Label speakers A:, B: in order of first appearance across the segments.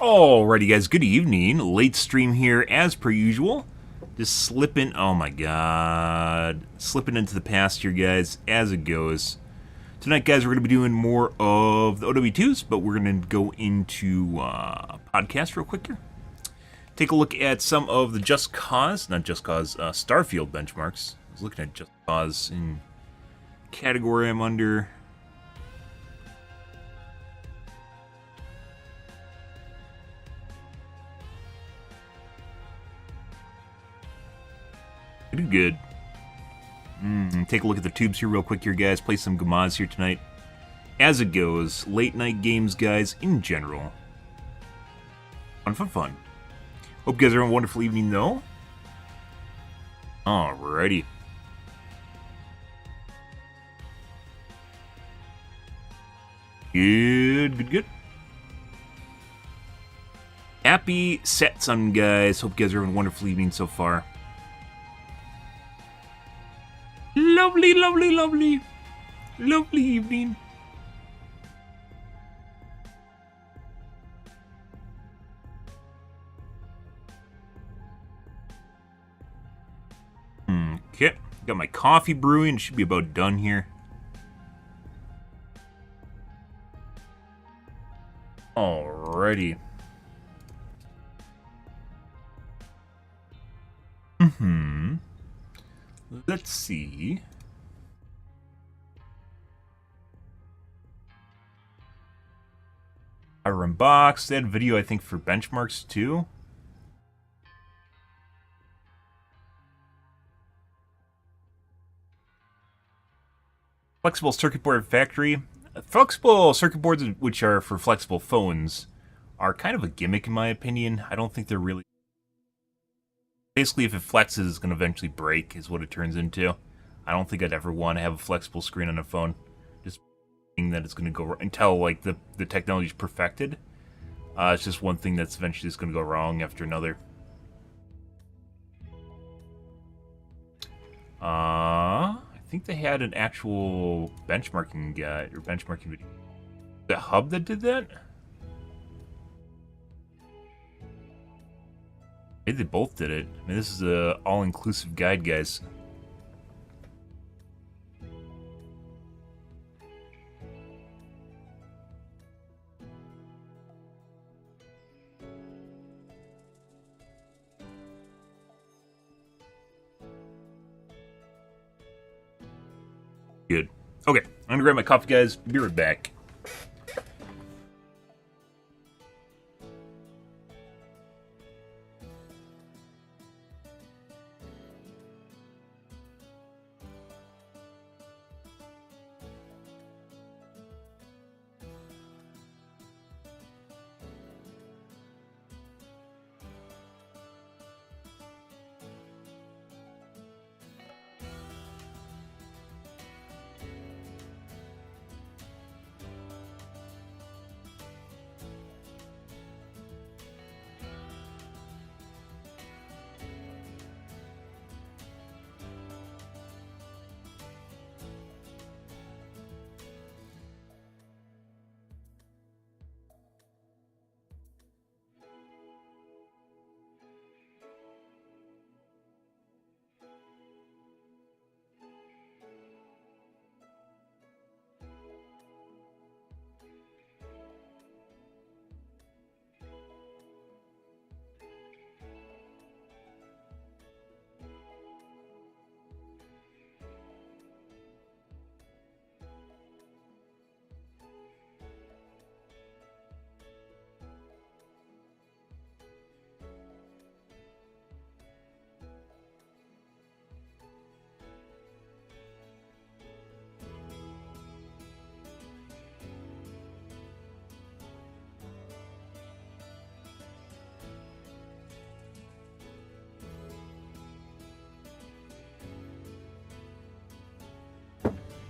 A: Alrighty guys, good evening. Late stream here as per usual. Just slipping, oh my god. Slipping into the past here guys, as it goes. Tonight guys, we're going to be doing more of the OW2s, but we're going to go into podcast real quick here. Take a look at some of the Starfield benchmarks. I was looking at Just Cause in category I'm under. Pretty good. Take a look at the tubes here real quick here, guys. Play some Gamaz here tonight. As it goes, late night games, guys, in general. Fun. Hope you guys are having a wonderful evening, though. Alrighty. Good. Happy set sun, guys. Hope you guys are having a wonderful evening so far. Lovely evening. Okay, got my coffee brewing. Should be about done here. Alrighty. Let's see. Iron Box. They had video, I think, for benchmarks too. Flexible circuit board factory. Flexible circuit boards, which are for flexible phones, are kind of a gimmick in my opinion. I don't think they're really... Basically, if it flexes, it's going to eventually break, is what it turns into. I don't think I'd ever want to have a flexible screen on a phone. Just thinking that it's going to go until like the technology's perfected. It's just one thing that's eventually just going to go wrong after another. I think they had an actual benchmarking guide or benchmarking video. The hub that did that? Maybe they both did it. I mean, this is a all-inclusive guide, guys. Good. Okay, I'm gonna grab my coffee, guys. Be right back.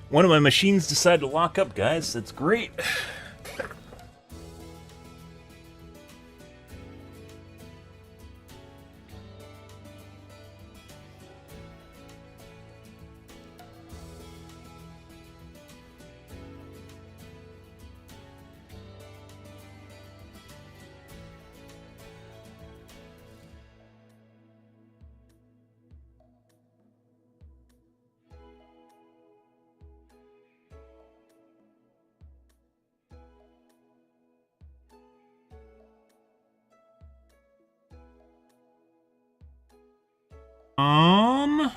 A: One of my machines decided to lock up, guys. That's great. Um...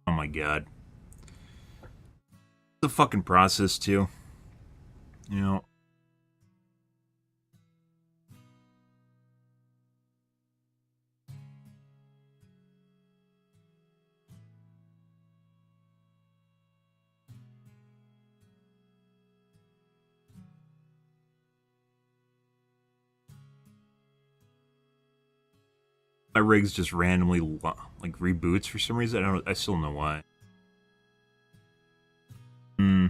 A: Oh my god. The fucking process, too. You know. My rig's just randomly, like, reboots for some reason. I still don't know why. Hmm.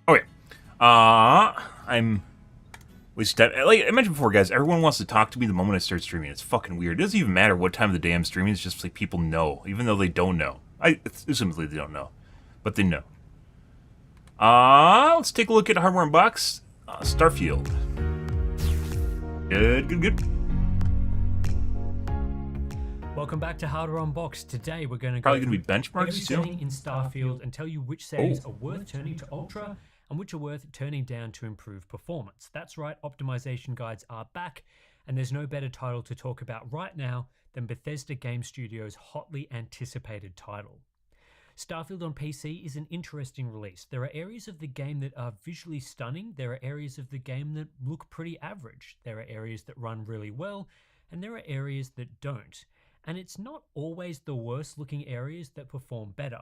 A: Okay. I'm... Like I mentioned before, guys, everyone wants to talk to me the moment I start streaming. It's fucking weird. It doesn't even matter what time of the day I'm streaming. It's just like people know, even though they don't know. Assumedly they don't know, but they know. Let's take a look at Hardware Unboxed. Starfield. Good.
B: Welcome back to Hardware Unboxed. Today we're going to
A: probably going to be benchmarks too
B: in Starfield and tell you which settings are worth turning to Ultra and which are worth turning down to improve performance. That's right, optimization guides are back, and there's no better title to talk about right now than Bethesda Game Studios' hotly anticipated title. Starfield on PC is an interesting release. There are areas of the game that are visually stunning, there are areas of the game that look pretty average, there are areas that run really well, and there are areas that don't. And it's not always the worst looking areas that perform better.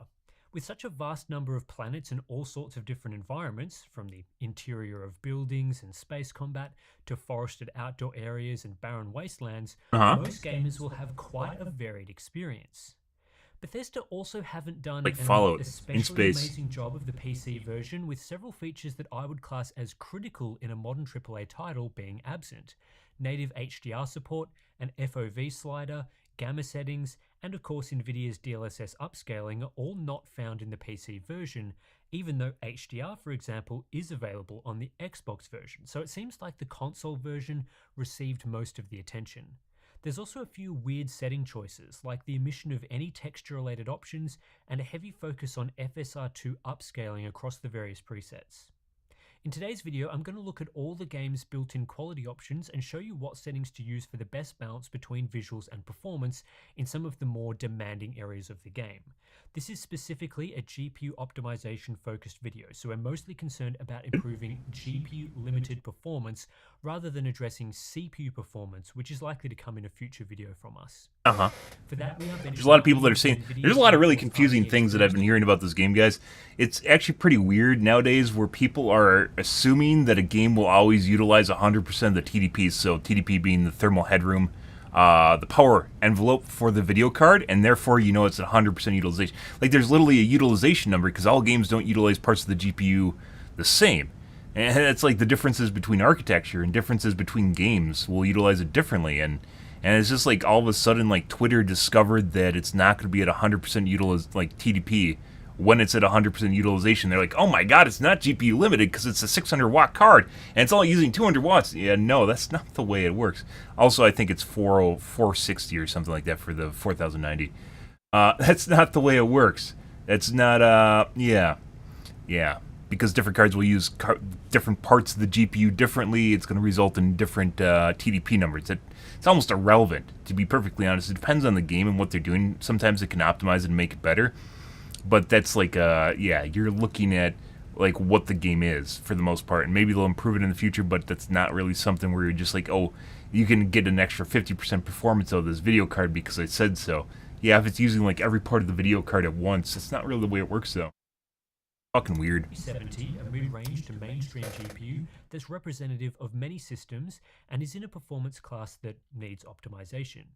B: With such a vast number of planets and all sorts of different environments, from the interior of buildings and space combat to forested outdoor areas and barren wastelands, most gamers will have quite a varied experience. Bethesda also haven't done
A: like Fallout,
B: especially amazing job of the PC version, with several features that I would class as critical in a modern AAA title being absent. Native HDR support, an FOV slider, gamma settings, and of course Nvidia's DLSS upscaling are all not found in the PC version, even though HDR, for example, is available on the Xbox version, so it seems like the console version received most of the attention. There's also a few weird setting choices, like the omission of any texture-related options and a heavy focus on FSR2 upscaling across the various presets. In today's video, I'm going to look at all the game's built-in quality options and show you what settings to use for the best balance between visuals and performance in some of the more demanding areas of the game. This is specifically a GPU optimization focused video, so we're mostly concerned about improving GPU limited performance rather than addressing CPU performance, which is likely to come in a future video from us. For that,
A: there's a lot of people that are saying, there's a lot of really confusing things that I've been hearing about this game, guys. It's actually pretty weird nowadays where people are assuming that a game will always utilize 100% of the TDPs, so TDP being the thermal headroom, the power envelope for the video card, and therefore you know it's 100% utilization. Like there's literally a utilization number because all games don't utilize parts of the GPU the same. And it's like the differences between architecture and differences between games will utilize it differently, and it's just like all of a sudden like Twitter discovered that it's not going to be at 100% like TDP when it's at 100% utilization. They're like, oh my god, it's not GPU limited because it's a 600 watt card and it's only using 200 watts. Yeah, no, that's not the way it works. Also, I think it's 460 or something like that for the 4090. That's not the way it works. That's not, yeah. Because different cards will use different parts of the GPU differently. It's going to result in different TDP numbers. It's almost irrelevant, to be perfectly honest. It depends on the game and what they're doing. Sometimes it can optimize it and make it better. But that's like, yeah, you're looking at like what the game is for the most part, and maybe they'll improve it in the future, but that's not really something where you're just like, oh, you can get an extra 50% performance out of this video card because I said so. Yeah, if it's using like every part of the video card at once, that's not really the way it works though. Fucking weird.
B: 70, a mid-range to mainstream GPU that's representative of many systems and is in a performance class that needs optimization.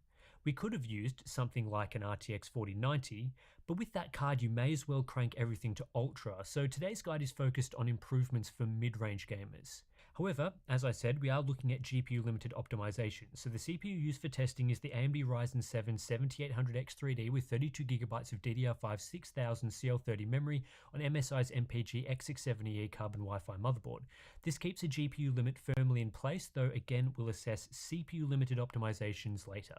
B: We could have used something like an RTX 4090, but with that card you may as well crank everything to ultra, so today's guide is focused on improvements for mid-range gamers. However, as I said, we are looking at GPU limited optimization, so the CPU used for testing is the AMD Ryzen 7 7800X3D with 32GB of DDR5 6000 CL30 memory on MSI's MPG X670E carbon Wi-Fi motherboard. This keeps a GPU limit firmly in place, though again we'll assess CPU limited optimizations later.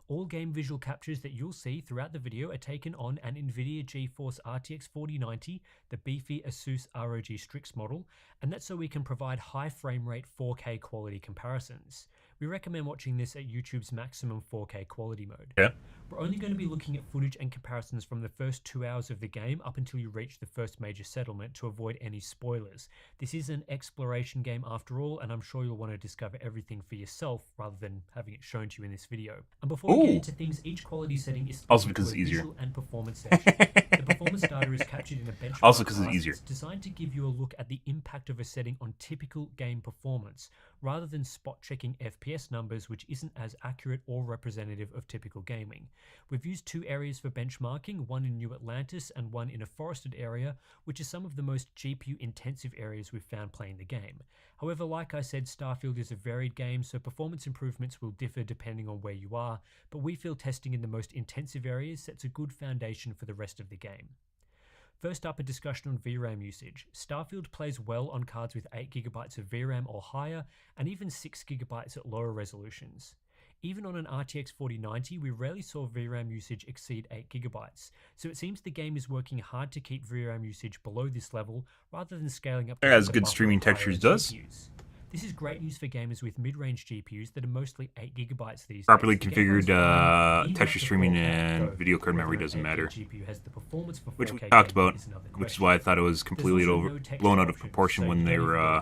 B: All game visual captures that you'll see throughout the video are taken on an NVIDIA GeForce RTX 4090, the beefy Asus ROG Strix model, and that's so we can provide high frame rate 4K quality comparisons. We recommend watching this at YouTube's maximum 4K quality mode.
A: Yeah.
B: We're only going to be looking at footage and comparisons from the first 2 hours of the game up until you reach the first major settlement to avoid any spoilers. This is an exploration game after all, and I'm sure you'll want to discover everything for yourself rather than having it shown to you in this video. And before we get into things, each quality setting is
A: also because it's easier
B: and performance section. The performance data is captured in a benchmark
A: also because it's
B: class.
A: easier.
B: It's designed to give you a look at the impact of a setting on typical game performance, rather than spot checking FPS numbers, which isn't as accurate or representative of typical gaming. We've used 2 areas for benchmarking, one in New Atlantis and one in a forested area, which is some of the most GPU intensive areas we've found playing the game. However, like I said, Starfield is a varied game, so performance improvements will differ depending on where you are, but we feel testing in the most intensive areas sets a good foundation for the rest of the game. First up, a discussion on VRAM usage. Starfield plays well on cards with 8GB of VRAM or higher, and even 6GB at lower resolutions. Even on an RTX 4090, we rarely saw VRAM usage exceed 8GB, so it seems the game is working hard to keep VRAM usage below this level, rather than scaling up to
A: As good streaming textures does.
B: GPUs. This is great news for gamers with mid-range GPUs that are mostly 8GB these
A: Properly
B: days.
A: configured texture streaming and video card memory doesn't matter.
B: GPU has the performance for
A: Which we
B: 4K
A: talked
B: gaming
A: about,
B: is another
A: which is
B: question.
A: why I thought it was completely blown out of proportion when they were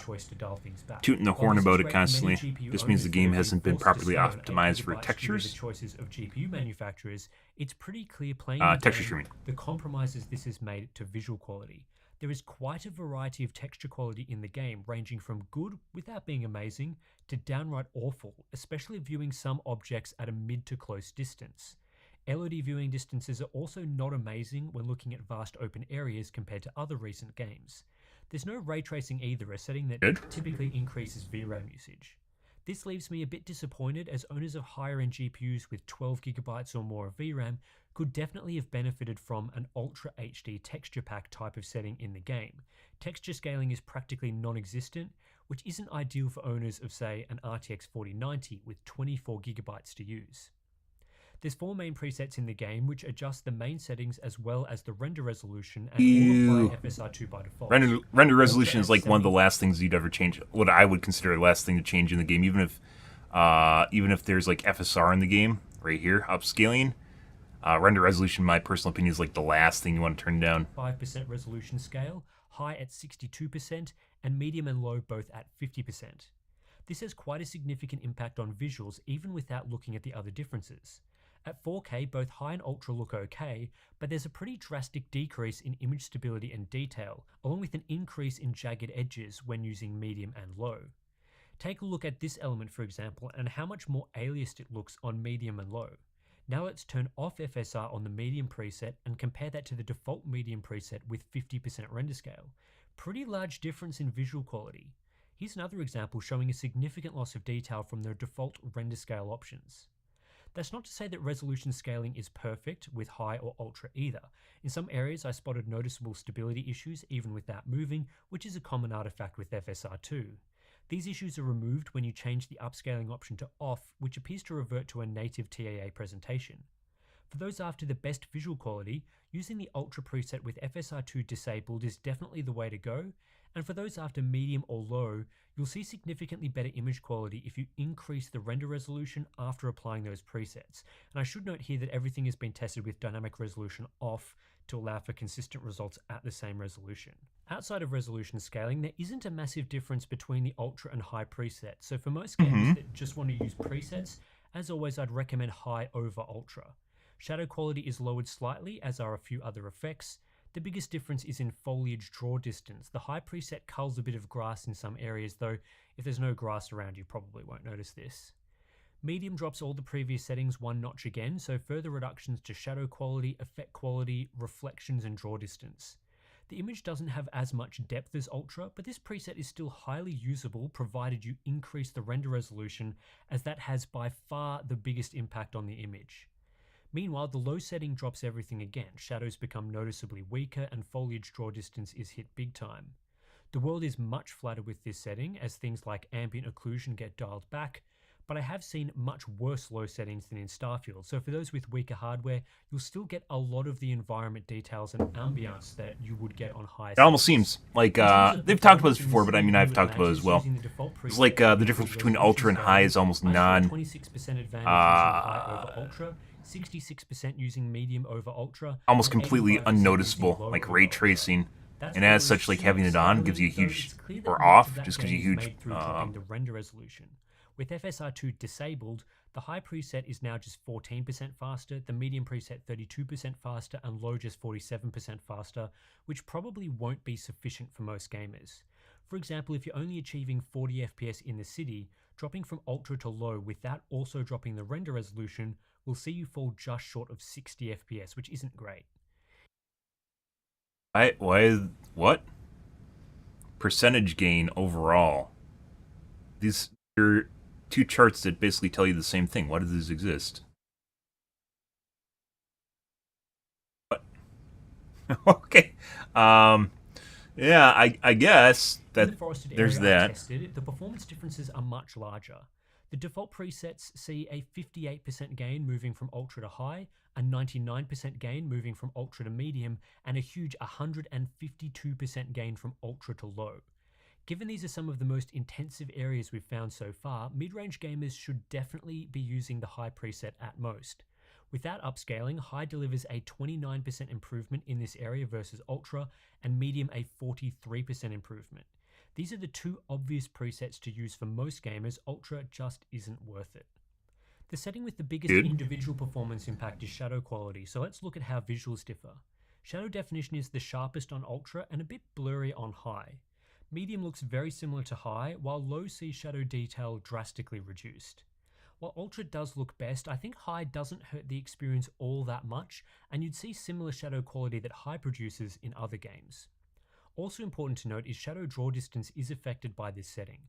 A: tooting the horn about it constantly. This means the game hasn't been properly optimized for textures.
B: The choices of GPU manufacturers, it's pretty clear playing
A: texture streaming.
B: the compromises this has made to visual quality. There is quite a variety of texture quality in the game, ranging from good, without being amazing, to downright awful, especially viewing some objects at a mid to close distance. LOD viewing distances are also not amazing when looking at vast open areas compared to other recent games. There's no ray tracing either, a setting that typically increases VRAM usage. This leaves me a bit disappointed, as owners of higher end GPUs with 12GB or more of VRAM could definitely have benefited from an Ultra HD texture pack type of setting in the game. Texture scaling is practically non-existent, which isn't ideal for owners of, say, an RTX 4090 with 24GB to use. There's 4 main presets in the game which adjust the main settings as well as the render resolution, and all apply FSR2 by default.
A: Render resolution is like one of the last things you'd ever change. What I would consider the last thing to change in the game, even if there's like FSR in the game right here, upscaling. Render resolution, in my personal opinion, is like the last thing you want to turn down.
B: 5% resolution scale, high at 62%, and medium and low both at 50%. This has quite a significant impact on visuals even without looking at the other differences. At 4K, both high and ultra look okay, but there's a pretty drastic decrease in image stability and detail, along with an increase in jagged edges when using medium and low. Take a look at this element, for example, and how much more aliased it looks on medium and low. Now let's turn off FSR on the medium preset and compare that to the default medium preset with 50% render scale. Pretty large difference in visual quality. Here's another example showing a significant loss of detail from their default render scale options. That's not to say that resolution scaling is perfect with high or ultra either. In some areas I spotted noticeable stability issues even without moving, which is a common artifact with FSR2. These issues are removed when you change the upscaling option to off, which appears to revert to a native TAA presentation. For those after the best visual quality, using the Ultra preset with FSR2 disabled is definitely the way to go, and for those after medium or low, you'll see significantly better image quality if you increase the render resolution after applying those presets. And I should note here that everything has been tested with dynamic resolution off to allow for consistent results at the same resolution. Outside of resolution scaling, there isn't a massive difference between the ultra and high presets. So for most gamers that just want to use presets, as always, I'd recommend high over ultra. Shadow quality is lowered slightly, as are a few other effects. The biggest difference is in foliage draw distance. The high preset culls a bit of grass in some areas, though if there's no grass around you probably won't notice this. Medium drops all the previous settings one notch again, so further reductions to shadow quality, effect quality, reflections and draw distance. The image doesn't have as much depth as Ultra, but this preset is still highly usable provided you increase the render resolution, as that has by far the biggest impact on the image. Meanwhile, the low setting drops everything again. Shadows become noticeably weaker and foliage draw distance is hit big time. The world is much flatter with this setting, as things like ambient occlusion get dialed back, but I have seen much worse low settings than in Starfield, so for those with weaker hardware, you'll still get a lot of the environment details and ambience that you would get on high settings.
A: It almost seems like they've talked about this before, but I mean I've talked about it as well. It's like the difference between ultra and high is almost
B: 26% advantage using high over ultra, 66% using medium over ultra,
A: almost completely unnoticeable, like ray tracing. And as such, like having it on gives you a huge, or off, just gives you a huge
B: the render resolution. With FSR2 disabled, the high preset is now just 14% faster, the medium preset 32% faster, and low just 47% faster, which probably won't be sufficient for most gamers. For example, if you're only achieving 40 FPS in the city, dropping from ultra to low without also dropping the render resolution will see you fall just short of 60 FPS, which isn't great.
A: What? Percentage gain overall. These are two charts that basically tell you the same thing. Why do these exist? What? Okay. Yeah, I guess that there's that.
B: Tested, the performance differences are much larger. The default presets see a 58% gain moving from ultra to high, a 99% gain moving from ultra to medium, and a huge 152% gain from ultra to low. Given these are some of the most intensive areas we've found so far, mid-range gamers should definitely be using the high preset at most. Without upscaling, high delivers a 29% improvement in this area versus ultra, and medium a 43% improvement. These are the two obvious presets to use for most gamers. Ultra just isn't worth it. The setting with the biggest individual performance impact is shadow quality, so let's look at how visuals differ. Shadow definition is the sharpest on ultra and a bit blurry on high. Medium looks very similar to high, while low sees shadow detail drastically reduced. While ultra does look best, I think high doesn't hurt the experience all that much, and you'd see similar shadow quality that high produces in other games. Also important to note is shadow draw distance is affected by this setting.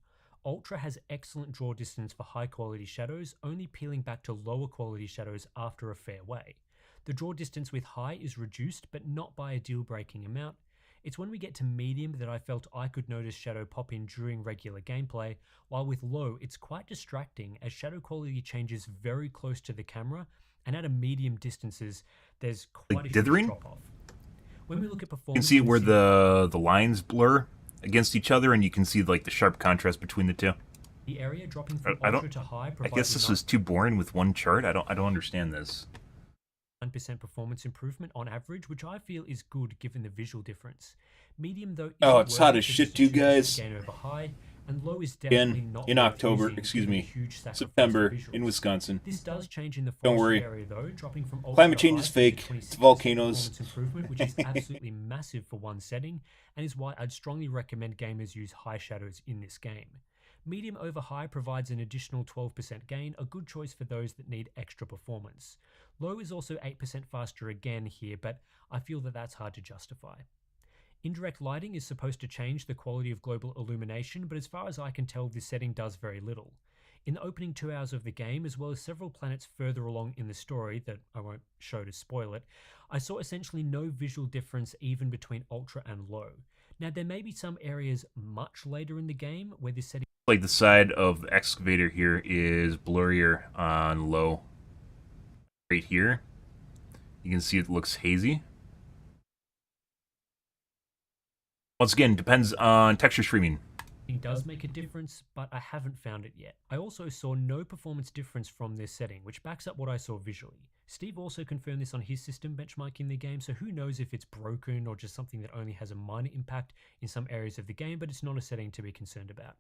B: Ultra has excellent draw distance for high quality shadows, only peeling back to lower quality shadows after a fair way. The draw distance with high is reduced, but not by a deal-breaking amount. It's when we get to medium that I felt I could notice shadow pop in during regular gameplay, while with low it's quite distracting as shadow quality changes very close to the camera, and at a medium distances there's quite a huge drop off. When we look at performance,
A: you can see where the lines blur against each other, and you can see like the sharp contrast between the two.
B: The area dropping from ultra to high provides
A: I guess this is too boring with one chart. I don't understand this.
B: 9% performance improvement on average, which I feel is good given the visual difference. Medium though,
A: it's hot as shit, too, guys.
B: Gain over high, and low is definitely not
A: in October, September in Wisconsin.
B: This does change in the
A: don't worry.
B: Area though, dropping from
A: climate change is fake. It's volcanoes.
B: Improvement, which is absolutely massive for one setting, and is why I'd strongly recommend gamers use high shadows in this game. Medium over high provides an additional 12% gain, a good choice for those that need extra performance. Low is also 8% faster again here, but I feel that that's hard to justify. Indirect lighting is supposed to change the quality of global illumination, but as far as I can tell, this setting does very little. In the opening 2 hours of the game, as well as several planets further along in the story that I won't show to spoil it, I saw essentially no visual difference even between ultra and low. Now there may be some areas much later in the game where this setting,
A: like the side of the excavator here, is blurrier on low. Right here, you can see it looks hazy. Once again, depends on texture streaming.
B: It does make a difference, but I haven't found it yet. I also saw no performance difference from this setting, which backs up what I saw visually. Steve also confirmed this on his system benchmarking the game, so who knows if it's broken or just something that only has a minor impact in some areas of the game, but it's not a setting to be concerned about.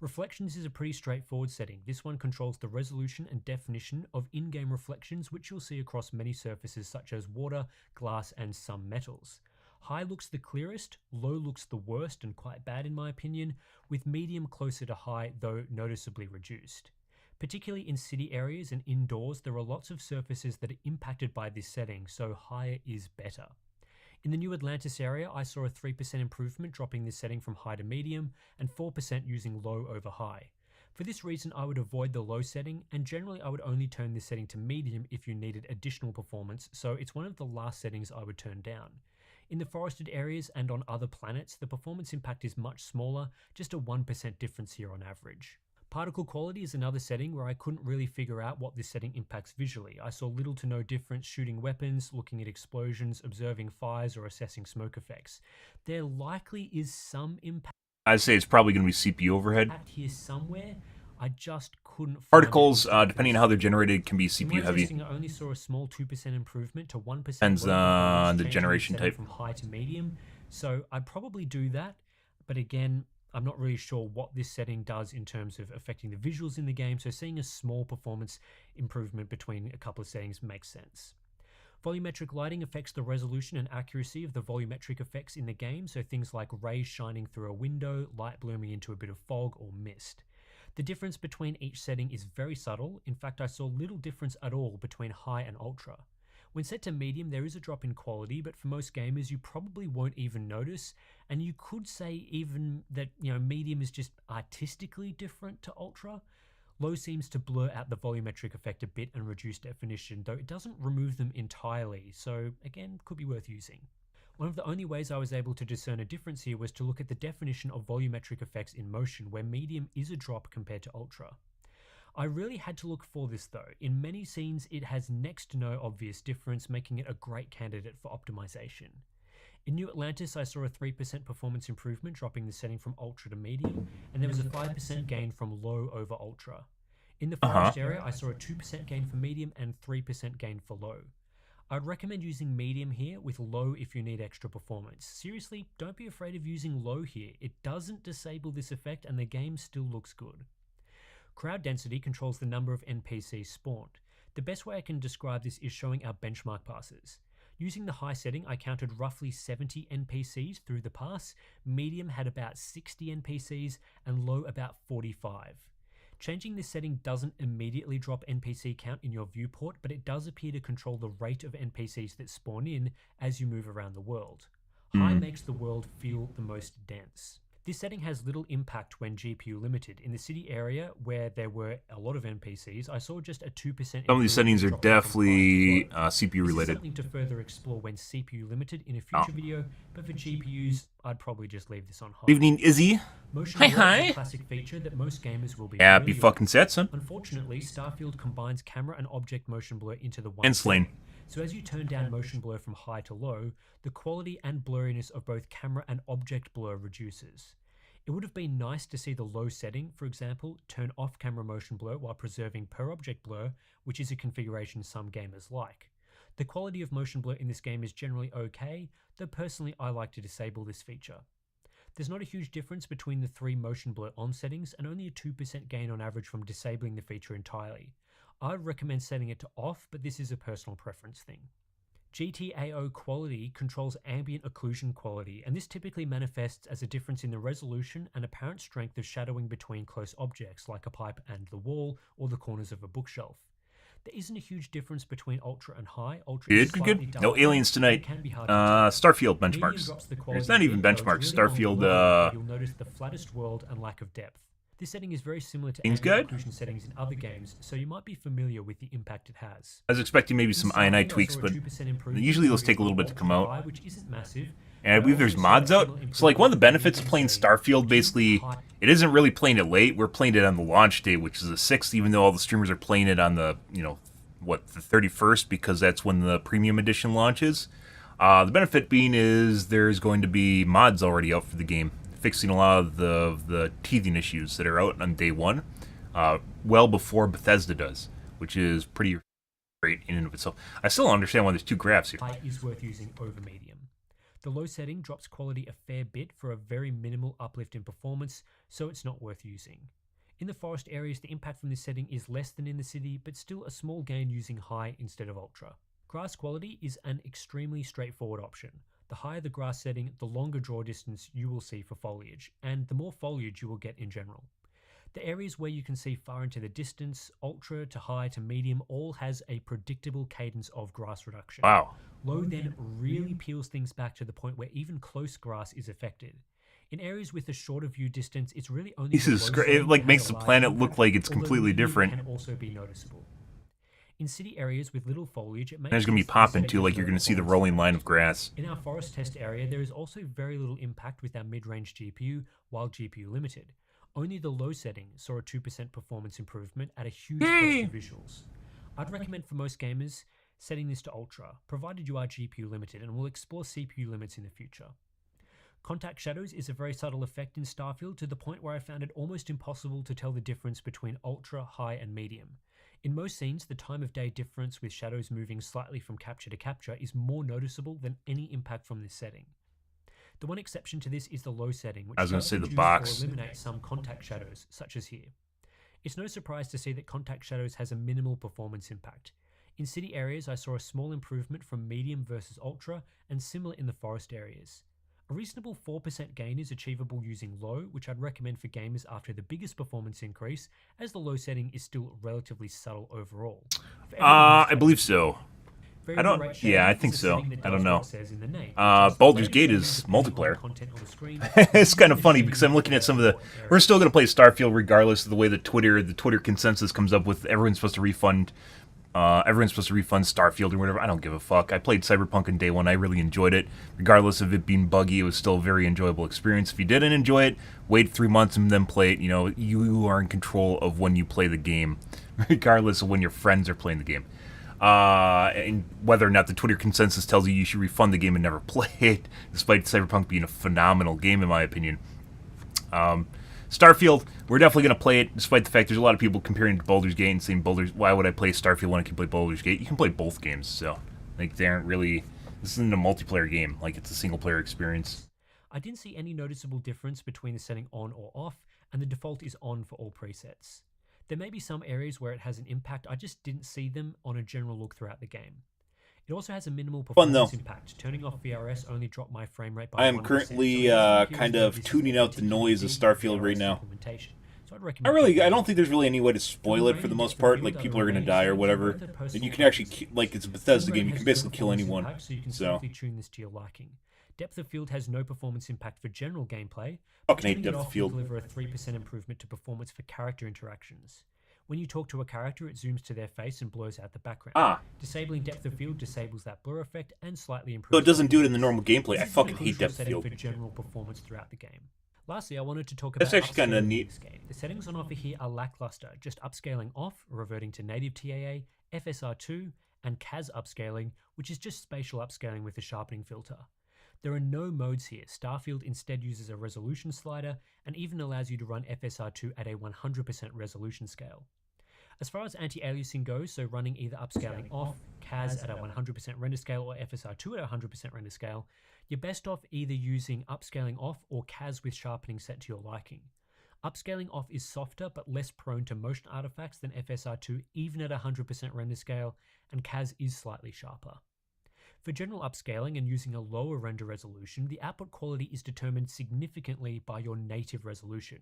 B: Reflections is a pretty straightforward setting. This one controls the resolution and definition of in-game reflections, which you'll see across many surfaces such as water, glass, and some metals. High looks the clearest, low looks the worst and quite bad in my opinion, with medium closer to high though noticeably reduced. Particularly in city areas and indoors, there are lots of surfaces that are impacted by this setting, so higher is better. In the New Atlantis area, I saw a 3% improvement dropping this setting from high to medium and 4% using low over high. For this reason, I would avoid the low setting, and generally I would only turn this setting to medium if you needed additional performance, so it's one of the last settings I would turn down. In the forested areas and on other planets, the performance impact is much smaller, just a 1% difference here on average. Particle quality is another setting where I couldn't really figure out what this setting impacts visually. I saw little to no difference shooting weapons, looking at explosions, observing fires, or assessing smoke effects. There likely is some impact.
A: I'd say it's probably going to be CPU overhead.
B: Here somewhere. I just couldn't find
A: Particles, depending on how they're generated, can be CPU heavy.
B: I only saw a small 2% improvement to 1%.
A: Depends on the generation type.
B: From high to medium, so I'd probably do that. But again, I'm not really sure what this setting does in terms of affecting the visuals in the game, so seeing a small performance improvement between a couple of settings makes sense. Volumetric lighting affects the resolution and accuracy of the volumetric effects in the game, so things like rays shining through a window, light blooming into a bit of fog or mist. The difference between each setting is very subtle. In fact, I saw little difference at all between high and ultra. When set to medium, there is a drop in quality, but for most gamers, you probably won't even notice. And you could say even that, medium is just artistically different to ultra. Low seems to blur out the volumetric effect a bit and reduce definition, though it doesn't remove them entirely. So again, could be worth using. One of the only ways I was able to discern a difference here was to look at the definition of volumetric effects in motion, where medium is a drop compared to ultra. I really had to look for this though. In many scenes, it has next to no obvious difference, making it a great candidate for optimization. In New Atlantis, I saw a 3% performance improvement, dropping the setting from ultra to medium, and there was a 5% gain from low over ultra. In the forest area, I saw a 2% gain for medium and 3% gain for low. I'd recommend using medium here with low if you need extra performance. Seriously, don't be afraid of using low here. It doesn't disable this effect and the game still looks good. Crowd density controls the number of NPCs spawned. The best way I can describe this is showing our benchmark passes. Using the high setting, I counted roughly 70 NPCs through the pass, medium had about 60 NPCs, and low about 45. Changing this setting doesn't immediately drop NPC count in your viewport, but it does appear to control the rate of NPCs that spawn in as you move around the world. High makes the world feel the most dense. This setting has little impact when GPU limited. In the city area where there were a lot of NPCs, I saw just a 2%.
A: Some of these settings are definitely CPU related.
B: Something to further explore when CPU limited in a future video, but for GPUs, I'd probably just leave this on high.
A: Good evening, Izzy.
B: Motion blur is a classic feature that most gamers will be
A: Happy
B: familiar
A: fucking
B: with.
A: set, son.
B: Unfortunately, Starfield combines camera and object motion blur into the one
A: And Slain.
B: setting. So as you turn down motion blur from high to low, the quality and blurriness of both camera and object blur reduces. It would have been nice to see the low setting, for example, turn off camera motion blur while preserving per object blur, which is a configuration some gamers like. The quality of motion blur in this game is generally okay, though personally I like to disable this feature. There's not a huge difference between the three motion blur on settings and only a 2% gain on average from disabling the feature entirely. I recommend setting it to off, but this is a personal preference thing. GTAO quality controls ambient occlusion quality, and this typically manifests as a difference in the resolution and apparent strength of shadowing between close objects like a pipe and the wall or the corners of a bookshelf. There isn't a huge difference between ultra and high. Ultra is slightly
A: good. No aliens tonight. Starfield benchmarks. There's not even benchmarks. Starfield,
B: you'll notice the flattest world and lack of depth. This setting is very similar to
A: Things
B: ambient
A: good?
B: occlusion settings in other games, so you might be familiar with the impact it has.
A: I was expecting maybe some INI tweaks, but usually those take a little bit to come out.
B: Which isn't massive.
A: And I believe there's mods out. So like one of the benefits of playing Starfield, basically, it isn't really playing it late. We're playing it on the launch day, which is the 6th, even though all the streamers are playing it on the, the 31st, because that's when the premium edition launches. The benefit being is there's going to be mods already out for the game. fixing a lot of the teething issues that are out on day one, well before Bethesda does, which is pretty great in and of itself. I still don't understand why there's two graphs here.
B: High is worth using over medium. The low setting drops quality a fair bit for a very minimal uplift in performance, so it's not worth using. In the forest areas, the impact from this setting is less than in the city, but still a small gain using high instead of ultra. Grass quality is an extremely straightforward option. The higher the grass setting, the longer draw distance you will see for foliage, and the more foliage you will get in general. The areas where you can see far into the distance, ultra to high to medium, all has a predictable cadence of grass reduction.
A: Wow.
B: Low then really peels things back to the point where even close grass is affected. In areas with a shorter view distance, it's really only
A: Jesus Christ, it like makes the planet look like it's completely different.
B: Can also be noticeable. In city areas with little foliage, it makes
A: There's gonna be popping too, like you're gonna see the rolling line of grass.
B: In our forest test area, there is also very little impact with our mid-range GPU while GPU limited. Only the low setting saw a 2% performance improvement at a huge cost of visuals. I'd recommend for most gamers setting this to ultra, provided you are GPU limited, and we'll explore CPU limits in the future. Contact shadows is a very subtle effect in Starfield to the point where I found it almost impossible to tell the difference between ultra, high, and medium. In most scenes, the time of day difference with shadows moving slightly from capture to capture is more noticeable than any impact from this setting. The one exception to this is the low setting, which does reduce or eliminate some contact shadows, such as here. It's no surprise to see that contact shadows has a minimal performance impact. In city areas, I saw a small improvement from medium versus ultra, and similar in the forest areas. A reasonable 4% gain is achievable using low, which I'd recommend for gamers after the biggest performance increase, as the low setting is still relatively subtle overall.
A: I believe so. I don't. Yeah, I think so. I don't know. Baldur's Gate is multiplayer. It's kind of funny because I'm looking at some of the. We're still gonna play Starfield regardless of the way the Twitter consensus comes up with. Everyone's supposed to refund. Everyone's supposed to refund Starfield or whatever. I don't give a fuck. I played Cyberpunk on day one. I really enjoyed it. Regardless of it being buggy, it was still a very enjoyable experience. If you didn't enjoy it, wait 3 months and then play it. You know, you are in control of when you play the game, regardless of when your friends are playing the game. And whether or not the Twitter consensus tells you should refund the game and never play it, despite Cyberpunk being a phenomenal game in my opinion. Starfield, we're definitely going to play it, despite the fact there's a lot of people comparing it to Baldur's Gate and saying, why would I play Starfield when I can play Baldur's Gate? You can play both games, so, like, they aren't really, this isn't a multiplayer game, like, it's a single-player experience.
B: I didn't see any noticeable difference between the setting on or off, and the default is on for all presets. There may be some areas where it has an impact, I just didn't see them on a general look throughout the game. It also has a minimal performance impact. Turning off VRS only dropped my frame rate by 1%.
A: I am currently kind of tuning out the noise of Starfield right now.
B: So
A: I don't think there's really any way to spoil it for the most part. Like, people are going to die or whatever. And you can actually, like, it's a Bethesda game. You can basically kill anyone.
B: So you can safely tune this to your liking. Depth of field has no performance impact for general gameplay.
A: Fucking hate depth of field.
B: Deliver a 3% improvement to performance for character interactions. When you talk to a character, it zooms to their face and blurs out the background. Disabling depth of field disables that blur effect and slightly improves.
A: So it doesn't do it in the normal gameplay. I fucking hate depth of field.
B: For general performance throughout the game. Lastly, I wanted to talk about.
A: That's actually kind of neat.
B: The settings on offer here are lackluster, just upscaling off, reverting to native TAA, FSR2, and CAS upscaling, which is just spatial upscaling with a sharpening filter. There are no modes here. Starfield instead uses a resolution slider and even allows you to run FSR2 at a 100% resolution scale. As far as anti-aliasing goes, so running either upscaling off, CAS at a 100% render scale, or FSR2 at a 100% render scale, you're best off either using upscaling off or CAS with sharpening set to your liking. Upscaling off is softer but less prone to motion artifacts than FSR2 even at a 100% render scale, and CAS is slightly sharper. For general upscaling and using a lower render resolution, the output quality is determined significantly by your native resolution.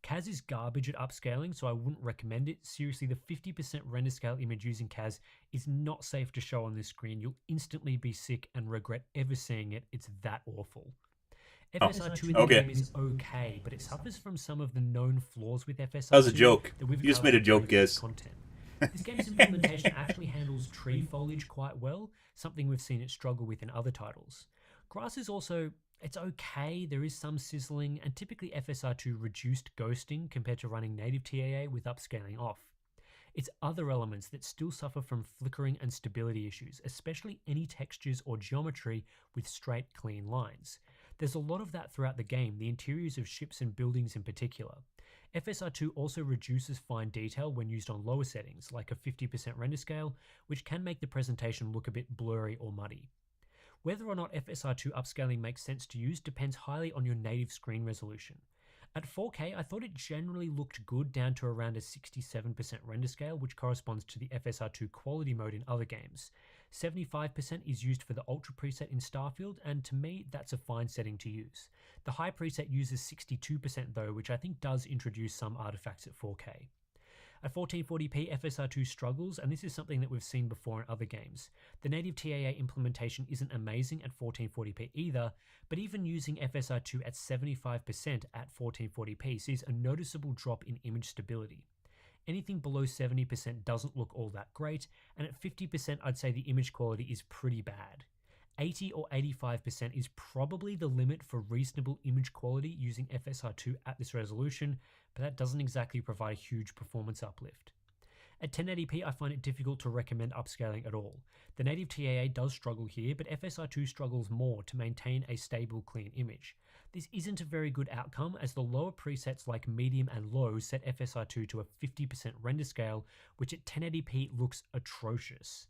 B: CAS is garbage at upscaling, so I wouldn't recommend it. Seriously, the 50% render scale image using CAS is not safe to show on this screen. You'll instantly be sick and regret ever seeing it. It's that awful. FSR2 in the game is okay, but it suffers from some of the known flaws with FSR2.
A: That was a joke. You just made a joke, guys.
B: This game's implementation actually handles tree foliage quite well, something we've seen it struggle with in other titles. Grass is also, it's okay, there is some sizzling, and typically FSR2 reduced ghosting compared to running native TAA with upscaling off. It's other elements that still suffer from flickering and stability issues, especially any textures or geometry with straight, clean lines. There's a lot of that throughout the game, the interiors of ships and buildings in particular. FSR2 also reduces fine detail when used on lower settings, like a 50% render scale, which can make the presentation look a bit blurry or muddy. Whether or not FSR2 upscaling makes sense to use depends highly on your native screen resolution. At 4K, I thought it generally looked good down to around a 67% render scale, which corresponds to the FSR2 quality mode in other games. 75% is used for the Ultra preset in Starfield, and to me, that's a fine setting to use. The high preset uses 62% though, which I think does introduce some artifacts at 4K. At 1440p, FSR2 struggles, and this is something that we've seen before in other games. The native TAA implementation isn't amazing at 1440p either, but even using FSR2 at 75% at 1440p sees a noticeable drop in image stability. Anything below 70% doesn't look all that great, and at 50% I'd say the image quality is pretty bad. 80 or 85% is probably the limit for reasonable image quality using FSR2 at this resolution, but that doesn't exactly provide a huge performance uplift. At 1080p, I find it difficult to recommend upscaling at all. The native TAA does struggle here, but FSR2 struggles more to maintain a stable, clean image. This isn't a very good outcome, as the lower presets like medium and low set FSR2 to a 50% render scale, which at 1080p looks atrocious.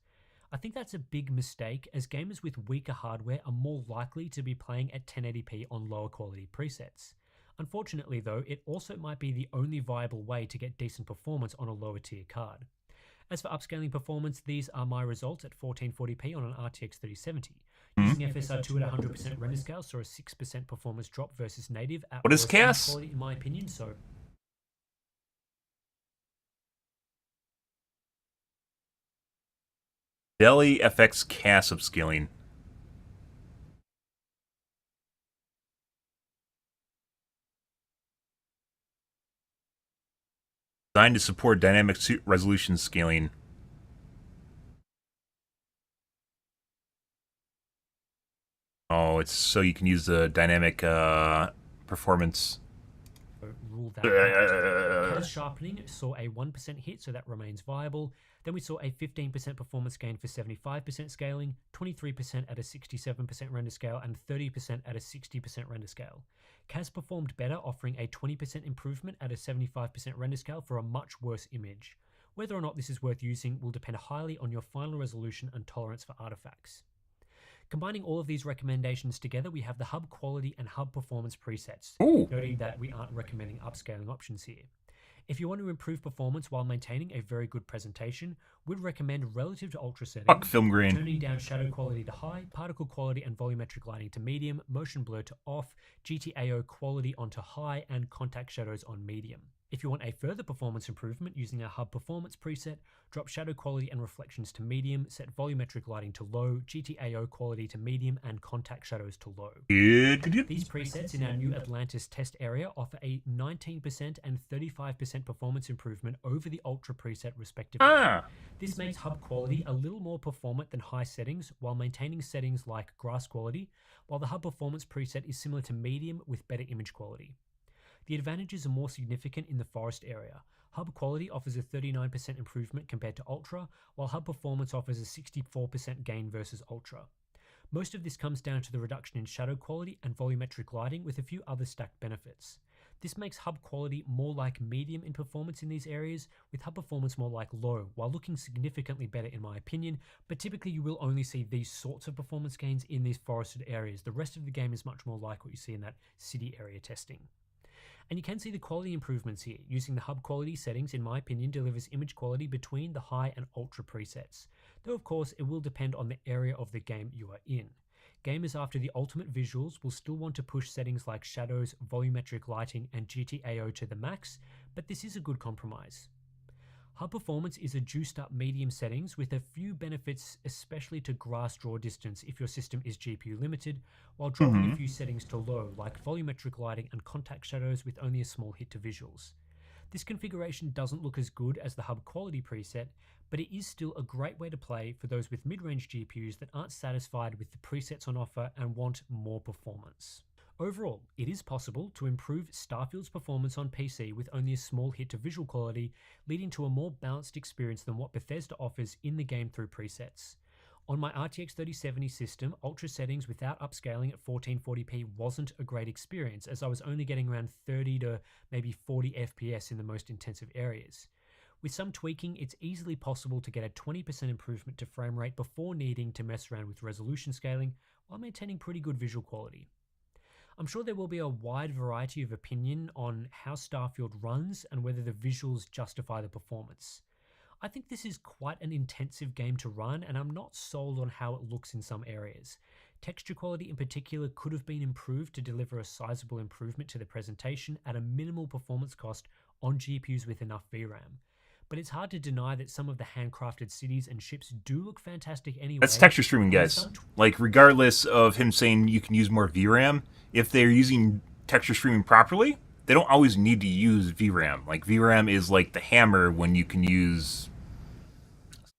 B: I think that's a big mistake, as gamers with weaker hardware are more likely to be playing at 1080p on lower quality presets. Unfortunately though, it also might be the only viable way to get decent performance on a lower tier card. As for upscaling performance, these are my results at 1440p on an RTX 3070. Using FSR2 at 100% render scale saw a 6% performance drop versus native at
A: What is
B: worst
A: CAS?
B: quality in my opinion, so
A: Deli FX CAS upscaling. Designed to support dynamic resolution scaling. Oh, it's so you can use the dynamic performance.
B: rule that out. CAS sharpening saw a 1% hit, so that remains viable. Then we saw a 15% performance gain for 75% scaling, 23% at a 67% render scale, and 30% at a 60% render scale. CAS performed better, offering a 20% improvement at a 75% render scale for a much worse image. Whether or not this is worth using will depend highly on your final resolution and tolerance for artifacts. Combining all of these recommendations together, we have the hub quality and hub performance presets,
A: Ooh.
B: noting that we aren't recommending upscaling options here. If you want to improve performance while maintaining a very good presentation, we'd recommend relative to ultra settings,
A: Fuck film grain.
B: turning down shadow quality to high, particle quality and volumetric lighting to medium, motion blur to off, GTAO quality onto high, and contact shadows on medium. If you want a further performance improvement using our hub performance preset, drop shadow quality and reflections to medium, set volumetric lighting to low, GTAO quality to medium, and contact shadows to low. These presets in our new Atlantis test area offer a 19% and 35% performance improvement over the Ultra preset respectively. This makes hub quality a little more performant than high settings while maintaining settings like grass quality, while the hub performance preset is similar to medium with better image quality. The advantages are more significant in the forest area. Hub quality offers a 39% improvement compared to Ultra, while hub performance offers a 64% gain versus Ultra. Most of this comes down to the reduction in shadow quality and volumetric lighting, with a few other stacked benefits. This makes hub quality more like medium in performance in these areas, with hub performance more like low, while looking significantly better in my opinion, but typically you will only see these sorts of performance gains in these forested areas. The rest of the game is much more like what you see in that city area testing. And you can see the quality improvements here. Using the hub quality settings, in my opinion, delivers image quality between the high and ultra presets. Though of course, it will depend on the area of the game you are in. Gamers after the ultimate visuals will still want to push settings like shadows, volumetric lighting, and GTAO to the max, but this is a good compromise. Hub performance is a juiced up medium settings with a few benefits, especially to grass draw distance if your system is GPU limited, while dropping a few settings to low like volumetric lighting and contact shadows with only a small hit to visuals. This configuration doesn't look as good as the hub quality preset, but it is still a great way to play for those with mid-range GPUs that aren't satisfied with the presets on offer and want more performance. Overall, it is possible to improve Starfield's performance on PC with only a small hit to visual quality, leading to a more balanced experience than what Bethesda offers in the game through presets. On my RTX 3070 system, ultra settings without upscaling at 1440p wasn't a great experience, as I was only getting around 30 to maybe 40 FPS in the most intensive areas. With some tweaking, it's easily possible to get a 20% improvement to frame rate before needing to mess around with resolution scaling while maintaining pretty good visual quality. I'm sure there will be a wide variety of opinion on how Starfield runs and whether the visuals justify the performance. I think this is quite an intensive game to run, and I'm not sold on how it looks in some areas. Texture quality in particular could have been improved to deliver a sizable improvement to the presentation at a minimal performance cost on GPUs with enough VRAM. But it's hard to deny that some of the handcrafted cities and ships do look fantastic anyway.
A: That's texture streaming, guys. Like, regardless of him saying you can use more VRAM, if they're using texture streaming properly, they don't always need to use VRAM. Like, VRAM is like the hammer when you can use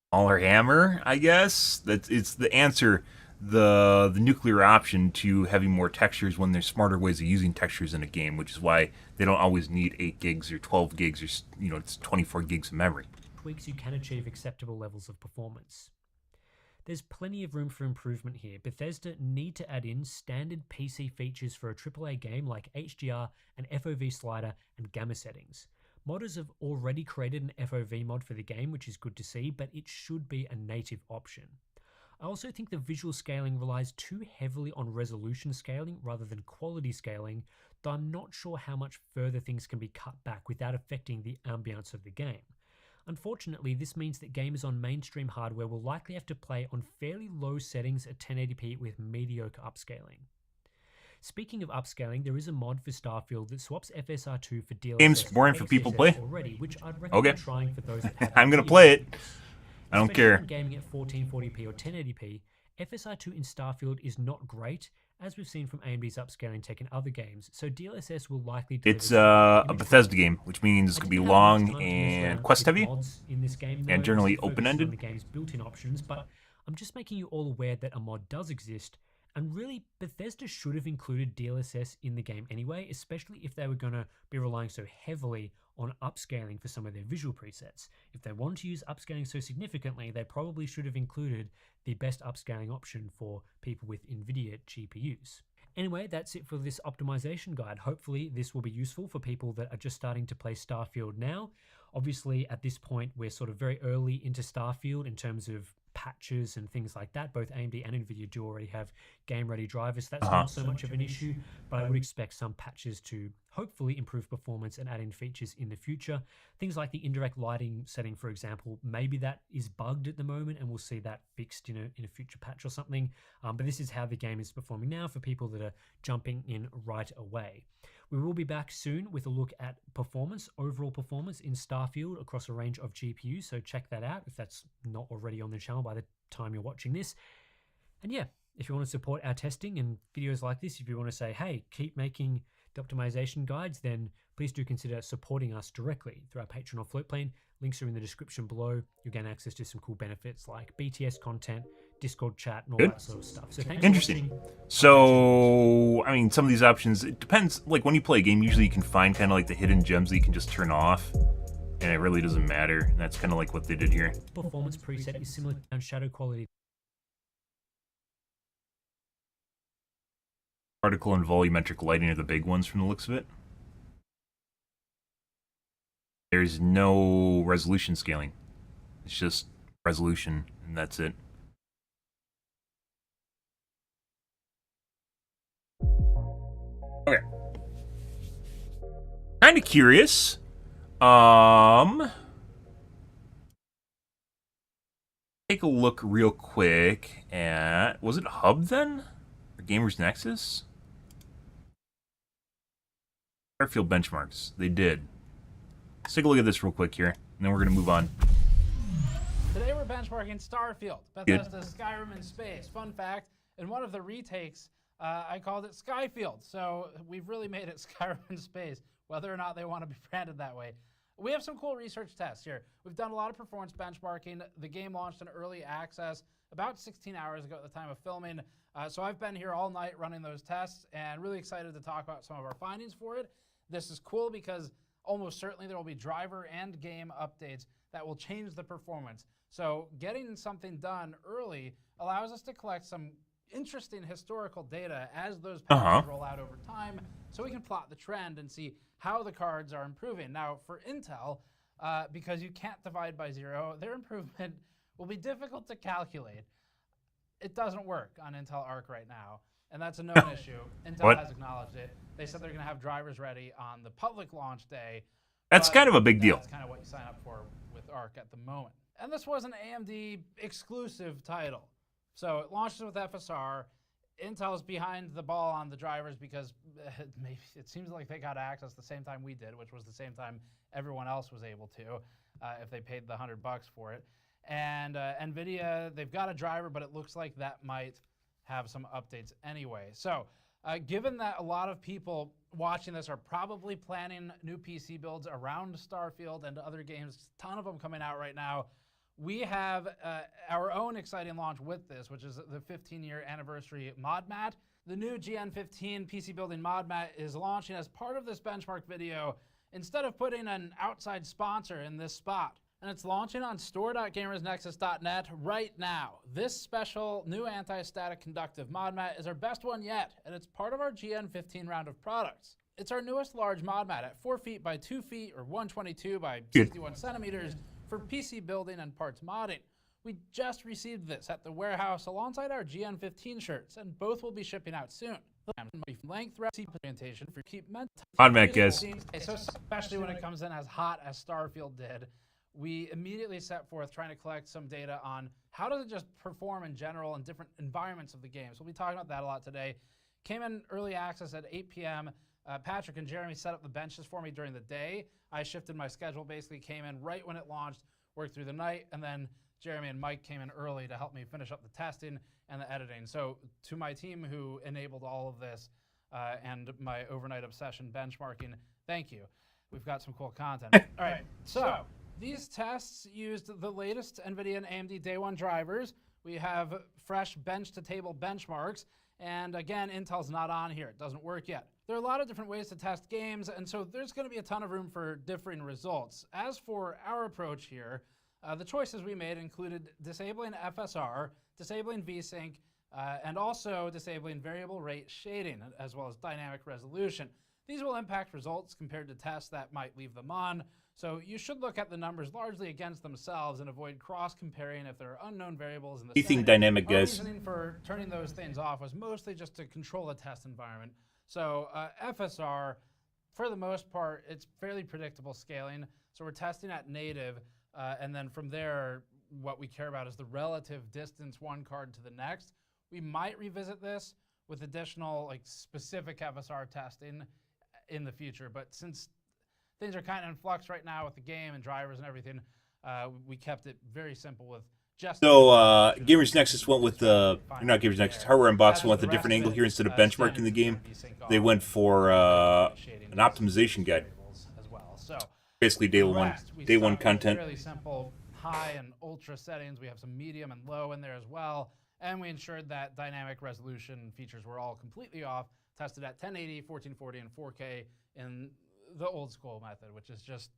A: smaller hammer, I guess. It's the answer, the nuclear option to having more textures when there's smarter ways of using textures in a game, which is why they don't always need 8 gigs or 12 gigs or, it's 24 gigs of memory.
B: Tweaks you can achieve acceptable levels of performance. There's plenty of room for improvement here. Bethesda need to add in standard PC features for a AAA game like HDR, an FOV slider, and gamma settings. Modders have already created an FOV mod for the game, which is good to see, but it should be a native option. I also think the visual scaling relies too heavily on resolution scaling rather than quality scaling, though I'm not sure how much further things can be cut back without affecting the ambience of the game. Unfortunately, this means that gamers on mainstream hardware will likely have to play on fairly low settings at 1080p with mediocre upscaling. Speaking of upscaling, there is a mod for Starfield that swaps FSR2 for DLSS.
A: Game's boring for people to play.
B: Already, which I'd recommend trying for those that have
A: I'm gonna play it. I don't care.
B: Gaming at 1440p or 1080p, FSR2 in Starfield is not great, as we've seen from AMD's upscaling tech in other games, so DLSS will likely deliver.
A: It's a Bethesda game, which means it's going to be long and quest-heavy, and generally open-ended.
B: The game's built-in options, but I'm just making you all aware that a mod does exist, and really, Bethesda should have included DLSS in the game anyway, especially if they were going to be relying so heavily on upscaling for some of their visual presets. If they want to use upscaling so significantly, they probably should have included the best upscaling option for people with NVIDIA GPUs. Anyway, that's it for this optimization guide. Hopefully this will be useful for people that are just starting to play Starfield now. Obviously, at this point, we're sort of very early into Starfield in terms of patches and things like that. Both AMD and NVIDIA do already have game-ready drivers, so that's not so much of an issue, but I would expect some patches to hopefully improve performance and add in features in the future. Things like the indirect lighting setting, for example, maybe that is bugged at the moment and we'll see that fixed in a future patch or something, but this is how the game is performing now for people that are jumping in right away. We will be back soon with a look at performance, overall performance in Starfield across a range of GPUs, so check that out if that's not already on the channel by the time you're watching this. And yeah, if you want to support our testing and videos like this, if you want to say, hey, keep making the optimization guides, then please do consider supporting us directly through our Patreon or Floatplane. Links are in the description below. You'll gain access to some cool benefits like BTS content, Discord chat, and all that sort of stuff. So thanks
A: Interesting.
B: for watching.
A: So, I mean, some of these options, it depends. Like, when you play a game, usually you can find kind of like the hidden gems that you can just turn off, and it really doesn't matter. And that's kind of like what they did here.
B: Performance preset is similar to shadow quality.
A: Particle and volumetric lighting are the big ones from the looks of it. There's no resolution scaling. It's just resolution, and that's it. Okay. Kind of curious. Take a look real quick at, was it Hub then? Or Gamers Nexus? Starfield benchmarks. They did. Let's take a look at this real quick here, and then we're going to move on.
C: Today we're benchmarking Starfield, Bethesda's Skyrim in space. Fun fact, in one of the retakes, I called it Skyfield, so we've really made it Skyrim in space, whether or not they want to be branded that way. We have some cool research tests here. We've done a lot of performance benchmarking. The game launched in early access about 16 hours ago at the time of filming, so I've been here all night running those tests and really excited to talk about some of our findings for it. This is cool because almost certainly there will be driver and game updates that will change the performance. So getting something done early allows us to collect some interesting historical data as those patches roll out over time, so we can plot the trend and see how the cards are improving. Now, for Intel, because you can't divide by 0, their improvement will be difficult to calculate. It doesn't work on Intel Arc right now, and that's a known issue. Intel has acknowledged it. They said they're going to have drivers ready on the public launch day.
A: That's kind of a big deal.
C: That's kind of what you sign up for with Arc at the moment. And this was an AMD exclusive title. So it launches with FSR. Intel's behind the ball on the drivers because maybe it seems like they got access the same time we did, which was the same time everyone else was able to, if they paid the $100 for it. And NVIDIA, they've got a driver, but it looks like that might have some updates anyway. So given that a lot of people watching this are probably planning new PC builds around Starfield and other games, a ton of them coming out right now, we have our own exciting launch with this, which is the 15-year anniversary mod mat. The new GN15 PC building mod mat is launching as part of this benchmark video instead of putting an outside sponsor in this spot. And it's launching on store.gamersnexus.net right now. This special new anti-static conductive mod mat is our best one yet, and it's part of our GN15 round of products. It's our newest large mod mat at 4 feet by 2 feet or 122 by 61 centimeters for PC building and parts modding. We just received this at the warehouse alongside our GN15 shirts, and both will be shipping out soon. Length orientation for keep
A: on Mac, guys.
C: So especially when it comes in as hot as Starfield did, we immediately set forth trying to collect some data on how does it just perform in general in different environments of the game. So we'll be talking about that a lot today. Came in early access at 8 p.m. Patrick and Jeremy set up the benches for me during the day. I shifted my schedule, basically came in right when it launched, worked through the night, and then Jeremy and Mike came in early to help me finish up the testing and the editing. So to my team who enabled all of this and my overnight obsession benchmarking, thank you. We've got some cool content. All right, so these tests used the latest NVIDIA and AMD Day 1 drivers. We have fresh bench-to-table benchmarks. And again, Intel's not on here. It doesn't work yet. There are a lot of different ways to test games, and so there's going to be a ton of room for differing results. As for our approach here, the choices we made included disabling FSR, disabling VSync, and also disabling variable rate shading, as well as dynamic resolution. These will impact results compared to tests that might leave them on, so you should look at the numbers largely against themselves and avoid cross-comparing if there are unknown variables in the
A: Anything dynamic, guys.
C: Our reasoning for turning those things off was mostly just to control the test environment. So FSR, for the most part, it's fairly predictable scaling. So we're testing at native, and then from there, what we care about is the relative distance one card to the next. We might revisit this with additional specific FSR testing in the future, but since things are kind of in flux right now with the game and drivers and everything, we kept it very simple with just...
A: So Gamers Nexus went with the, not Gamers Nexus, Hardware Unboxing went with a different angle here. Instead of benchmarking the game, they went for an optimization guide.
C: As well. So
A: basically day one content.
C: Fairly simple high and ultra settings. We have some medium and low in there as well. And we ensured that dynamic resolution features were all completely off, tested at 1080, 1440, and 4K in the old school method, which is just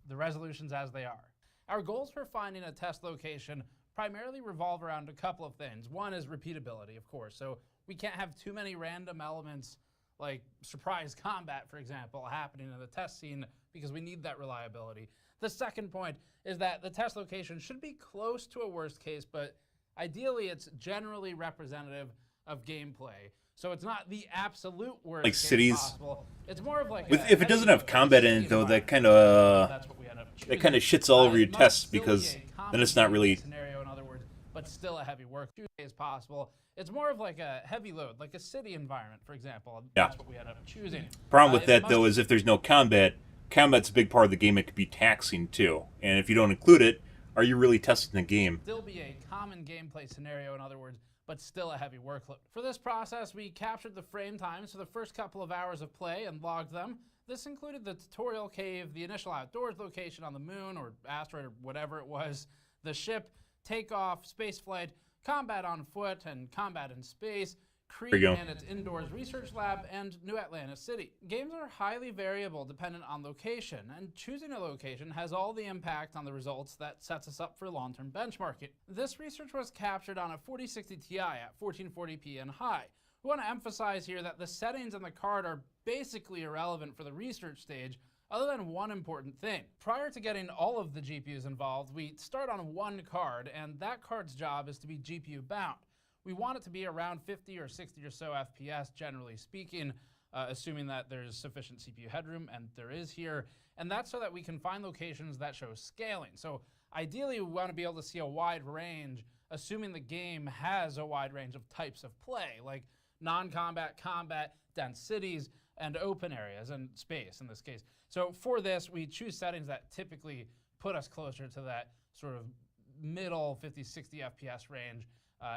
C: the resolutions as they are. Our goals for finding a test location primarily revolve around a couple of things. One is repeatability, of course. So we can't have too many random elements like surprise combat, for example, happening in the test scene because we need that reliability. The second point is that the test location should be close to a worst case, but ideally it's generally representative of gameplay. So it's not the absolute worst
A: like
C: case
A: cities
C: possible. It's more of like
A: if it doesn't have combat in it though, that kind of shits all over your tests because then it's not really
C: scenario, in other words, but still a heavy work is possible. It's more of like a heavy load, like a city environment, for example. That's what we end up choosing.
A: Problem with that though is if there's no combat's a big part of the game. It could be taxing too, and if you don't include it, are you really testing the game?
C: Still be a common gameplay scenario, in other words, but still a heavy workload. For this process, we captured the frame times for the first couple of hours of play and logged them. This included the tutorial cave, the initial outdoors location on the moon or asteroid or whatever it was, the ship, takeoff, space flight, combat on foot and combat in space, Crete
A: There you go.
C: and its indoors research lab, and New Atlantis City. Games are highly variable dependent on location, and choosing a location has all the impact on the results that sets us up for long-term benchmarking. This research was captured on a 4060 Ti at 1440p and high. We want to emphasize here that the settings on the card are basically irrelevant for the research stage, other than one important thing. Prior to getting all of the GPUs involved, we start on one card, and that card's job is to be GPU bound. We want it to be around 50 or 60 or so FPS, generally speaking, assuming that there's sufficient CPU headroom, and there is here. And that's so that we can find locations that show scaling. So ideally, we want to be able to see a wide range, assuming the game has a wide range of types of play, like non-combat, combat, dense cities, and open areas, and space in this case. So for this, we choose settings that typically put us closer to that sort of middle 50, 60 FPS range,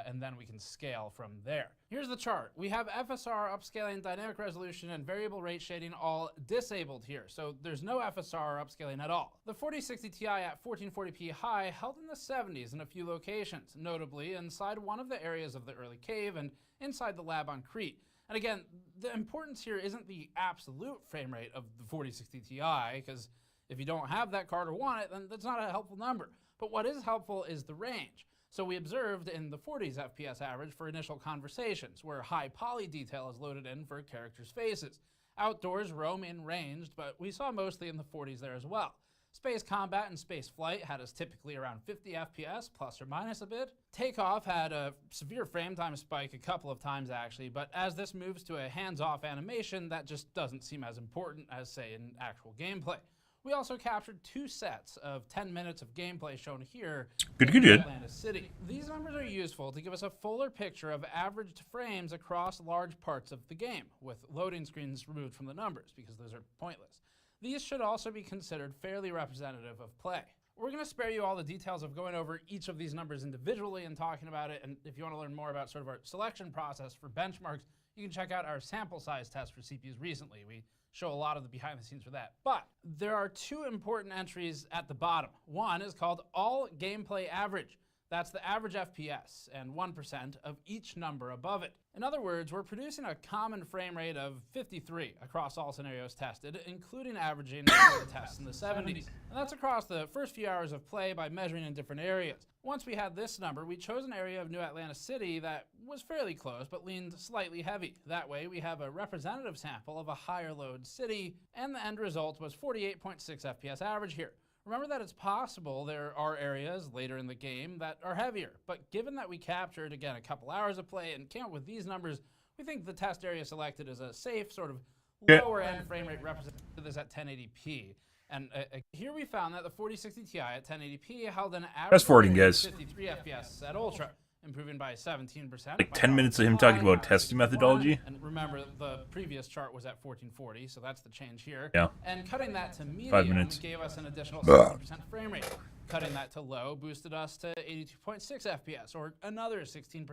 C: and then we can scale from there. Here's the chart. We have FSR, upscaling, dynamic resolution, and variable rate shading all disabled here. So there's no FSR upscaling at all. The 4060 Ti at 1440p high held in the 70s in a few locations, notably inside one of the areas of the early cave and inside the lab on Crete. And again, the importance here isn't the absolute frame rate of the 4060 Ti, because if you don't have that card or want it, then that's not a helpful number. But what is helpful is the range. So we observed in the 40s FPS average for initial conversations, where high poly detail is loaded in for characters' faces. Outdoors, roaming ranged, but we saw mostly in the 40s there as well. Space combat and space flight had us typically around 50 FPS, plus or minus a bit. Takeoff had a severe frame time spike a couple of times actually, but as this moves to a hands-off animation, that just doesn't seem as important as, say, in actual gameplay. We also captured 2 sets of 10 minutes of gameplay shown here in Atlantis City. These numbers are useful to give us a fuller picture of averaged frames across large parts of the game, with loading screens removed from the numbers, because those are pointless. These should also be considered fairly representative of play. We're going to spare you all the details of going over each of these numbers individually and talking about it, and if you want to learn more about sort of our selection process for benchmarks, you can check out our sample size test for CPUs recently. We show a lot of the behind the scenes for that. But there are 2 important entries at the bottom. One is called all gameplay average. That's the average FPS and 1% of each number above it. In other words, we're producing a common frame rate of 53 across all scenarios tested, including averaging the tests in the 70s. And that's across the first few hours of play by measuring in different areas. Once we had this number, we chose an area of New Atlantis City that was fairly close but leaned slightly heavy. That way we have a representative sample of a higher load city, and the end result was 48.6 FPS average here. Remember that it's possible there are areas later in the game that are heavier, but given that we captured, again, a couple hours of play and came up with these numbers, we think the test area selected is a safe, sort of lower end frame rate representative of this at 1080p. And here we found that the 4060 Ti at 1080p held an average
A: Fast-forwarding,
C: 53 FPS at Ultra, improving by 17%.
A: Like 10 minutes of him talking about testing methodology.
C: And remember, the previous chart was at 1440, so that's the change here.
A: Yeah.
C: And cutting that to medium
A: 5 minutes.
C: gave us an additional 60% frame rate. Cutting that to low boosted us to 82.6 FPS, or another 16%.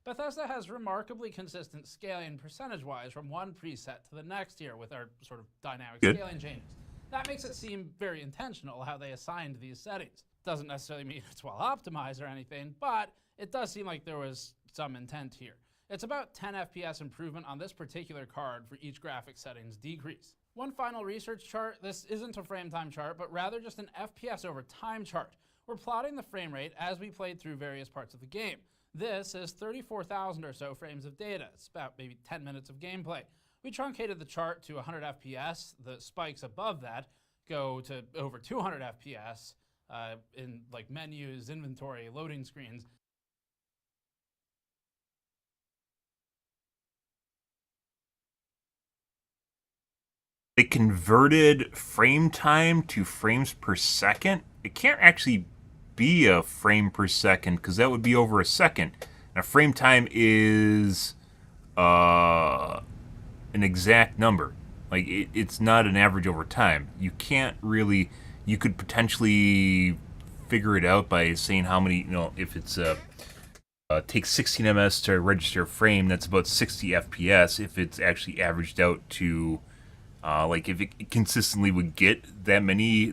C: Bethesda has remarkably consistent scaling percentage-wise from one preset to the next here with our sort of dynamic scaling changes. That makes it seem very intentional how they assigned these settings. Doesn't necessarily mean it's well optimized or anything, but it does seem like there was some intent here. It's about 10 FPS improvement on this particular card for each graphic settings decrease. One final research chart. This isn't a frame time chart, but rather just an FPS over time chart. We're plotting the frame rate as we played through various parts of the game. This is 34,000 or so frames of data. It's about maybe 10 minutes of gameplay. We truncated the chart to 100 FPS. The spikes above that go to over 200 FPS in like menus, inventory, loading screens.
A: They converted frame time to frames per second. It can't actually be a frame per second because that would be over a second. And a frame time is an exact number. Like it's not an average over time. You can't really. You could potentially figure it out by saying how many. If it's takes 16 ms to register a frame, that's about 60 FPS. If it's actually averaged out to like if it consistently would get that many,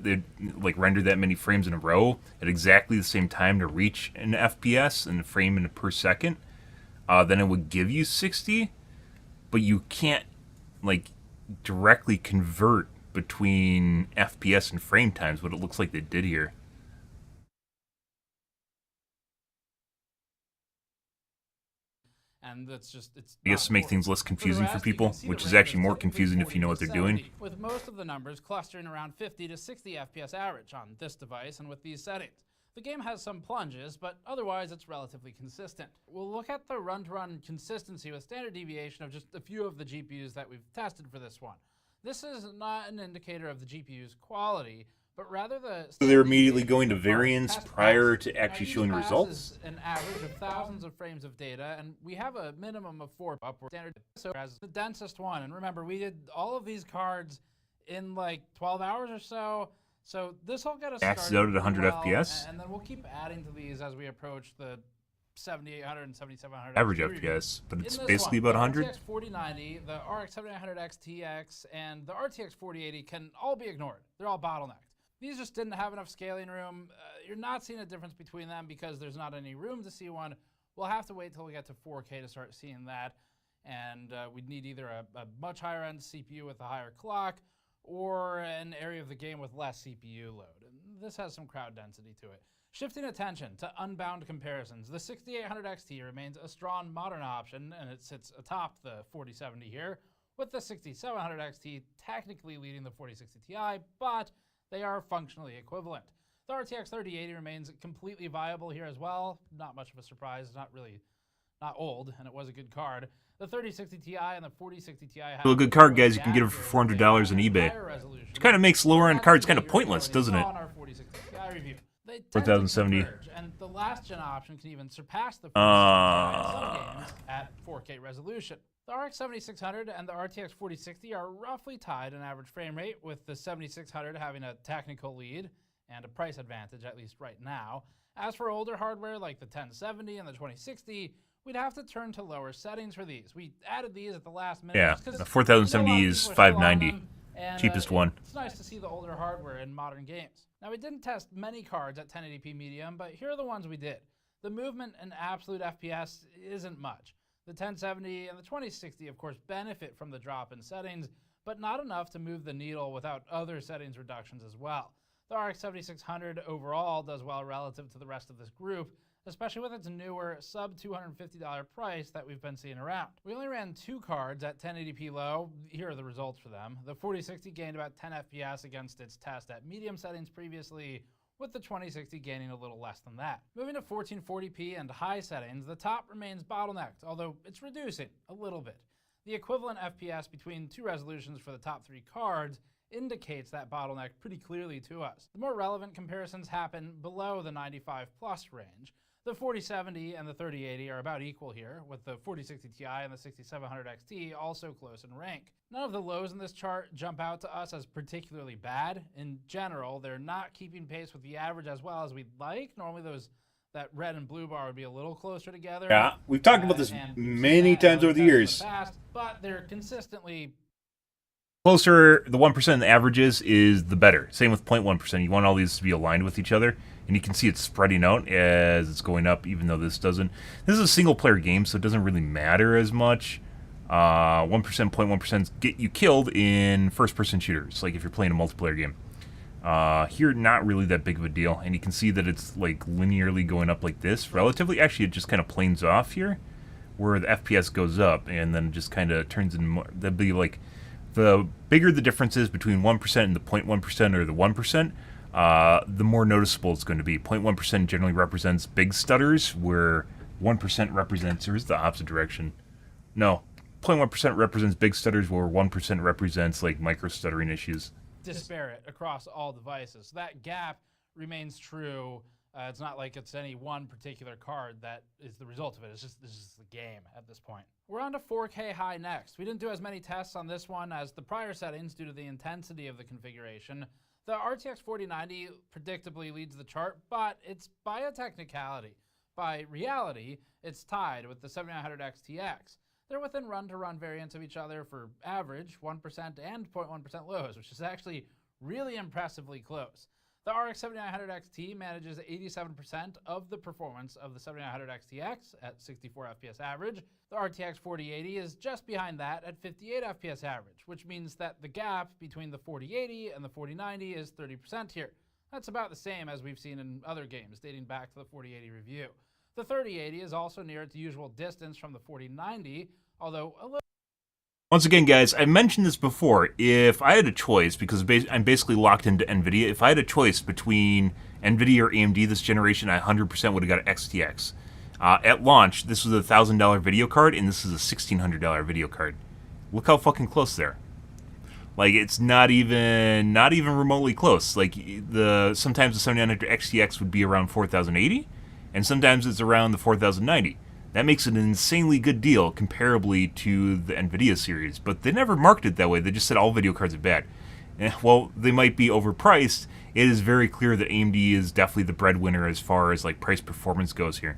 A: like render that many frames in a row at exactly the same time to reach an FPS and a frame in per second, then it would give you 60, but you can't like directly convert between FPS and frame times, what it looks like they did here.
C: And that's just, it's
A: I guess to make things less confusing for people, which is actually more confusing if you know what they're doing.
C: With most of the numbers clustering around 50 to 60 FPS average on this device and with these settings. The game has some plunges, but otherwise it's relatively consistent. We'll look at the run-to-run consistency with standard deviation of just a few of the GPUs that we've tested for this one. This is not an indicator of the GPU's quality, but rather the...
A: So they're immediately going to variance prior to actually showing results?
C: An average of thousands of frames of data, and we have a minimum of 4 upward standard, so as the densest one. And remember, we did all of these cards in like 12 hours or so. So this will get us
A: started out at 100 FPS,
C: and then we'll keep adding to these as we approach the 7800 and 7700
A: average FPS, but it's basically about 100.
C: The RTX 4090, the RX 7900 XTX, and the RTX 4080 can all be ignored. They're all bottlenecked. These just didn't have enough scaling room. You're not seeing a difference between them because there's not any room to see one. We'll have to wait till we get to 4K to start seeing that, and we'd need either a much higher end CPU with a higher clock, or an area of the game with less CPU load. And this has some crowd density to it. Shifting attention to unbound comparisons, the 6800 XT remains a strong modern option, and it sits atop the 4070 here, with the 6700 XT technically leading the 4060 Ti, but they are functionally equivalent. The RTX 3080 remains completely viable here as well. Not much of a surprise, not old, and it was a good card. The 3060 Ti and the 4060 Ti have
A: a good card, guys. You can get them for $400 on eBay. Which kind of makes lower end cards kind of pointless, doesn't it? 4070.
C: And the last gen option can even surpass the 4060 Ti games at 4K resolution. The RX 7600 and the RTX 4060 are roughly tied in average frame rate, with the 7600 having a technical lead and a price advantage, at least right now. As for older hardware like the 1070 and the 2060, we'd have to turn to lower settings for these. We added these at the last minute.
A: Yeah, the 4070 is 590, cheapest one.
C: It's nice to see the older hardware in modern games. Now, we didn't test many cards at 1080p medium, but here are the ones we did. The movement in absolute FPS isn't much. The 1070 and the 2060, of course, benefit from the drop in settings, but not enough to move the needle without other settings reductions as well. The RX 7600 overall does well relative to the rest of this group, especially with its newer sub-$250 price that we've been seeing around. We only ran 2 cards at 1080p low. Here are the results for them. The 4060 gained about 10 FPS against its test at medium settings previously, with the 2060 gaining a little less than that. Moving to 1440p and high settings, the top remains bottlenecked, although it's reducing a little bit. The equivalent FPS between 2 resolutions for the top 3 cards indicates that bottleneck pretty clearly to us. The more relevant comparisons happen below the 95 plus range. The 4070 and the 3080 are about equal here, with the 4060 Ti and the 6700 XT also close in rank. None of the lows in this chart jump out to us as particularly bad. In general, they're not keeping pace with the average as well as we'd like. Normally that red and blue bar would be a little closer together.
A: Yeah, we've talked about this many times over the years.
C: But they're consistently
A: closer the 1% averages is the better. Same with 0.1%. You want all these to be aligned with each other, and you can see it spreading out as it's going up, even though this doesn't. This is a single-player game, so it doesn't really matter as much. 1%, 0.1% get you killed in first-person shooters, like if you're playing a multiplayer game. Here, not really that big of a deal, and you can see that it's like linearly going up like this. Relatively, actually, it just kind of planes off here, where the FPS goes up, and then just kind of turns into more. That'd be like, the bigger the difference is between 1% and the 0.1% or the 1%, the more noticeable it's going to be. 0.1% generally represents big stutters, where 1% represents, or is the opposite direction? No, 0.1% represents big stutters, where 1% represents like micro stuttering issues.
C: Disparate across all devices. So that gap remains true. It's not like it's any one particular card that is the result of it. It's just, this is the game at this point. We're on to 4K high next. We didn't do as many tests on this one as the prior settings due to the intensity of the configuration. The RTX 4090 predictably leads the chart, but it's by a technicality. By reality, it's tied with the 7900 XTX. They're within run-to-run variants of each other for average 1% and 0.1% lows, which is actually really impressively close. The RX 7900 XT manages 87% of the performance of the 7900 XTX at 64 FPS average. The RTX 4080 is just behind that at 58 FPS average, which means that the gap between the 4080 and the 4090 is 30% here. That's about the same as we've seen in other games dating back to the 4080 review. The 3080 is also near its usual distance from the 4090, although a little.
A: Once again, guys, I mentioned this before. If I had a choice, because I'm basically locked into NVIDIA, if I had a choice between NVIDIA or AMD this generation, I 100% would have got an XTX. At launch, this was a $1,000 video card, and this is a $1,600 video card. Look how fucking close they're. Like, it's not even remotely close. Like, sometimes the 7900 XTX would be around 4080, and sometimes it's around the 4090. That makes it an insanely good deal comparably to the NVIDIA series, but they never marketed it that way. They just said all video cards are bad. Well, they might be overpriced. It is very clear that AMD is definitely the breadwinner as far as like price performance goes here.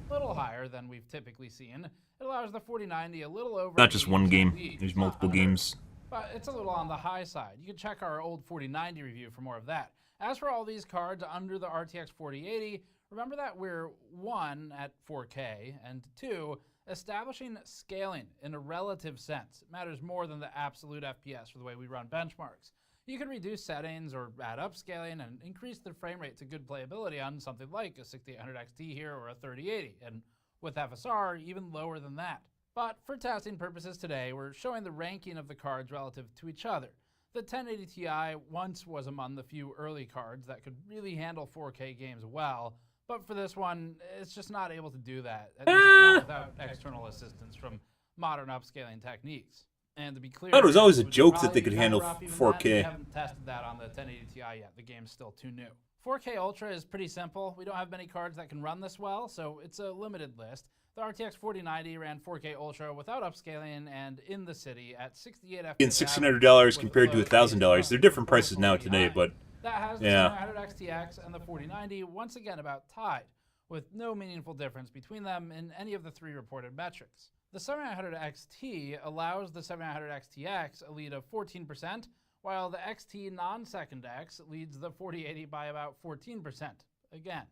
C: A little higher than we've typically seen. It allows the 4090 a little over.
A: Not just one game. There's multiple games.
C: But it's a little on the high side. You can check our old 4090 review for more of that. As for all these cards under the RTX 4080, remember that we're 1, at 4K, and 2, establishing scaling in a relative sense. It matters more than the absolute FPS for the way we run benchmarks. You can reduce settings or add upscaling and increase the frame rate to good playability on something like a 6800 XT here or a 3080, and with FSR, even lower than that. But for testing purposes today, we're showing the ranking of the cards relative to each other. The 1080 Ti once was among the few early cards that could really handle 4K games well, but for this one, it's just not able to do that, at least not without external assistance from modern upscaling techniques. And to be clear,
A: I thought it was always a joke that they could handle 4K.
C: We haven't tested that on the 1080 Ti yet. The game's still too new. 4K Ultra is pretty simple. We don't have many cards that can run this well, so it's a limited list. The RTX 4090 ran 4K Ultra without upscaling and in the city at 68 FPS.
A: In $1,600 compared to $1,000. They're different prices now today, but
C: that has the 700 XTX and the 4090 once again about tied, with no meaningful difference between them in any of the 3 reported metrics. The 7900 XT allows the 7900 XTX a lead of 14%, while the XT non-second X leads the 4080 by about 14%. Again,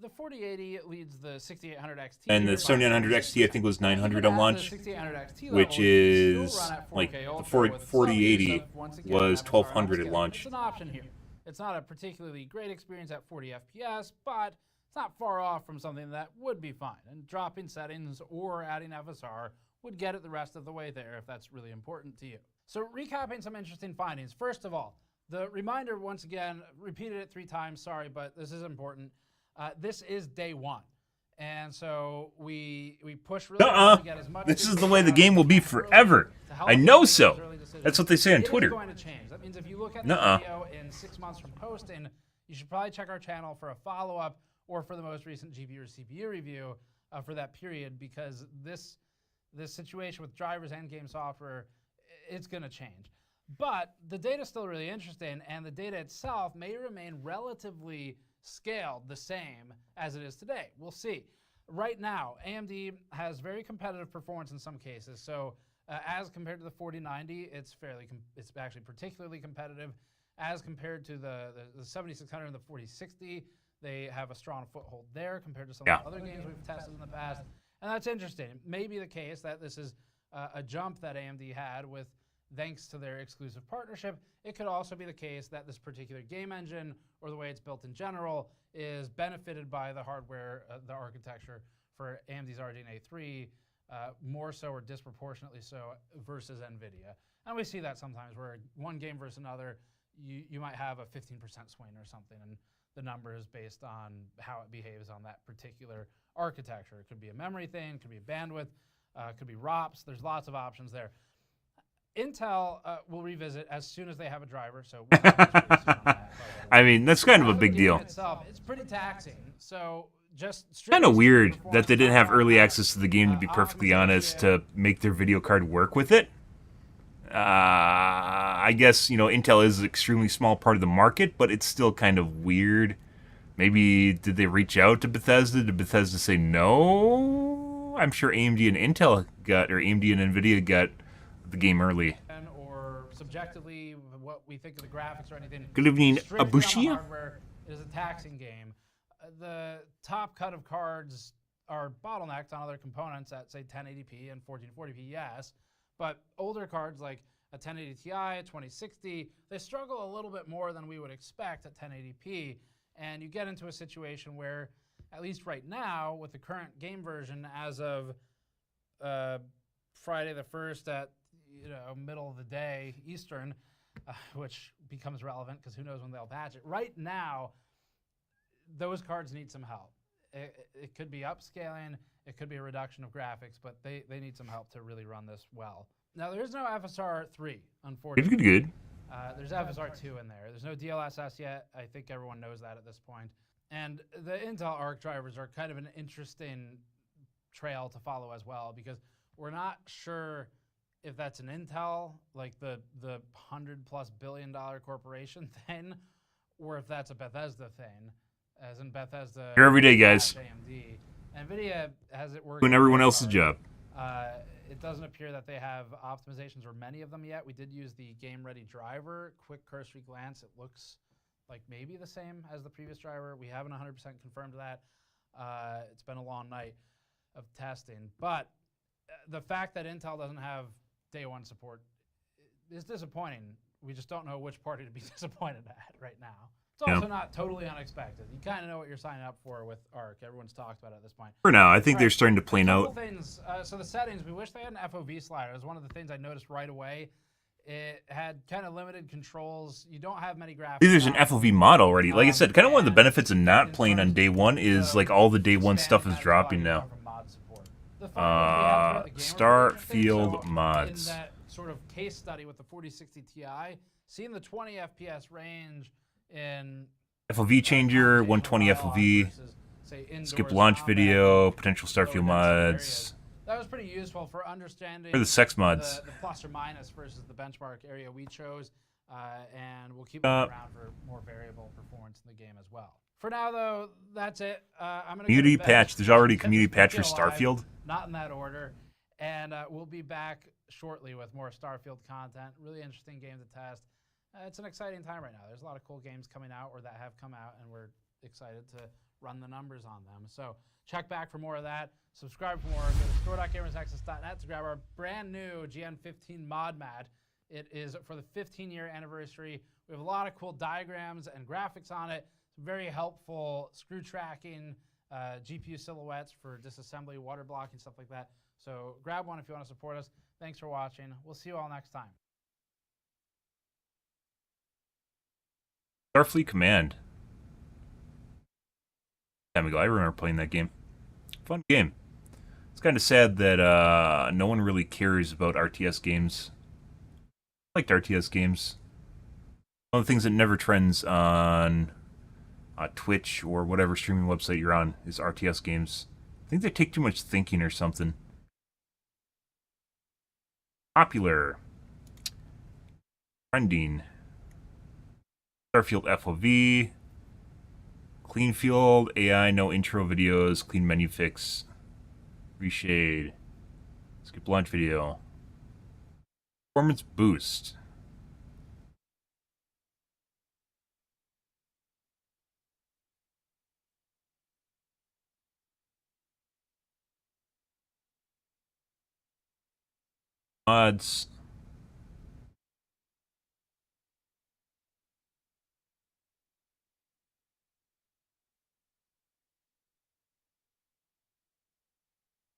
C: the 4080 leads the 6800 XT.
A: And the 7900 XT I think was 900 on launch, which is like the 4080 was 1200 at launch.
C: It's an option here. It's not a particularly great experience at 40 FPS, but it's not far off from something that would be fine. And dropping settings or adding FSR would get it the rest of the way there if that's really important to you. So recapping some interesting findings. First of all, the reminder once again, repeated it 3 times, sorry, but this is important. This is day 1. And so we push really hard to get as much.
A: This is the way the game will be forever. I know so. That's what they say on Twitter.
C: It is going to change. That means if you look at the video in 6 months from posting, you should probably check our channel for a follow-up or for the most recent GPU or CPU review for that period, because this situation with drivers and game software, it's going to change. But the data is still really interesting, and the data itself may remain relatively scaled the same as it is today. We'll see. Right now, AMD has very competitive performance in some cases. So as compared to the 4090, it's actually particularly competitive. As compared to the 7600 and the 4060, they have a strong foothold there compared to some of the other games we've tested in the past. And that's interesting. It may be the case that this is a jump that AMD had with thanks to their exclusive partnership. It could also be the case that this particular game engine or the way it's built in general is benefited by the hardware, the architecture for AMD's RDNA 3, more so or disproportionately so versus NVIDIA. And we see that sometimes where one game versus another, you might have a 15% swing or something, and the number is based on how it behaves on that particular architecture. It could be a memory thing, it could be bandwidth, it could be ROPS. There's lots of options there. Intel will revisit as soon as they have a driver, so we'll have really soon on that.
A: I mean, that's kind of a big deal.
C: It's pretty taxing, so just
A: kind of weird that they didn't have early access to the game, to be perfectly honest, to make their video card work with it. I guess, you know, Intel is an extremely small part of the market, but it's still kind of weird. Maybe did they reach out to Bethesda? Did Bethesda say no? I'm sure AMD and Intel got, or AMD and NVIDIA got the game early.
C: Or subjectively, what we think of the graphics or anything.
A: Good evening, Abushia.
C: It is a taxing game. The top cut of cards are bottlenecked on other components at, say, 1080p and 1440p, yes. But older cards like a 1080 Ti, a 2060, they struggle a little bit more than we would expect at 1080p. And you get into a situation where, at least right now, with the current game version as of Friday the 1st at middle of the day Eastern, which becomes relevant because who knows when they'll patch it. Right now, those cards need some help. It could be upscaling, it could be a reduction of graphics, but they need some help to really run this well. Now, there is no FSR 3, unfortunately.
A: It's good.
C: There's FSR 2 in there. There's no DLSS yet. I think everyone knows that at this point. And the Intel Arc drivers are kind of an interesting trail to follow as well, because we're not sure if that's an Intel, like the $100+ billion corporation thing, or if that's a Bethesda thing, as in Bethesda.
A: Here every day, guys.
C: AMD. NVIDIA has it working.
A: Doing everyone else's job.
C: It doesn't appear that they have optimizations or many of them yet. We did use the Game Ready driver. Quick cursory glance, it looks like maybe the same as the previous driver. We haven't 100% confirmed that. It's been a long night of testing. But the fact that Intel doesn't have day one support is disappointing. We just don't know which party to be disappointed at right now. It's also not totally unexpected. You kind of know what you're signing up for with Arc. Everyone's talked about it at this point.
A: For now, I think they're starting to plane out.
C: Things, so the settings, we wish they had an FOV slider. It was one of the things I noticed right away. It had kind of limited controls. You don't have many graphics.
A: There's an FOV mod already. Like I said, kind of one of the benefits of not playing on day one is like all the day one stuff is dropping now. Starfield mods.
C: In that sort of case study with the 4060 Ti, seeing the 20 FPS range in
A: FOV changer, 120 FOV, skip launch video, potential Starfield mods.
C: That was pretty useful for understanding
A: Or the sex mods.
C: The plus or minus versus the benchmark area we chose, and we'll keep looking around for more variable performance in the game as well. For now, though, that's it. I'm gonna
A: community patch. There's already a community patch for Starfield.
C: Not in that order, and we'll be back shortly with more Starfield content. Really interesting game to test. It's an exciting time right now. There's a lot of cool games coming out or that have come out, and we're excited to run the numbers on them. So check back for more of that. Subscribe for more. Go to store.gamersnexus.net to grab our brand new GN15 mod mat. It is for the 15-year anniversary. We have a lot of cool diagrams and graphics on it. Some very helpful screw tracking, GPU silhouettes for disassembly, water blocking, stuff like that. So grab one if you want to support us. Thanks for watching. We'll see you all next time.
A: Starfleet Command. Time ago, I remember playing that game. Fun game. It's kind of sad that no one really cares about RTS games. I liked RTS games. One of the things that never trends on Twitch or whatever streaming website you're on is RTS games. I think they take too much thinking or something. Popular. Trending. Starfield FOV. Clean field, AI, no intro videos, clean menu fix. Reshade. Skip launch video. Performance boost. Mods.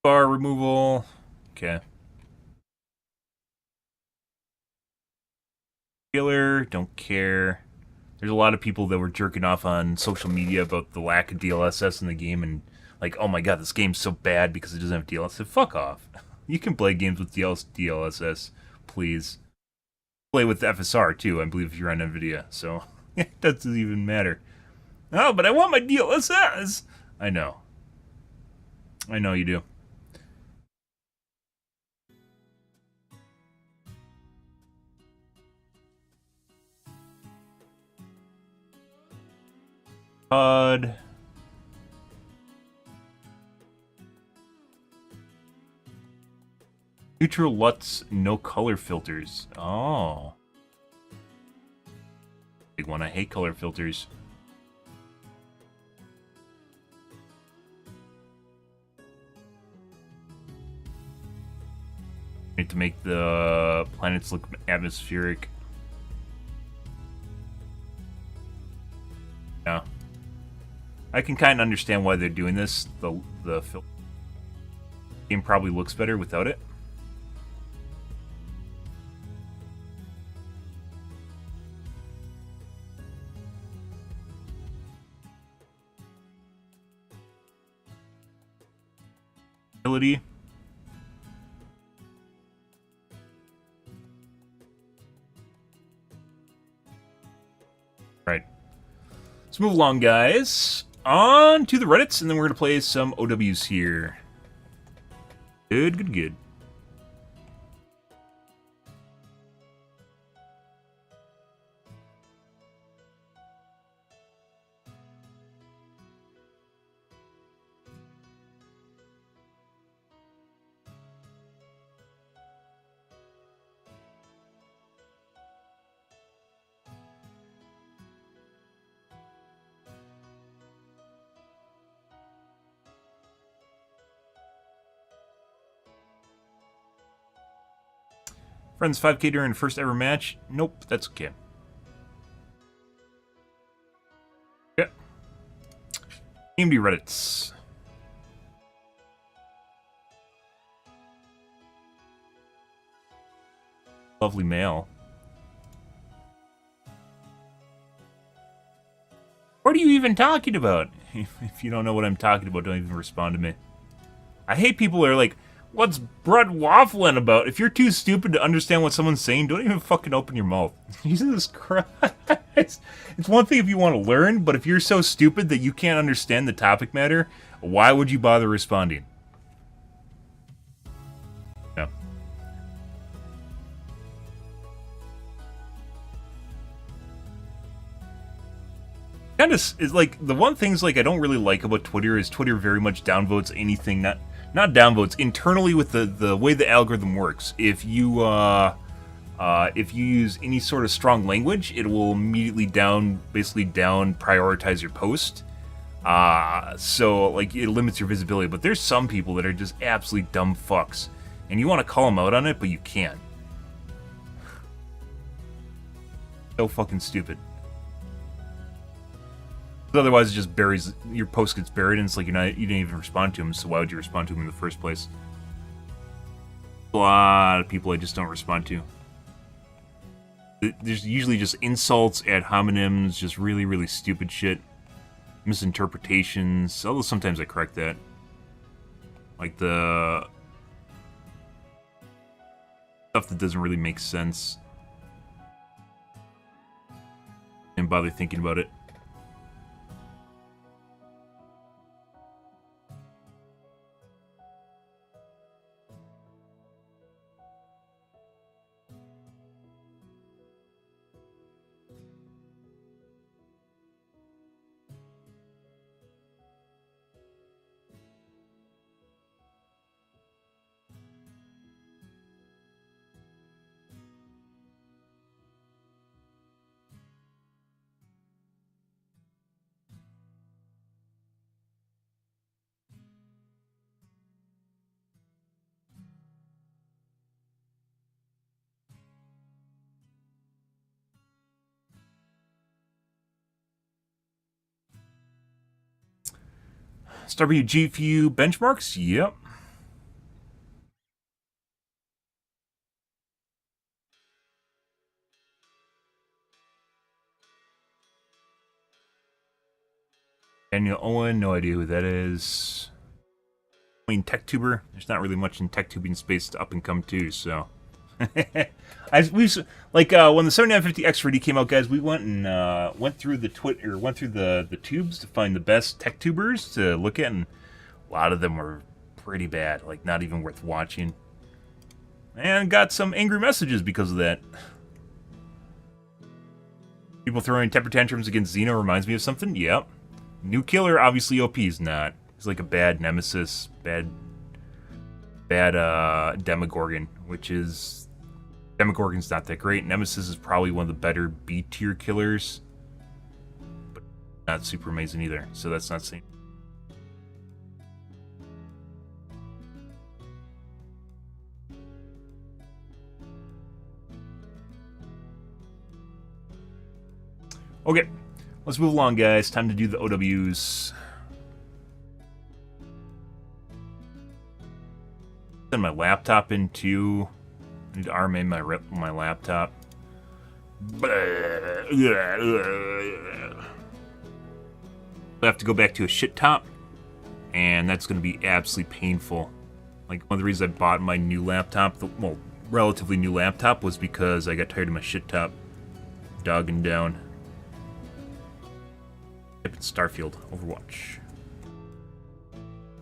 A: Bar removal. Okay. Killer, don't care. There's a lot of people that were jerking off on social media about the lack of DLSS in the game and like, oh my god, this game's so bad because it doesn't have DLSS. Fuck off. You can play games with DLSS, please. Play with FSR too, I believe, if you're on NVIDIA, so it doesn't even matter. Oh, but I want my DLSS! I know. I know you do. Neutral LUTs, no color filters. Oh. Big one, I hate color filters. to make the planets look atmospheric. Yeah. I can kind of understand why they're doing this. The game probably looks better without it. Ability. Right. Let's move along, guys. On to the Reddits, and then we're going to play some OWs here. Good, good, good. Friends 5K during first ever match? Nope, that's okay. Yep. AMD Reddits. Lovely mail. What are you even talking about? If you don't know what I'm talking about, don't even respond to me. I hate people who are like, what's Brett waffling about? If you're too stupid to understand what someone's saying, don't even fucking open your mouth. Jesus Christ. It's one thing if you want to learn, but if you're so stupid that you can't understand the topic matter, why would you bother responding? Yeah. Kind of is like the one thing's like I don't really like about Twitter is Twitter very much downvotes anything, not downvotes internally with the way the algorithm works. If you use any sort of strong language, it will immediately basically down prioritize your post. So like it limits your visibility. But there's some people that are just absolutely dumb fucks, and you want to call them out on it, but you can't. So fucking stupid. Otherwise, it just buries your post gets buried, and it's like you didn't even respond to him. So why would you respond to him in the first place? A lot of people I just don't respond to. There's usually just insults, ad hominems, just really, really stupid shit, misinterpretations. Although sometimes I correct that, like the stuff that doesn't really make sense, and bother thinking about it. StarBU benchmarks? Yep. Daniel Owen, no idea who that is. I mean, TechTuber. There's not really much in TechTubing space to up and come to, so. When the 7950 X3D came out, guys, we went through the tubes to find the best TechTubers to look at, and a lot of them were pretty bad, like not even worth watching. And got some angry messages because of that. People throwing temper tantrums against Xeno reminds me of something. Yep. New Killer, obviously OP is not. He's like a bad Nemesis, bad Demogorgon, which is... Demogorgon's not that great. Nemesis is probably one of the better B-tier killers, but not super amazing either, so that's not saying... Okay, let's move along, guys. Time to do the OWs. Send my laptop in too. I need to RMA my laptop. I have to go back to a shit top, and that's going to be absolutely painful. Like, one of the reasons I bought my new laptop, well, relatively new laptop, was because I got tired of my shit top dogging down. Yep, it's Starfield, Overwatch.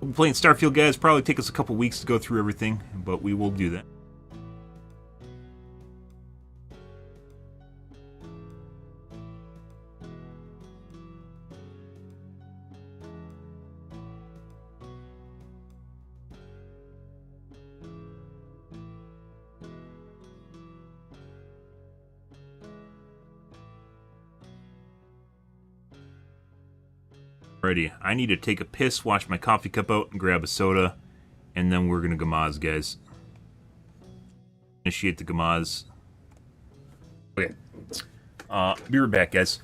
A: We'll be playing Starfield, guys. Probably take us a couple weeks to go through everything, but we will do that. Alrighty, I need to take a piss, wash my coffee cup out, and grab a soda, and then we're gonna gamaz, guys. Initiate the gamaz. Okay. Be right back, guys.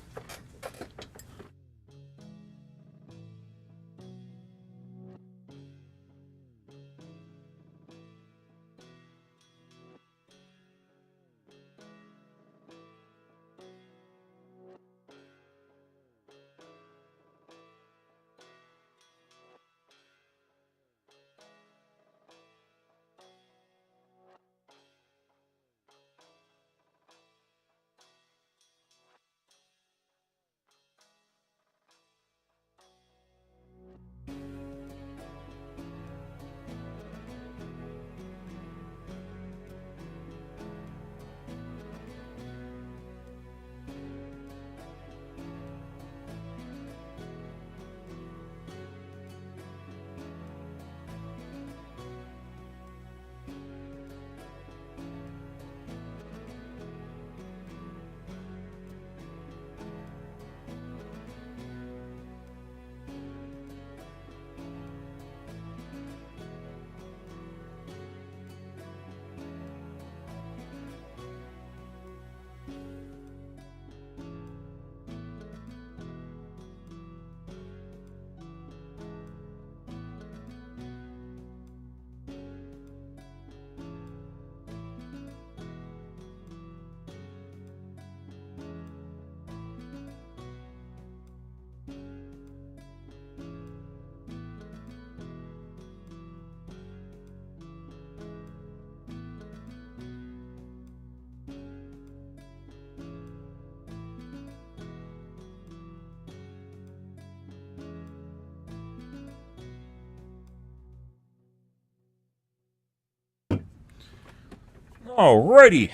A: Alrighty.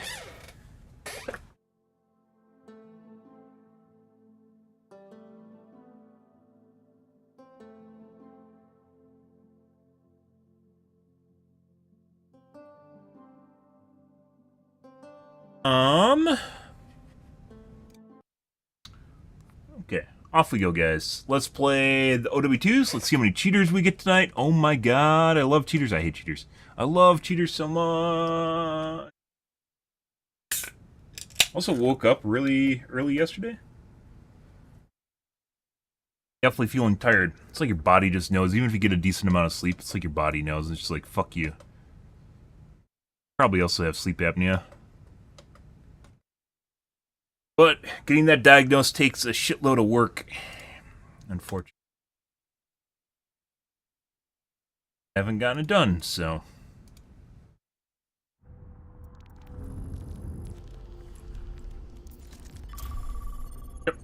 A: Okay, off we go, guys. Let's play the OW2s. Let's see how many cheaters we get tonight. Oh my god, I love cheaters. I hate cheaters. I love cheaters so much. Also woke up really early yesterday. Definitely feeling tired. It's like your body just knows. Even if you get a decent amount of sleep, it's like your body knows. It's just like, fuck you. Probably also have sleep apnea. But getting that diagnosed takes a shitload of work. Unfortunately. I haven't gotten it done, so... Yep.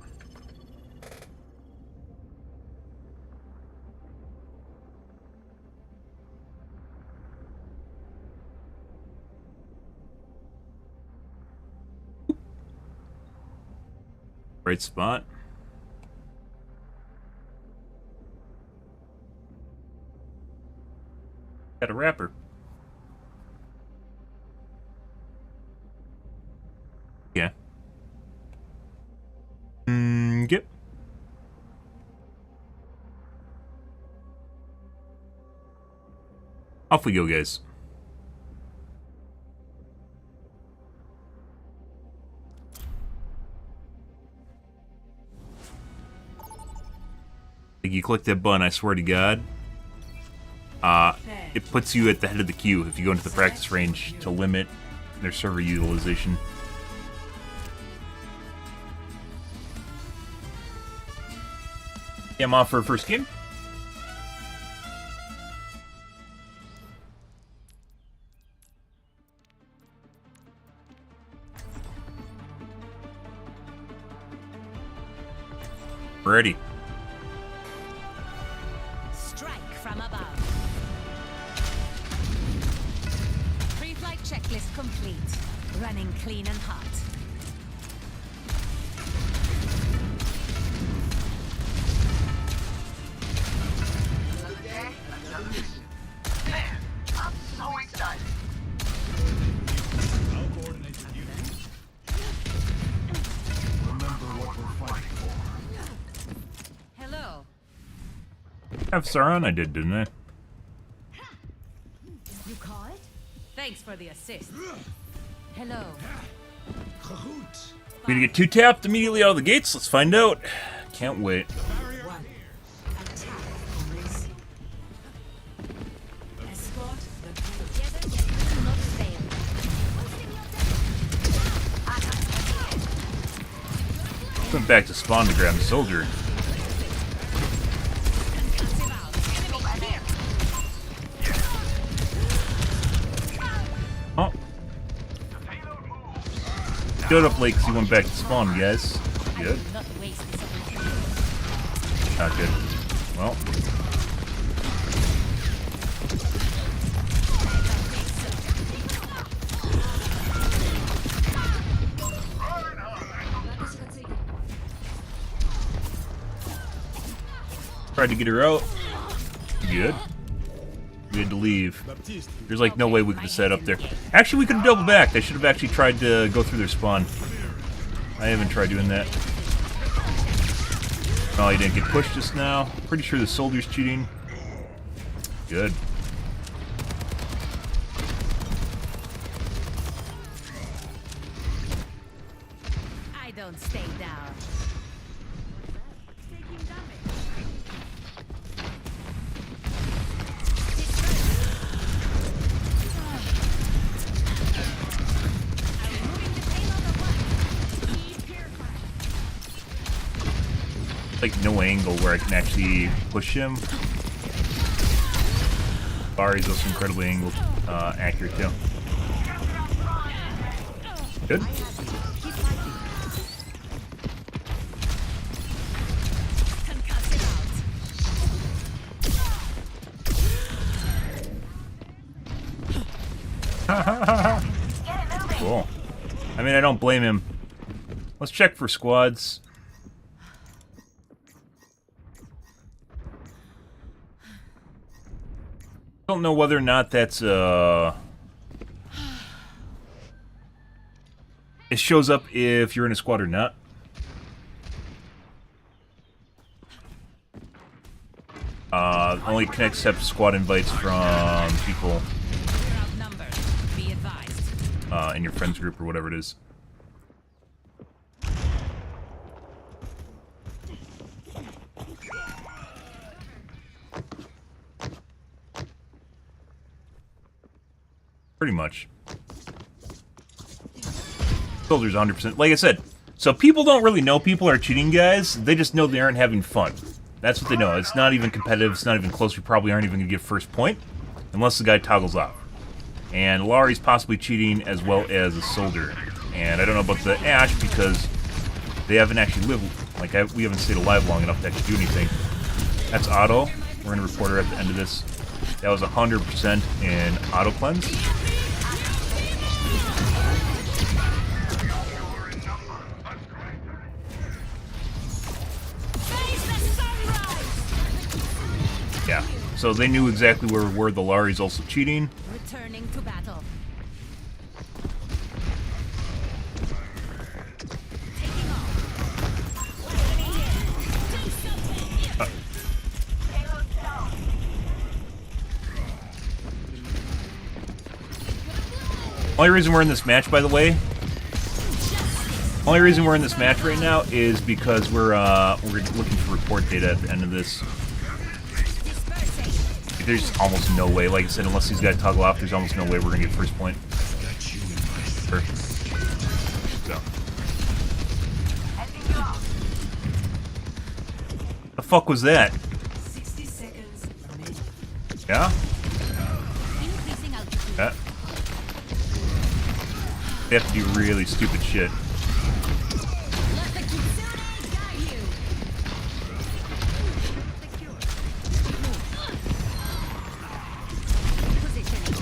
A: Right spot. Got a wrapper. Yeah. Yep. Off we go, guys. Like, you click that button, I swear to God, it puts you at the head of the queue if you go into the practice range to limit their server utilization. Yeah, I'm off for a first game. Ready.
D: Strike from above. Pre-flight checklist complete. Running clean and hot.
E: Another day, another mission. Man, I'm so excited.
F: I'll coordinate with you. Remember what we're fighting for.
D: Hello.
A: Have Sauron? I did, didn't I?
D: You call it? Thanks for the assist. Hello.
F: Kahoot!
A: We gonna get 2-tapped immediately out of the gates? Let's find out. Can't wait. Went back to spawn to grab the soldier. Oh. Showed up late because he went back to spawn, guys. Good. Not good. Well. Tried to get her out. Good. We had to leave. There's like no way we could have set up there. Actually, we could have doubled back. I should have actually tried to go through their spawn. I haven't tried doing that. Oh, he didn't get pushed just now. Pretty sure the soldier's cheating. Good.
D: I don't stay down.
A: Like no angle where I can actually push him. Barry's also incredibly angled, accurate too. Good. Cool. I mean, I don't blame him. Let's check for squads. Don't know whether or not that's it shows up if you're in a squad or not. Only can accept squad invites from people in your friends group or whatever it is. Pretty much. Soldiers 100%. Like I said, so people don't really know people are cheating, guys. They just know they aren't having fun. That's what they know. It's not even competitive. It's not even close. We probably aren't even going to get first point unless the guy toggles off. And Laurie's possibly cheating as well as a soldier. And I don't know about the Ash because they haven't actually lived. Like, we haven't stayed alive long enough to actually do anything. That's auto. We're going to report her at the end of this. That was 100% in auto cleanse. Yeah, so they knew exactly where we were. The Laurie's also cheating.
D: Returning to battle. Taking
A: Only reason we're in this match, by the way, Only reason we're in this match right now is because we're looking for report data at the end of this. There's almost no way, like I said, unless these guys toggle off, there's almost no way we're gonna get first point. Perfect. So. The fuck was that?
D: 60 seconds remaining.
A: Yeah?
D: Increasing altitude.
A: Yeah. They have to do really stupid shit.
D: Let the kitsune guide you. Secure. Positioning.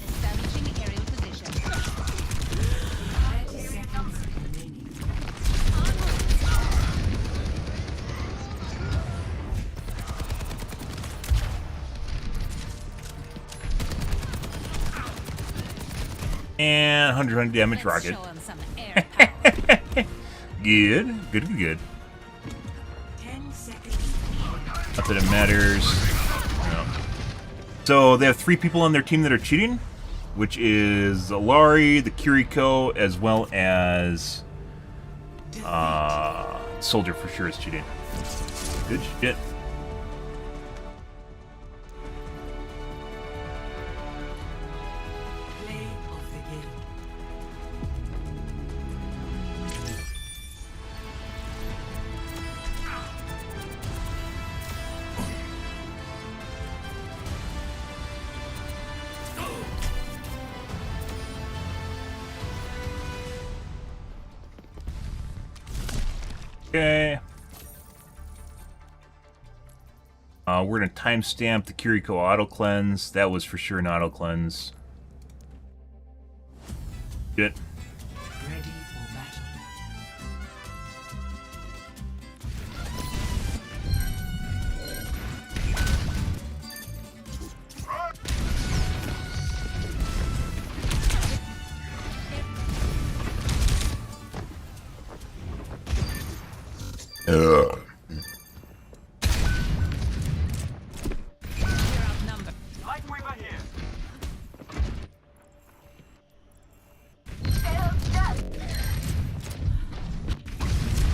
D: Establishing aerial position. 30 seconds remaining.
A: And 100 damage
D: Let's
A: rocket.
D: show 'em some air power.
A: Good. Good.
D: 10 seconds.
A: Not that it matters. No. So they have 3 people on their team that are cheating, which is Alari, the Kiriko, as well as Soldier for sure is cheating. Good shit.
D: Play of the game.
A: Okay. We're gonna timestamp the Kiriko auto cleanse. That was for sure an auto cleanse. Shit.
D: Ready for battle. You're outnumbered.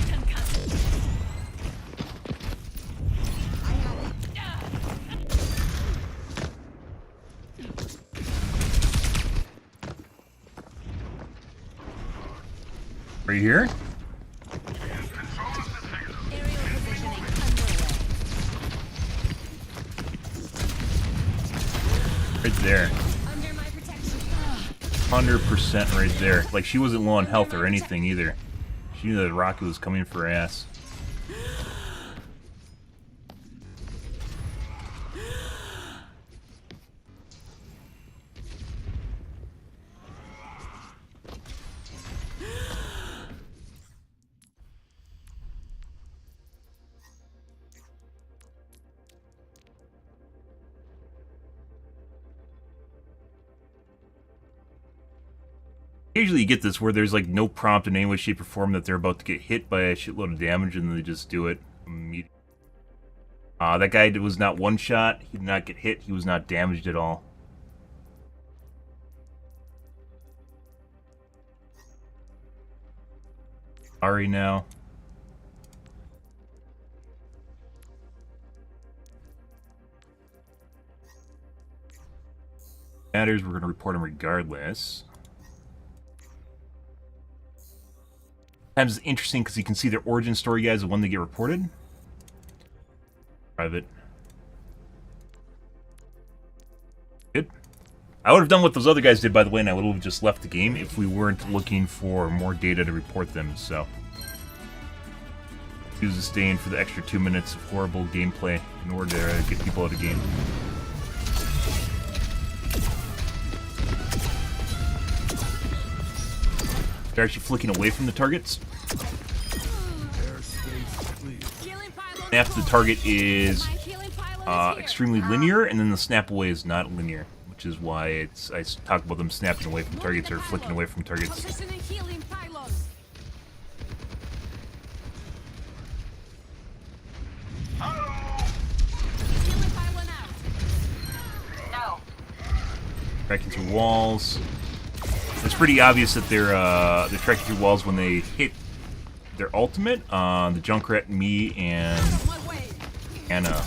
D: Concussed.
A: Are you here?
D: Aerial positioning underway.
A: Right there.
D: Under my protection.
A: 100% right there. Like, she wasn't low on health or anything either. She knew that Rocket was coming for her ass. Occasionally you get this where there's like no prompt in any way, shape, or form that they're about to get hit by a shitload of damage and they just do it immediately. That guy was not one shot, he did not get hit, he was not damaged at all. Ari now. Matters, we're going to report him regardless. Sometimes it's interesting because you can see their origin story guys, the one that get reported. Private. Good. I would have done what those other guys did, by the way, and I would have just left the game if we weren't looking for more data to report them, so. Choose to stay in for the extra 2 minutes of horrible gameplay in order to get people out of the game. They're actually flicking away from the targets. Snap to the target is extremely linear, and then the snap away is not linear, which is why I talk about them snapping away from targets or flicking away from targets. Tracking through walls. It's pretty obvious that they're tracking through walls when they hit their ultimate on the Junkrat, me, and Anna.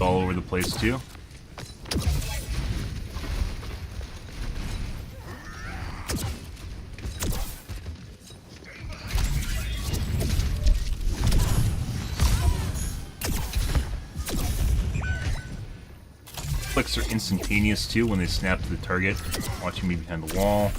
A: All over the place too. Clicks are instantaneous too when they snap to the target. Watching me behind the wall.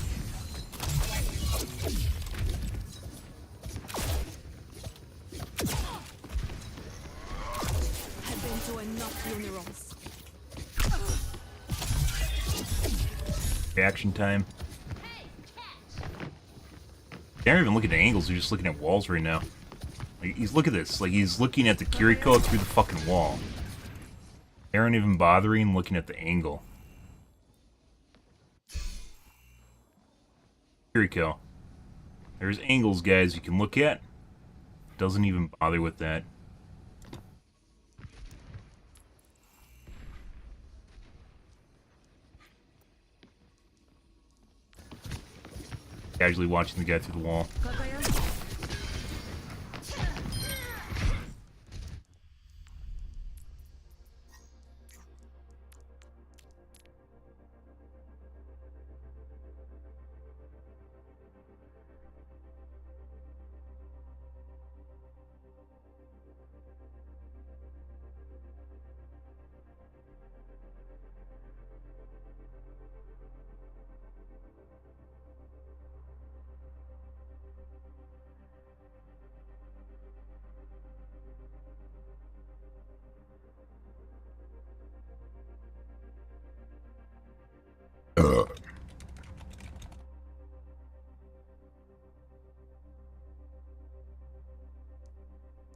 A: Reaction time. Can't even look at the angles, he's just looking at walls right now. Like, look at this. Like, he's looking at the Kiriko through the fucking wall. They aren't even bothering looking at the angle. Kiriko. There's angles, guys, you can look at. Doesn't even bother with that. Casually watching the guy through the wall.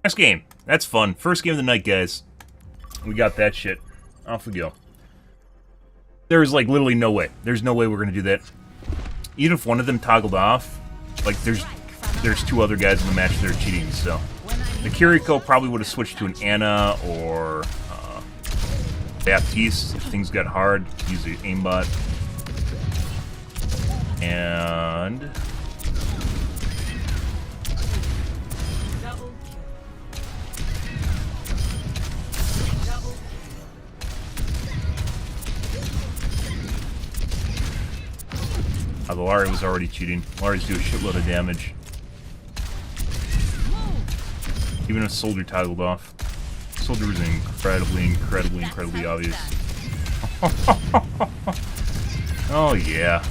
A: Next game. That's fun. First game of the night, guys. We got that shit. Off we go. There's like literally no way. There's no way we're gonna do that. Even if one of them toggled off, like there's two other guys in the match that are cheating, so. The Kiriko probably would have switched to an Anna or Baptiste if things got hard. Use the aimbot. And the Lari was already cheating. Lari's do a shitload of damage. Even if Soldier toggled off. Soldier was incredibly obvious. Oh yeah.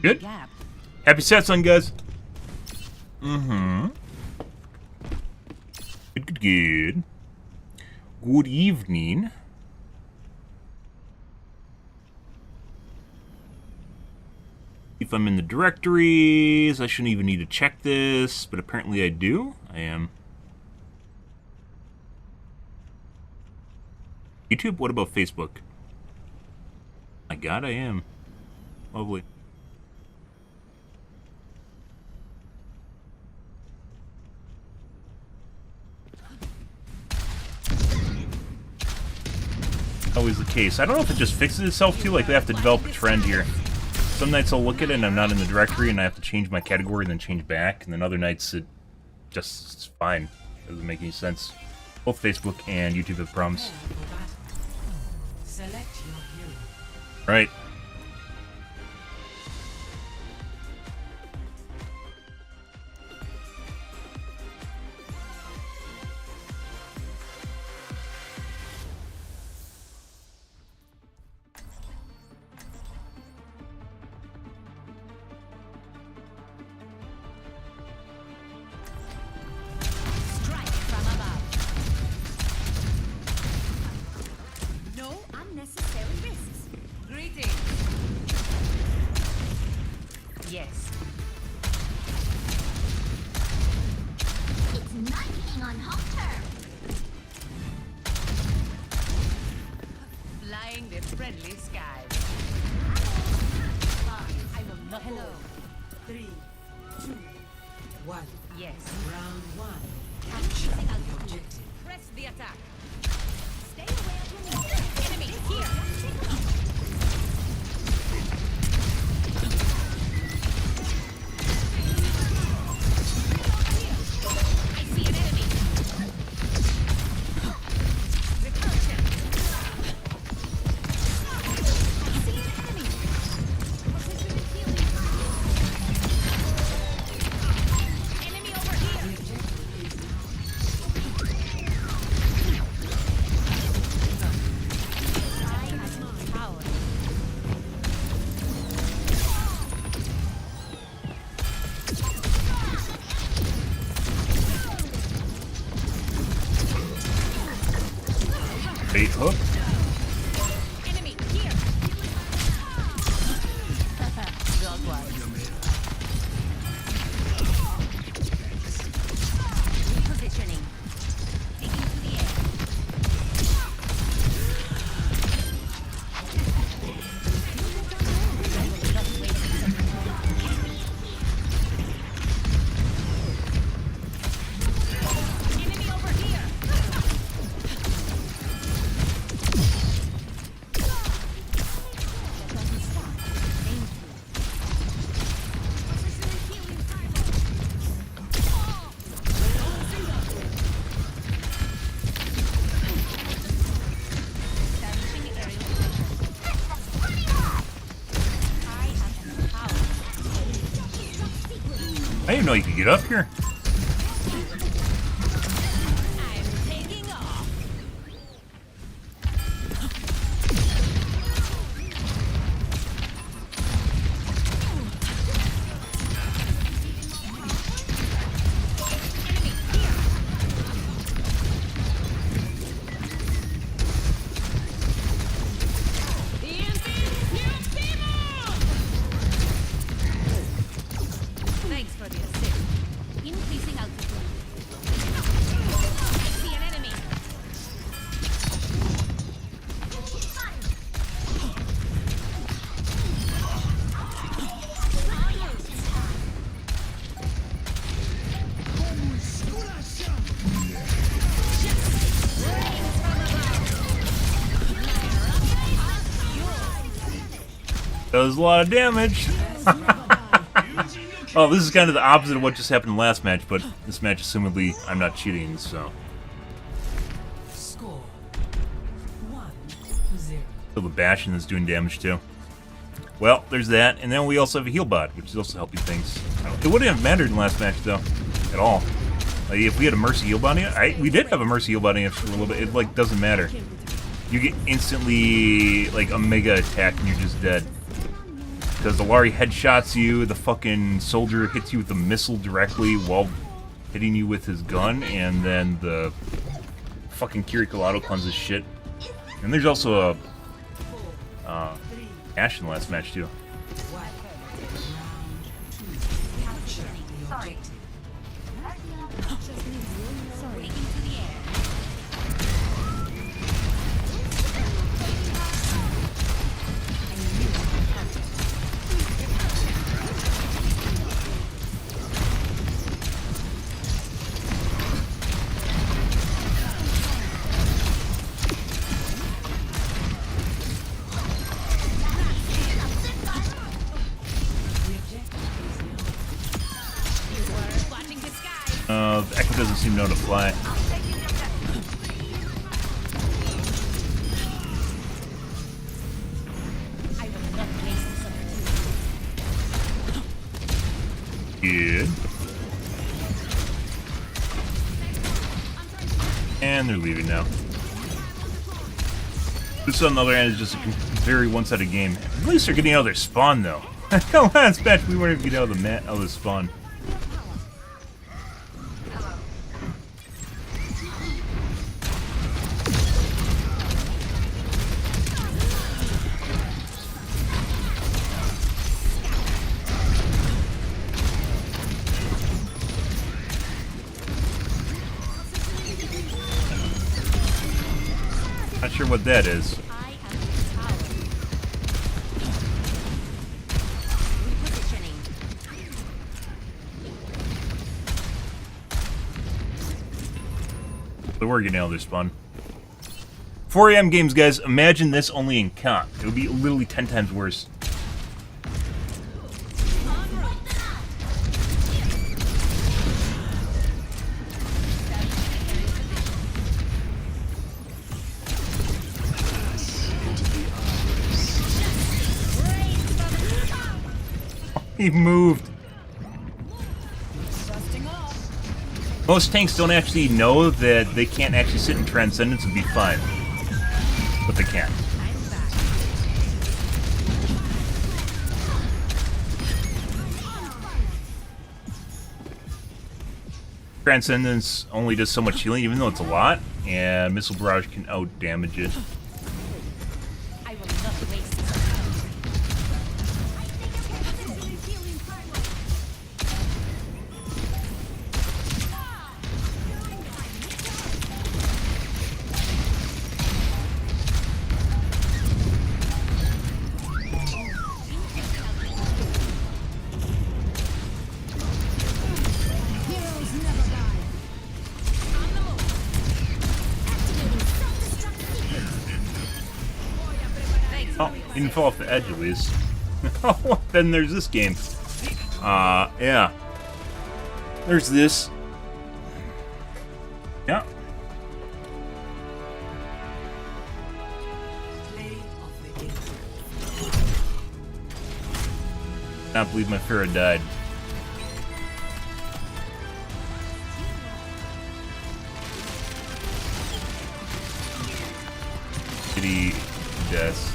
A: Good. Happy Satsang, guys. Good. Good evening. If I'm in the directories, I shouldn't even need to check this, but apparently I do. I am. YouTube? What about Facebook? My God, I am. Lovely. Always the case. I don't know if it just fixes itself too, like they have to develop a trend here. Some nights I'll look at it and I'm not in the directory and I have to change my category and then change back, and then other nights it just is fine. Doesn't make any sense. Both Facebook and YouTube have problems. Right.
D: on home turf. Flying the friendly skies. I will not. Hello.
G: 3, 2, 1.
D: Yes.
G: Round 1.
D: Capture
G: Capture
D: the
G: the objective.
D: Press the attack. Stay away from me. Enemy here. I see an enemy. Repulsion. I see an enemy. Position and healing. Enemy over here. I am power.
A: Bait hook.
D: Enemy here. Good one. Repositioning. Taking to the air. Just wait. Enemy over here. That doesn't stop. Thank you. Position and healing establishing aerial position. I have power.
A: I didn't know you could get up here.
D: I'm taking off. Enemy here. Thanks for the assist. Increasing altitude. I see an enemy.
A: That was a lot of damage. Oh, this is kind of the opposite of what just happened in the last match, but this match, assumedly, I'm not cheating, so.
G: Score 1-0.
A: So the bashing is doing damage too. Well, there's that, and then we also have a heal bot, which is also helping things. It wouldn't have mattered in the last match, though, at all. Like, if we had a mercy heal bot, we did have a mercy heal bot for a little bit. It like doesn't matter. You get instantly like a mega attack, and you're just dead. Because the Lari headshots you, the fucking soldier hits you with a missile directly while hitting you with his gun, and then the fucking Kiriko auto cleanses shit. And there's also a Ash in the last match too.
G: Round 2. Capture the objective.
D: Sorry. Taking to the air. Watching the sky.
A: The Echo doesn't seem to know to fly.
D: I will not waste this opportunity.
A: Good. And they're leaving now. This, on the other hand, is just a very one-sided game. At least they're getting out of their spawn, though. The last match, we weren't even getting out of the spawn. Not sure what that is.
D: I am the tower. Repositioning.
A: The we're getting all this fun. 4 AM games, guys. Imagine this only in comp. It would be literally 10 times worse. He moved. Most tanks don't actually know that they can't actually sit in Transcendence and be fine. But they can. Transcendence only does so much healing, even though it's a lot, and Missile Barrage can out-damage it.
D: I will not waste it.
A: Oh, he didn't fall off the edge at least. Oh, then there's this game. Yeah. There's this. Yeah.
G: Play of the game.
A: Not believe my Pharaoh died. Pity death.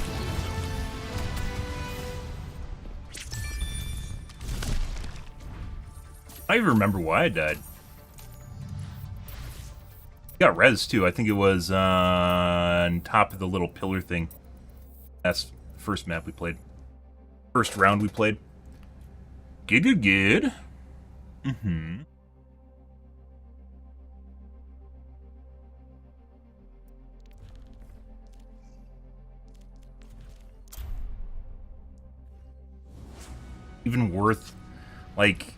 A: I don't even remember why I died. Got res too. I think it was on top of the little pillar thing. That's the first map we played. First round we played. Good. Mm-hmm. Even worth, like,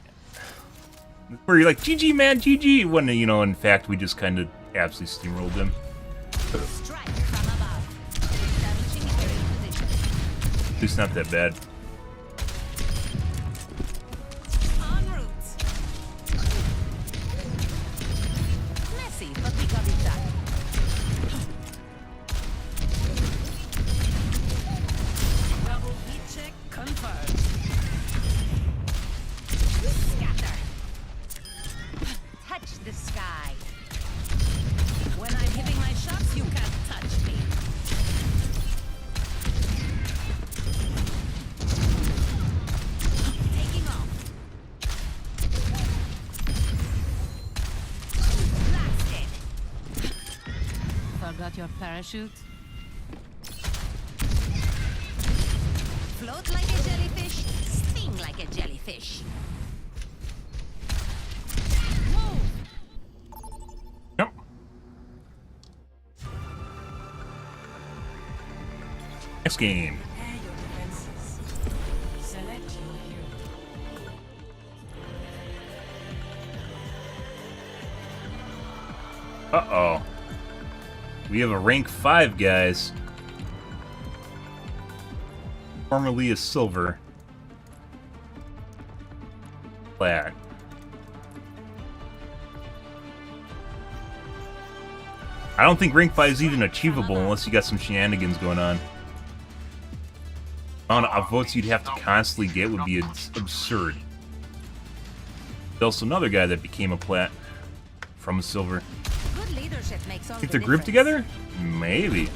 A: where you're like, GG, man, GG, when, you know, in fact, we just kind of absolutely steamrolled them.
D: Strike from above. Establishing area position.
A: At least not that bad.
D: En route. Messy, but we got it done. Double heat check confirmed. Scatter. Touch the sky. When I'm hitting my shots, you can't touch me. Taking off. Blasted. Forgot your parachute? Float like a jellyfish, sting like a jellyfish. Move!
A: Yep. Next game.
G: Prepare your defenses. Select your hero.
A: Uh-oh. We have a rank 5, guys. Formerly a silver. Flat. I don't think rank 5 is even achievable unless you got some shenanigans going on. The amount of votes you'd have to constantly get would be absurd. There's also another guy that became a plat from a silver.
D: Good leadership makes all
A: Think
D: the
A: they're grouped
D: difference.
A: together? Maybe.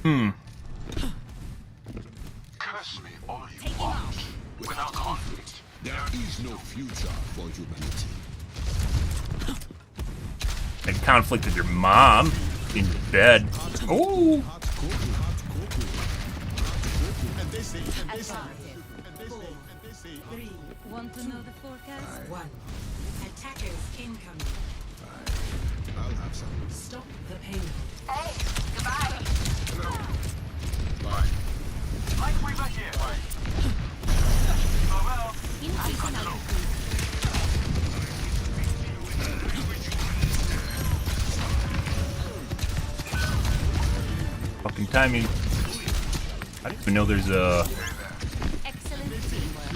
D: En route.
E: Curse me all you
D: Taking
E: want.
D: off.
E: Without conflict,
F: There is no future for humanity.
A: And conflict with your mom in bed. Oh!
F: And they say,
D: Affirmative.
G: 3,
D: Want to know the forecast?
G: 1. Attackers incoming.
F: I'll have some.
G: Stop the payload.
E: Hey, goodbye.
F: Bye.
D: Increasing altitude.
A: Fucking timing. I didn't even know there's a.
D: Excellent teamwork.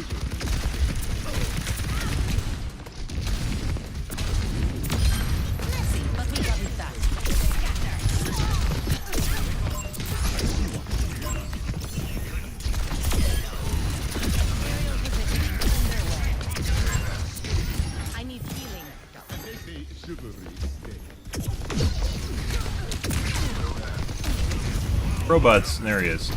D: Messy, but we got it done. Scatter. Aerial positioning underway. I need healing.
F: And they say chivalry is dead.
A: Robots, there he is.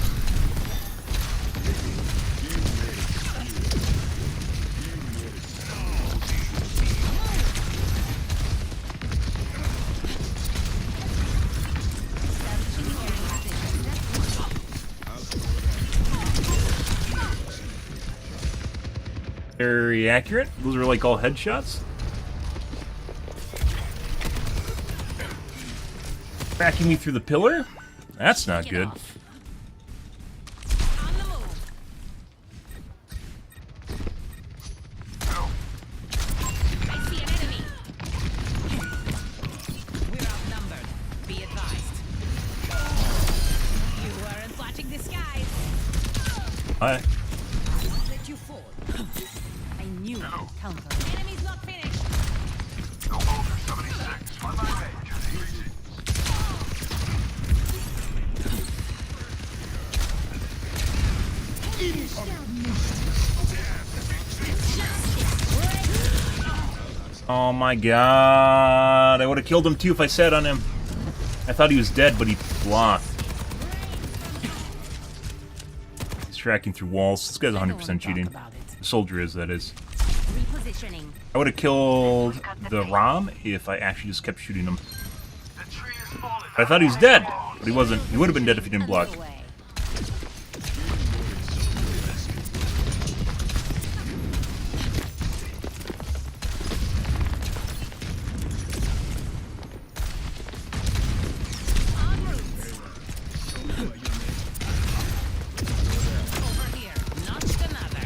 A: Very accurate. Those are like all headshots. Cracking me through the pillar? That's not good.
D: On the move. I see an enemy. We're outnumbered. Be advised. You weren't watching the skies.
A: Hi.
D: Won't let you fall. I knew I'd counter. Enemy's not finished.
A: Oh my god. I would have killed him too if I sat on him. I thought he was dead, but he blocked. He's tracking through walls. This guy's 100% cheating. The soldier is, that is.
D: Repositioning.
A: I would have killed the Rom if I actually just kept shooting him. I thought he was dead, but he wasn't. He would have been dead if he didn't block.
D: Underway. En route. Over here. Notched another.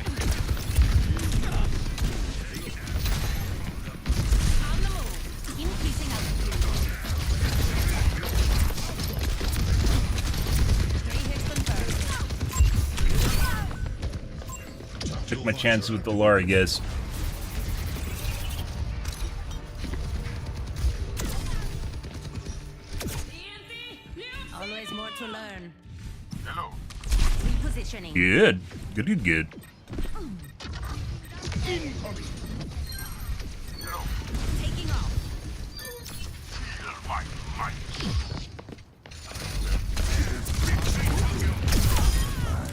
D: On the move. Increasing altitude. 3 hits confirmed.
A: Took my chances with the Lar, I guess.
D: Always more to learn. Repositioning.
A: Good. Good.
D: Taking off.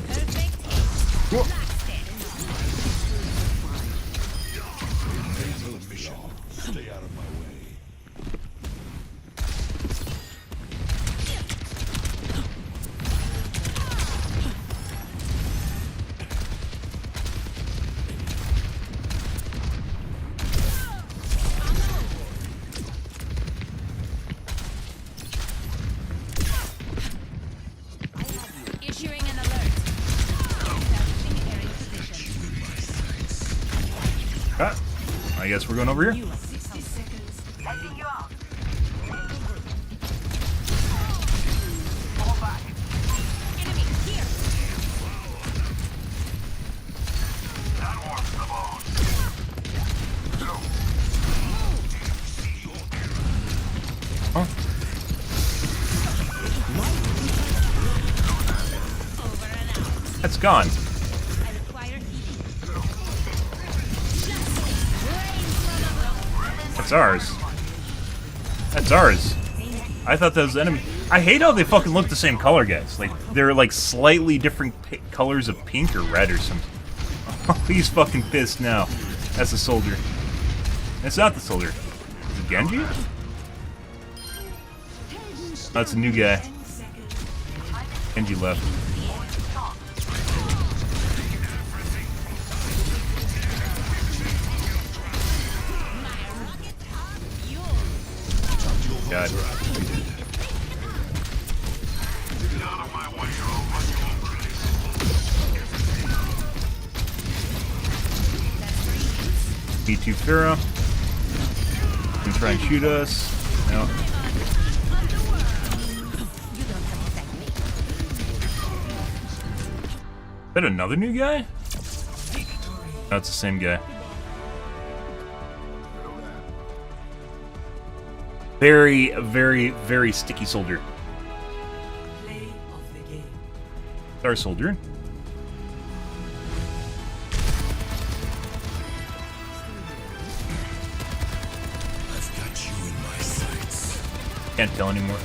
D: Perfect hit. Blasted.
F: Fatal mission. Stay out of my way.
D: Issuing an alert. Establishing area position.
A: Ah, I guess we're going over here.
G: 60 seconds.
E: Taking you out.
D: Enemy here.
A: Huh?
D: Over and out.
A: That's gone.
D: I require healing. Rain
A: That's ours. That's ours. I thought that was the enemy. I hate how they fucking look the same color, guys. Like, they're like slightly different colors of pink or red or something. Oh, he's fucking pissed now. That's the soldier. That's not the soldier. Is it Genji? That's a new guy.
G: 10 seconds.
A: Genji left.
D: My rockets are fueled.
A: God. B2 Pharaoh. Can try and shoot us. No. Is that another new guy? No, it's the same guy. Very, very, very sticky soldier.
G: Play of the game.
A: Star soldier.
F: I've got you in my sights.
A: Can't tell anymore.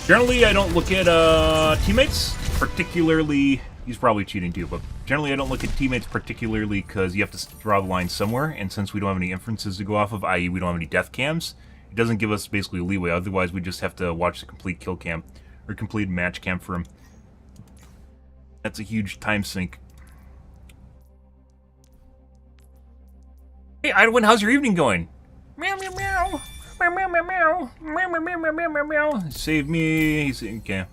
A: Generally, I don't look at teammates, particularly. He's probably cheating too, but generally, I don't look at teammates particularly because you have to draw the line somewhere. And since we don't have any inferences to go off of, i.e., we don't have any death cams, it doesn't give us basically leeway. Otherwise, we just have to watch the complete kill cam or complete match cam for him. That's a huge time sink. Hey, Idwin, how's your evening going? Meow meow meow. Meow meow meow meow. Meow meow meow meow meow meow. Save me. He's okay.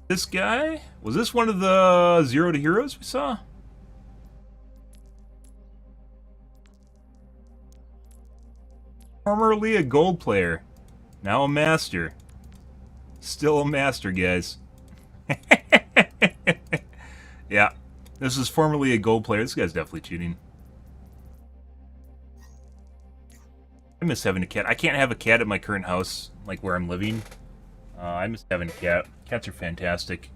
A: This guy? Was this one of the Zero to Heroes we saw? Formerly a gold player. Now a master. Still a master, guys. Yeah. This is formerly a gold player. This guy's definitely cheating. I miss having a cat. I can't have a cat at my current house, like where I'm living. I miss having a cat. Cats are fantastic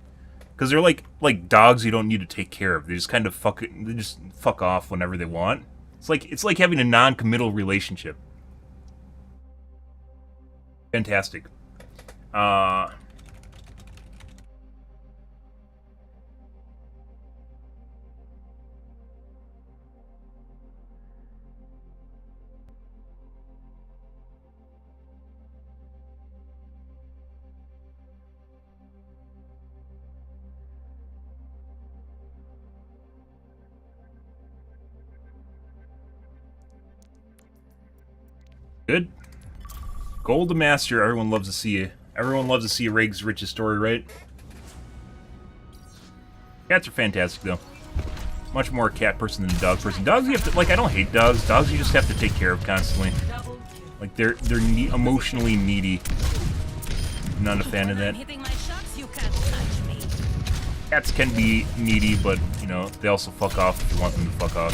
A: because they're like dogs you don't need to take care of. They just kind of fuck off whenever they want. It's like having a non-committal relationship. Fantastic. Good. Gold to master. Everyone loves to see it. Everyone loves to see a Riggs Rich's story, right? Cats are fantastic, though. Much more a cat person than a dog person. Dogs, you have to, like, I don't hate dogs. Dogs, you just have to take care of constantly. Like, they're emotionally needy. Not a fan of that. Cats can be needy, but, you know, they also fuck off if you want them to fuck off.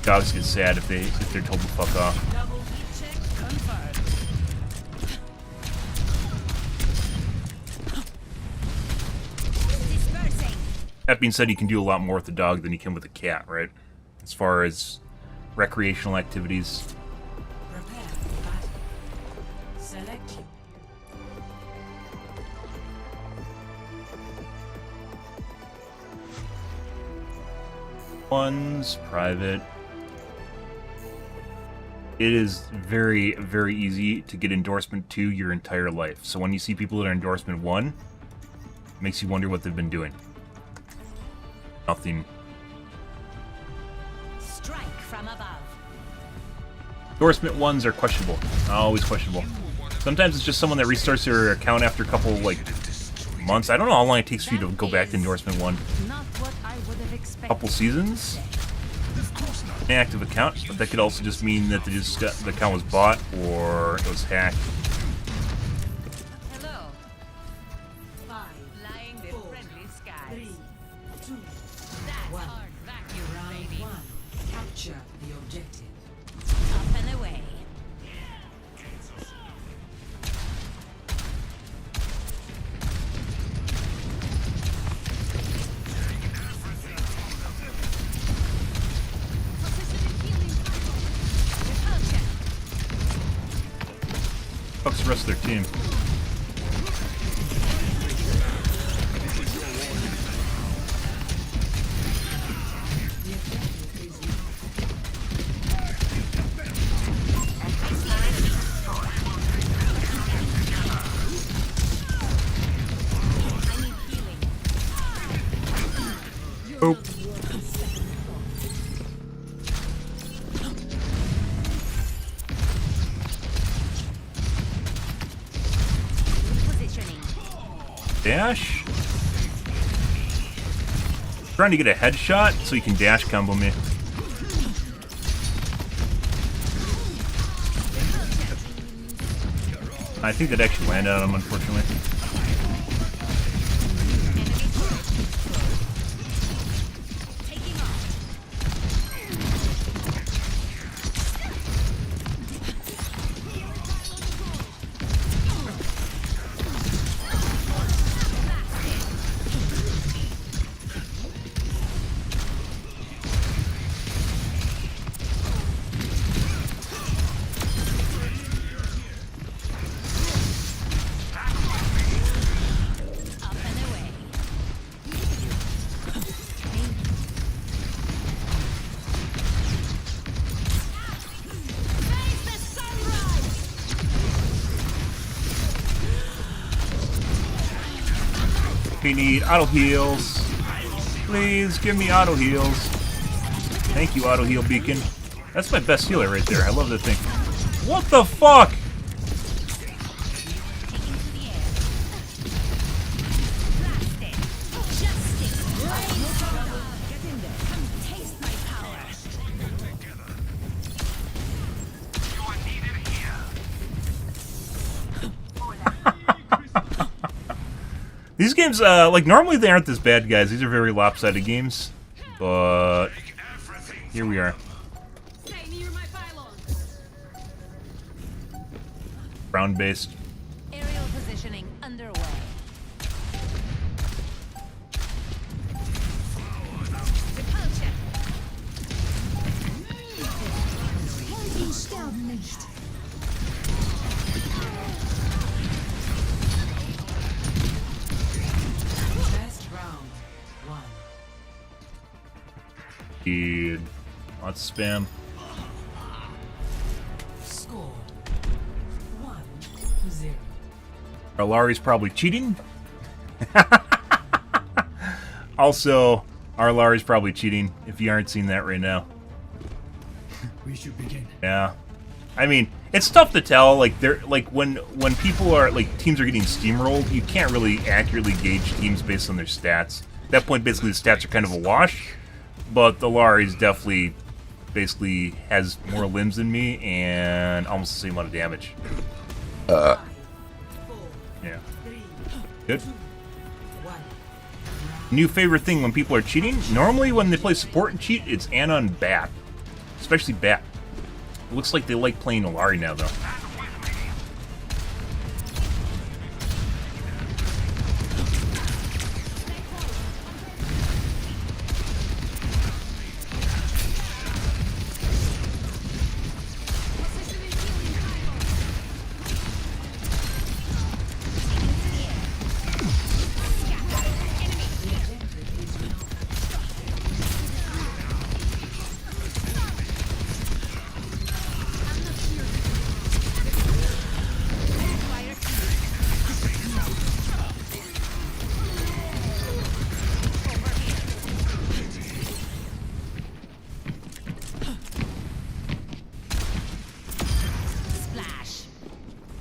A: Dogs get sad if they're told to fuck off. That being said, you can do a lot more with a dog than you can with a cat, right? As far as recreational activities.
G: Prepare for battle. Select you.
A: One's private. It is very, very easy to get endorsement 2 your entire life. So when you see people that are endorsement 1, it makes you wonder what they've been doing. Nothing.
D: Strike from above.
A: Endorsement 1s are questionable. Always questionable. Sometimes it's just someone that restarts their account after a couple, like, months. I don't know how long it takes for you to go back to endorsement 1.
D: Not what I would have expected.
A: Couple seasons? Inactive account, but that could also just mean that the account was bought or it was hacked.
D: Hello.
G: 5,
D: Flying the
G: 4,
D: friendly
G: 3,
D: skies.
G: 2,
D: That's
G: 1.
D: hard vacuum,
G: Round
D: baby.
G: 1. Capture the objective.
D: Up and away.
A: Fuck's the rest of their team.
G: The objective is yours.
D: I need healing.
A: Oh. dash. Trying to get a headshot so he can dash combo me. I think that actually landed on him, unfortunately. We need auto heals. Please give me auto heals. Thank you, auto heal beacon. That's my best healer right there. I love that thing. What the fuck? These games, like, normally they aren't this bad, guys. These are very lopsided games. But here we are. Ground-based.
D: Aerial positioning underway. Repulsion.
G: Best round. 1.
A: Dude. Lots of spam.
G: Score 1-0.
A: Our Lari's probably cheating. Also, our Lari's probably cheating, if you aren't seeing that right now.
F: We should begin.
A: Yeah. I mean, it's tough to tell. Like, they're like when people are like teams are getting steamrolled, you can't really accurately gauge teams based on their stats. At that point, basically, the stats are kind of a wash. But the Lari's definitely, basically, has more limbs than me and almost the same amount of damage. Yeah. Good. New favorite thing when people are cheating? Normally, when they play support and cheat, it's Ana and Bat. Especially Bat. It looks like they like playing Olari now, though.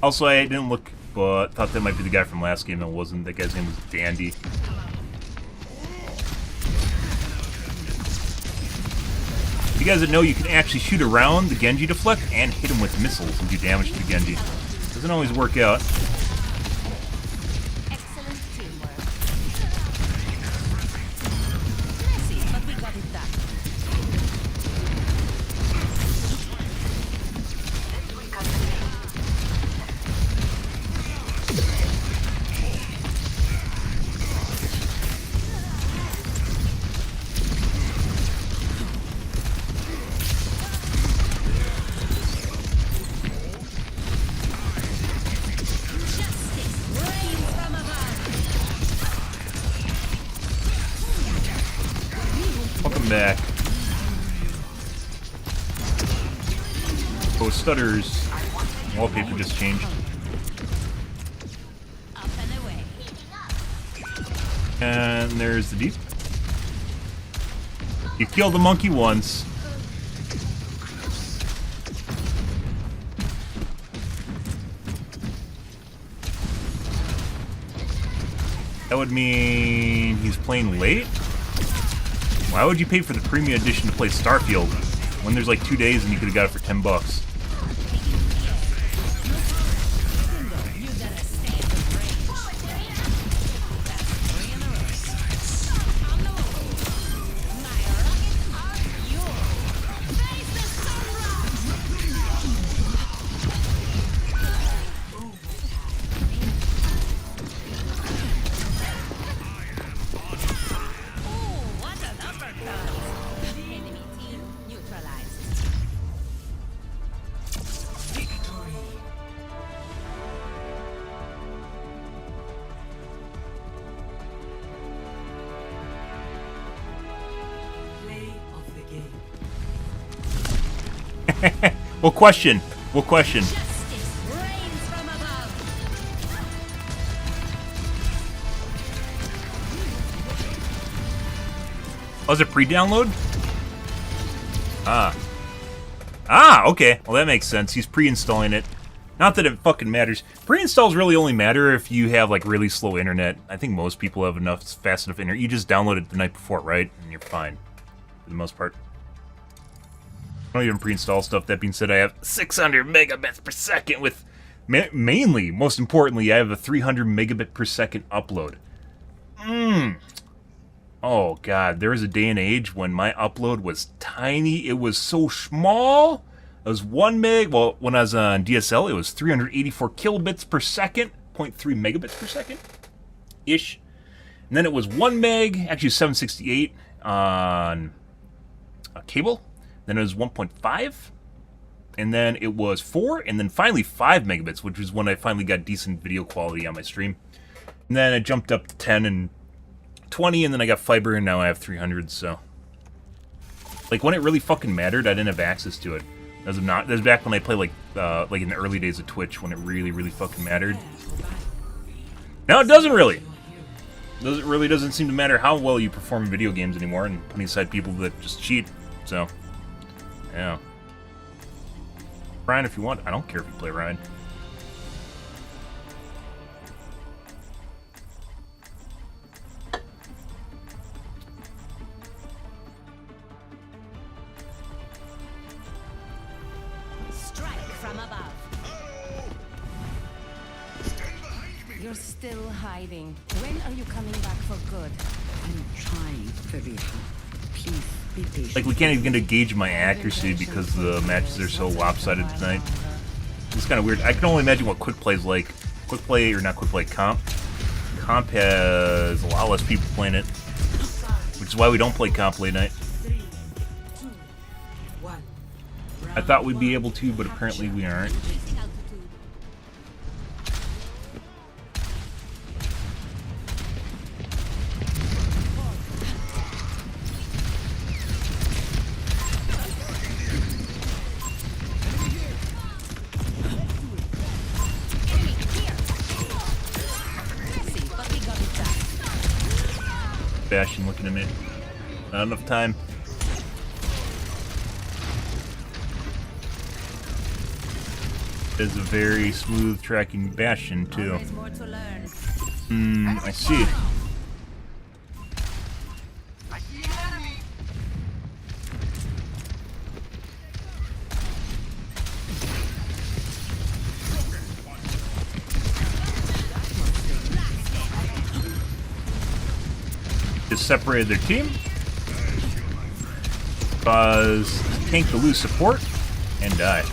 A: Also, I didn't look, but thought that might be the guy from last game. It wasn't. That guy's name was Dandy. You guys that know you can actually shoot around the Genji deflect and hit him with missiles and do damage to the Genji. Doesn't always work out.
D: Excellent teamwork. Messy, but we got it done.
A: Welcome back. Oh, stutters. Wallpaper just changed.
D: Up and away.
A: And there's the deep. You killed the monkey once. That would mean he's playing late? Why would you pay for the premium edition to play Starfield when there's like 2 days and you could have got it for $10? We'll question. We'll question.
D: Justice reigns from above.
A: Oh, is it pre-download? Ah, okay. Well, that makes sense. He's pre-installing it. Not that it fucking matters. Pre-installs really only matter if you have, like, really slow internet. I think most people have fast enough internet. You just download it the night before, right? And you're fine. For the most part. I don't even pre-install stuff. That being said, I have 600 megabits per second with... Mainly, most importantly, I have a 300 megabit per second upload. Oh, God. There was a day and age when my upload was tiny. It was so small. It was 1 meg. Well, when I was on DSL, it was 384 kilobits per second. 0.3 megabits per second. Ish. And then it was 1 meg. Actually, 768 on cable. Then it was 1.5. And then it was 4. And then finally 5 megabits, which was when I finally got decent video quality on my stream. And then it jumped up to 10 and 20, and then I got fiber, and now I have 300, so... Like, when it really fucking mattered, I didn't have access to it. That was back when I played, like in the early days of Twitch, when it really, really fucking mattered. Now it doesn't really! It really doesn't seem to matter how well you perform in video games anymore, and putting aside people that just cheat, so... Yeah. Ryan, if you want, I don't care if you play Ryan.
D: You're still hiding. When are you coming back for good?
G: I'm trying very hard. Please be patient.
A: Like, we can't even get to gauge my accuracy because the matches are so lopsided tonight. It's kind of weird. I can only imagine what quick play's like. Quick play, or not quick play, comp. Comp has a lot less people playing it, which is why we don't play comp late night.
G: 3, 2, 1.
A: I thought we'd be able to, but apparently we aren't. Bastion looking at me. Not enough time. It's a very smooth tracking Bastion too. I see.
E: I see an enemy.
A: Just separated their team. Cause tank to lose support and die.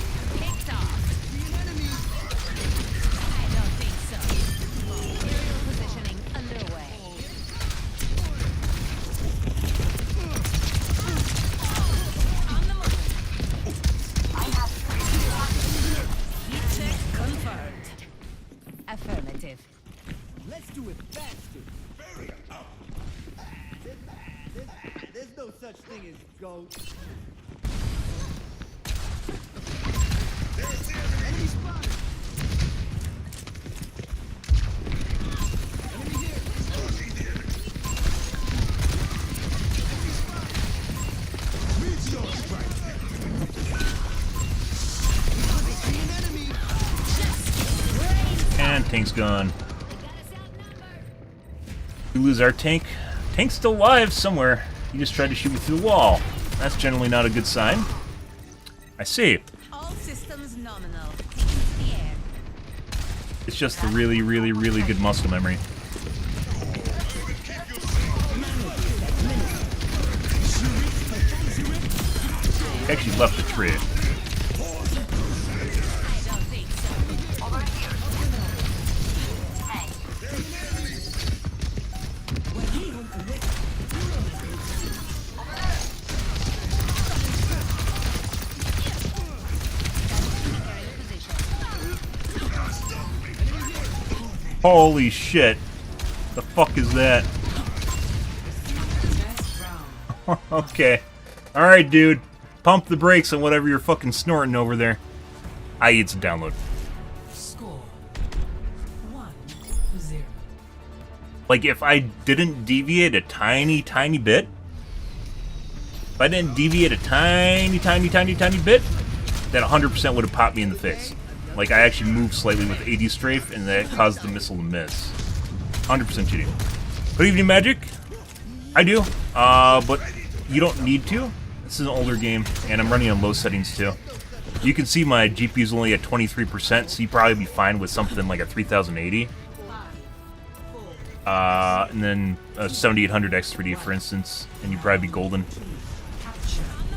D: Affirmative.
H: Let's do it faster. There's no such thing as goat. Enemy spotted. Enemy here. Meteor strike. See an enemy.
A: And tank's gone. We lose our tank. Tank's still alive somewhere. He just tried to shoot me through the wall. That's generally not a good sign. I see.
D: All systems nominal. Into the air.
A: It's just the really, really, really good muscle memory. He actually left the tree.
D: I don't think so.
A: Holy shit. The fuck is that? Okay. Alright, dude. Pump the brakes on whatever you're fucking snorting over there. It's a download.
I: Score 1-0.
A: Like, if I didn't deviate a tiny, tiny bit, if I didn't deviate a tiny, tiny, tiny, tiny bit, that 100% would have popped me in the face. Like, I actually moved slightly with 80 strafe, and that caused the missile to miss. 100% cheating. Good evening, Magic. I do, but you don't need to. This is an older game, and I'm running on low settings, too. You can see my GPU is only at 23%, so you'd probably be fine with something like a 3080. And then a 7800 X3D, for instance, and you'd probably be golden.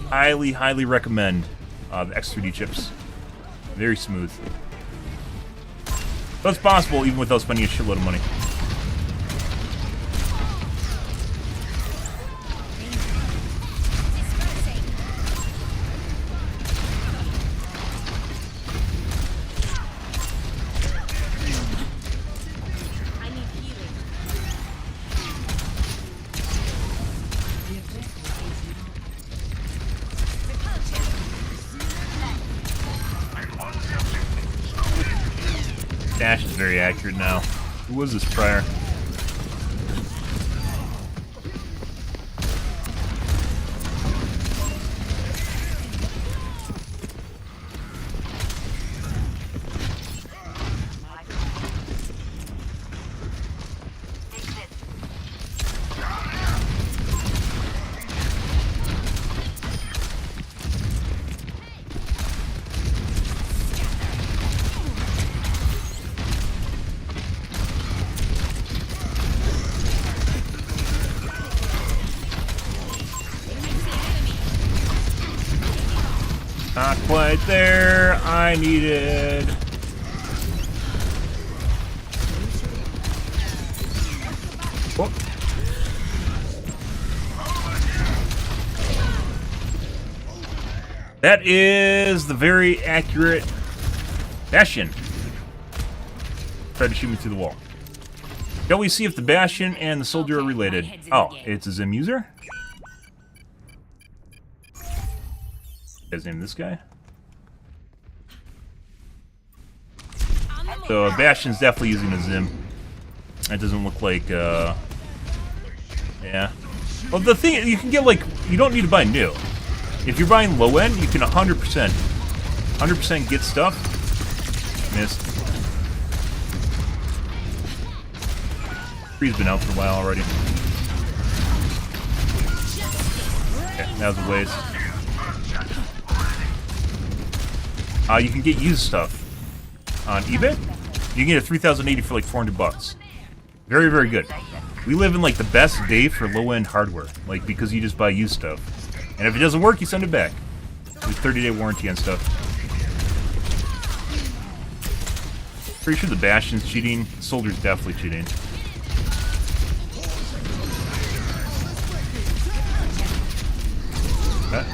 A: Highly, highly recommend the X3D chips. Very smooth. But it's possible even without spending a shitload of money. Dash is very accurate now. Who was this prior? Not quite there. I needed. Whoop. That is the very accurate Bastion. Tried to shoot me through the wall. Shall we see if the Bastion and the soldier are related? Oh, it's a Zim user? His name this guy. So Bastion's definitely using a Zim. That doesn't look like yeah. Well, the thing you can get, like, you don't need to buy new. If you're buying low end, you can 100% get stuff. Missed. Free's been out for a while already. Okay, that was a waste. You can get used stuff on eBay. You can get a 3080 for like $400. Very, very good. We live in like the best day for low-end hardware, like, because you just buy used stuff, and if it doesn't work, you send it back. There's a 30-day warranty on stuff. Pretty sure the Bastion's cheating. The Soldier's definitely cheating. Okay.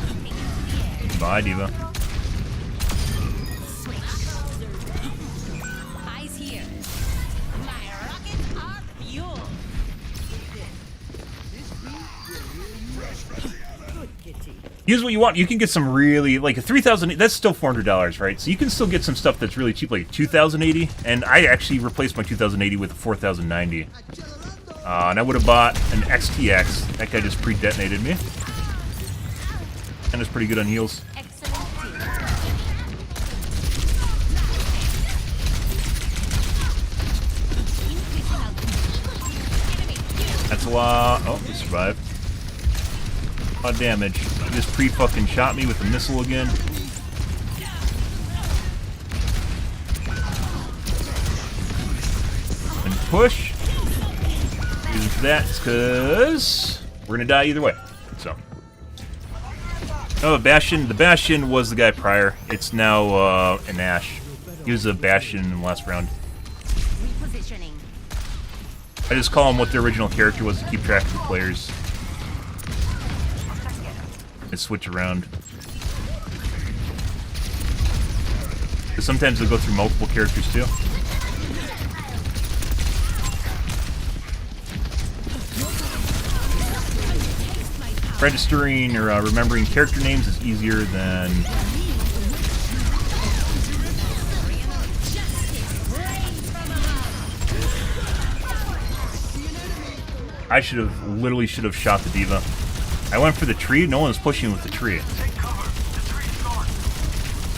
A: Bye, Diva. Use what you want. You can get some really, like, a 3000. That's still $400, right? So you can still get some stuff that's really cheap, like a 2080. And I actually replaced my 2080 with a 4090. And I would have bought an XTX. That guy just pre-detonated me. And it's pretty good on heals. lot. Oh, we survived. A lot of damage. He just pre-fucking shot me with a missile again. And push. Reason for that is because we're gonna die either way. So. Oh, Bastion. The Bastion was the guy prior. It's now an Ashe. He was a Bastion in the last round.
D: Repositioning.
A: I just call him what the original character was to keep track of the players. And switch around. Because sometimes they'll go through multiple characters too. Registering or remembering character names is easier than... I literally should have shot the diva. I went for the tree, no one was pushing with the tree.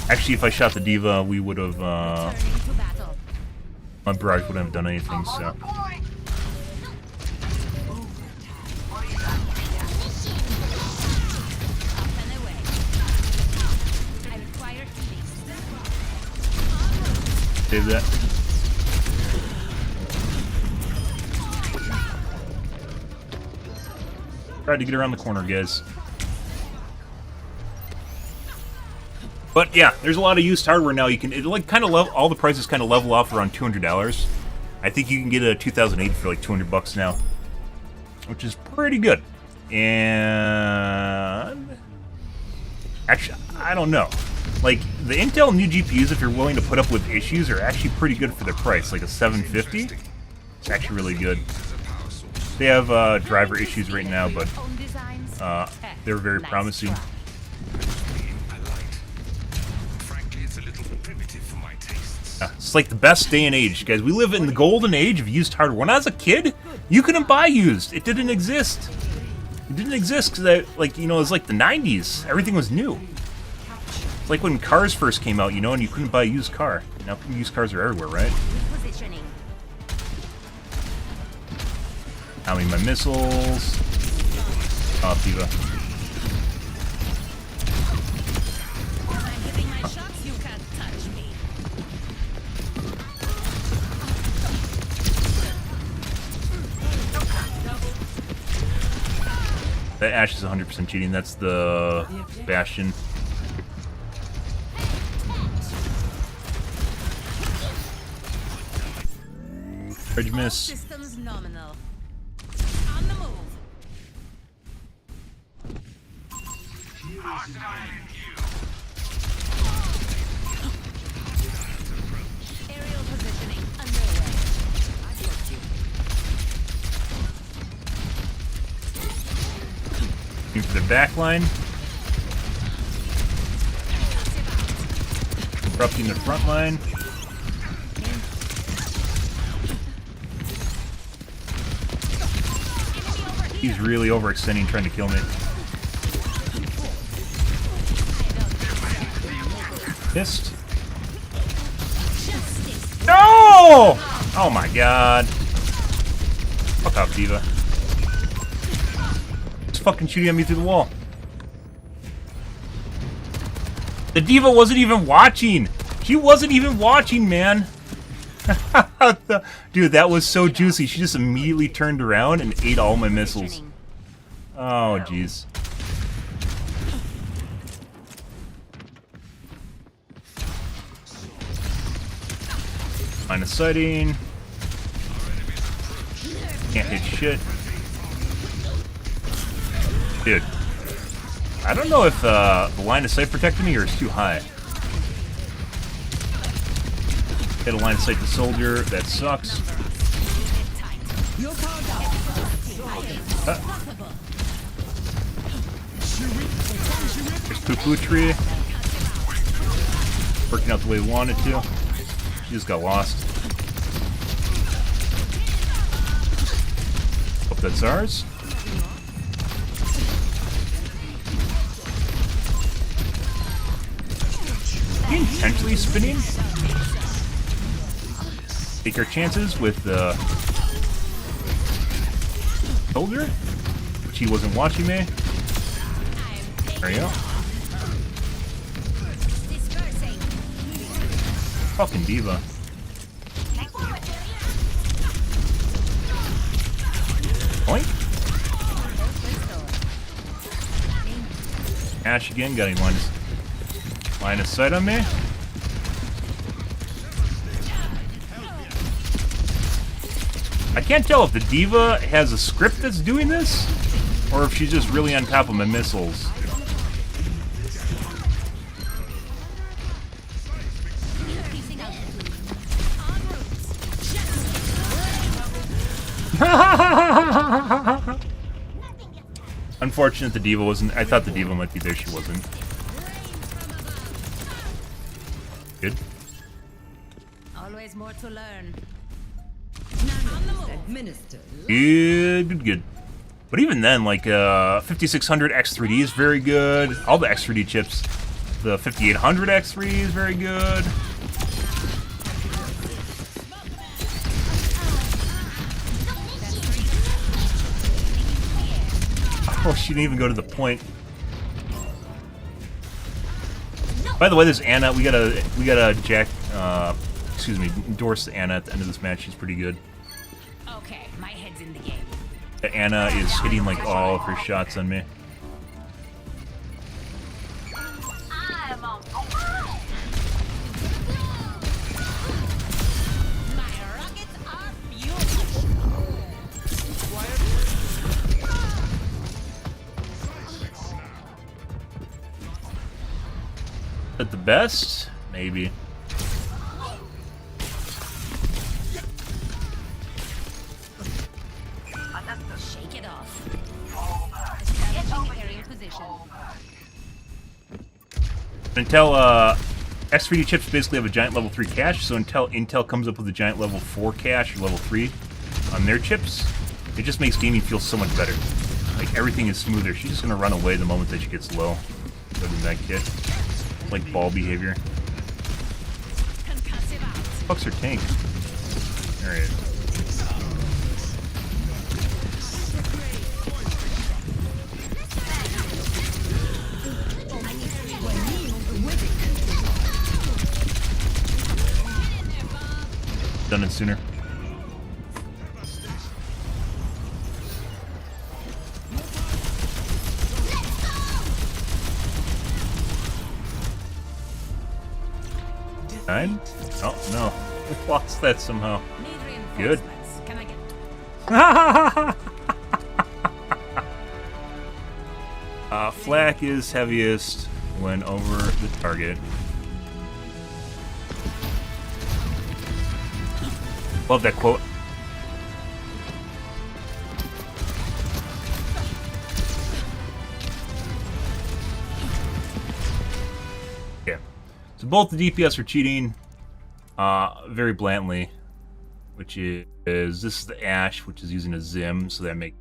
A: Actually, if I shot the diva, we would have, my barrage wouldn't have done anything, so. Save that. Tried to get around the corner, guys. But yeah, there's a lot of used hardware now. You can kind of all the prices kind of level off around $200. I think you can get a 2008 for like $200 now, which is pretty good. And actually, I don't know. Like the Intel new GPUs, if you're willing to put up with issues, are actually pretty good for their price. Like a 750, it's actually really good. They have driver issues right now, but they're very promising. It's like the best day and age, guys. We live in the golden age of used hardware. When I was a kid, you couldn't buy used. It didn't exist. It didn't exist because, like, you know, it was like the 90s. Everything was new. It's like when cars first came out, you know, and you couldn't buy a used car. Now used cars are everywhere, right? How many my missiles? Oh, Diva.
D: I'm hitting my shots, you can't touch me.
A: That Ashe is 100% cheating. That's the Bastion. Bridge miss.
D: Systems nominal. On the move. Aerial positioning underway. I got you.
A: Looking for the back line. Interrupting the front line. He's really overextending, trying to kill me. Missed. No! Oh my god. Fuck off, Diva. He's fucking shooting at me through the wall. The Diva wasn't even watching. She wasn't even watching, man. Dude, that was so juicy. She just immediately turned around and ate all my missiles. Oh, jeez. Line of sighting. Can't hit shit. Dude. I don't know if the line of sight protected me or it's too high. Hit a line of sight to soldier. That sucks. There's Poo-Poo Tree. Working out the way we wanted to. She just got lost. Hope that's ours. Are you intentionally spinning? Take our chances with killed her, but he wasn't watching me. There you go. Fucking diva. Point. Ash again, got any line of sight on me. I can't tell if the diva has a script that's doing this, or if she's just really on top of my missiles. Unfortunate the diva wasn't. I thought the diva might be there. She wasn't. Good.
D: Always more to learn.
G: Administer.
A: Good. But even then, like 5600 X3D is very good. All the X3D chips. The 5800 X3D is very good. Oh, she didn't even go to the point. By the way, there's Anna. We gotta endorse Anna at the end of this match. She's pretty good.
D: Okay, my head's in the game.
A: Anna is hitting like all of her shots on me.
E: I'm on
D: My rockets are beautiful.
A: At the best, maybe.
D: Shake it off. Establishing aerial position.
A: Until X3D chips basically have a giant level 3 cache, so until Intel comes up with a giant level 4 cache or level 3 on their chips, it just makes gaming feel so much better. Like, everything is smoother. She's just gonna run away the moment that she gets low. Go to that kit. Like ball behavior.
D: Concussive out.
A: Fuck's her tank? There it is. Done it sooner. Died? Oh no, we lost that somehow.
D: Need
A: Good.
D: reinforcements. Can I get
A: Flak is heaviest when over the target. Love that quote. Yeah. So both the DPS are cheating very blatantly, which is this is the Ash, which is using a Zim, so that makes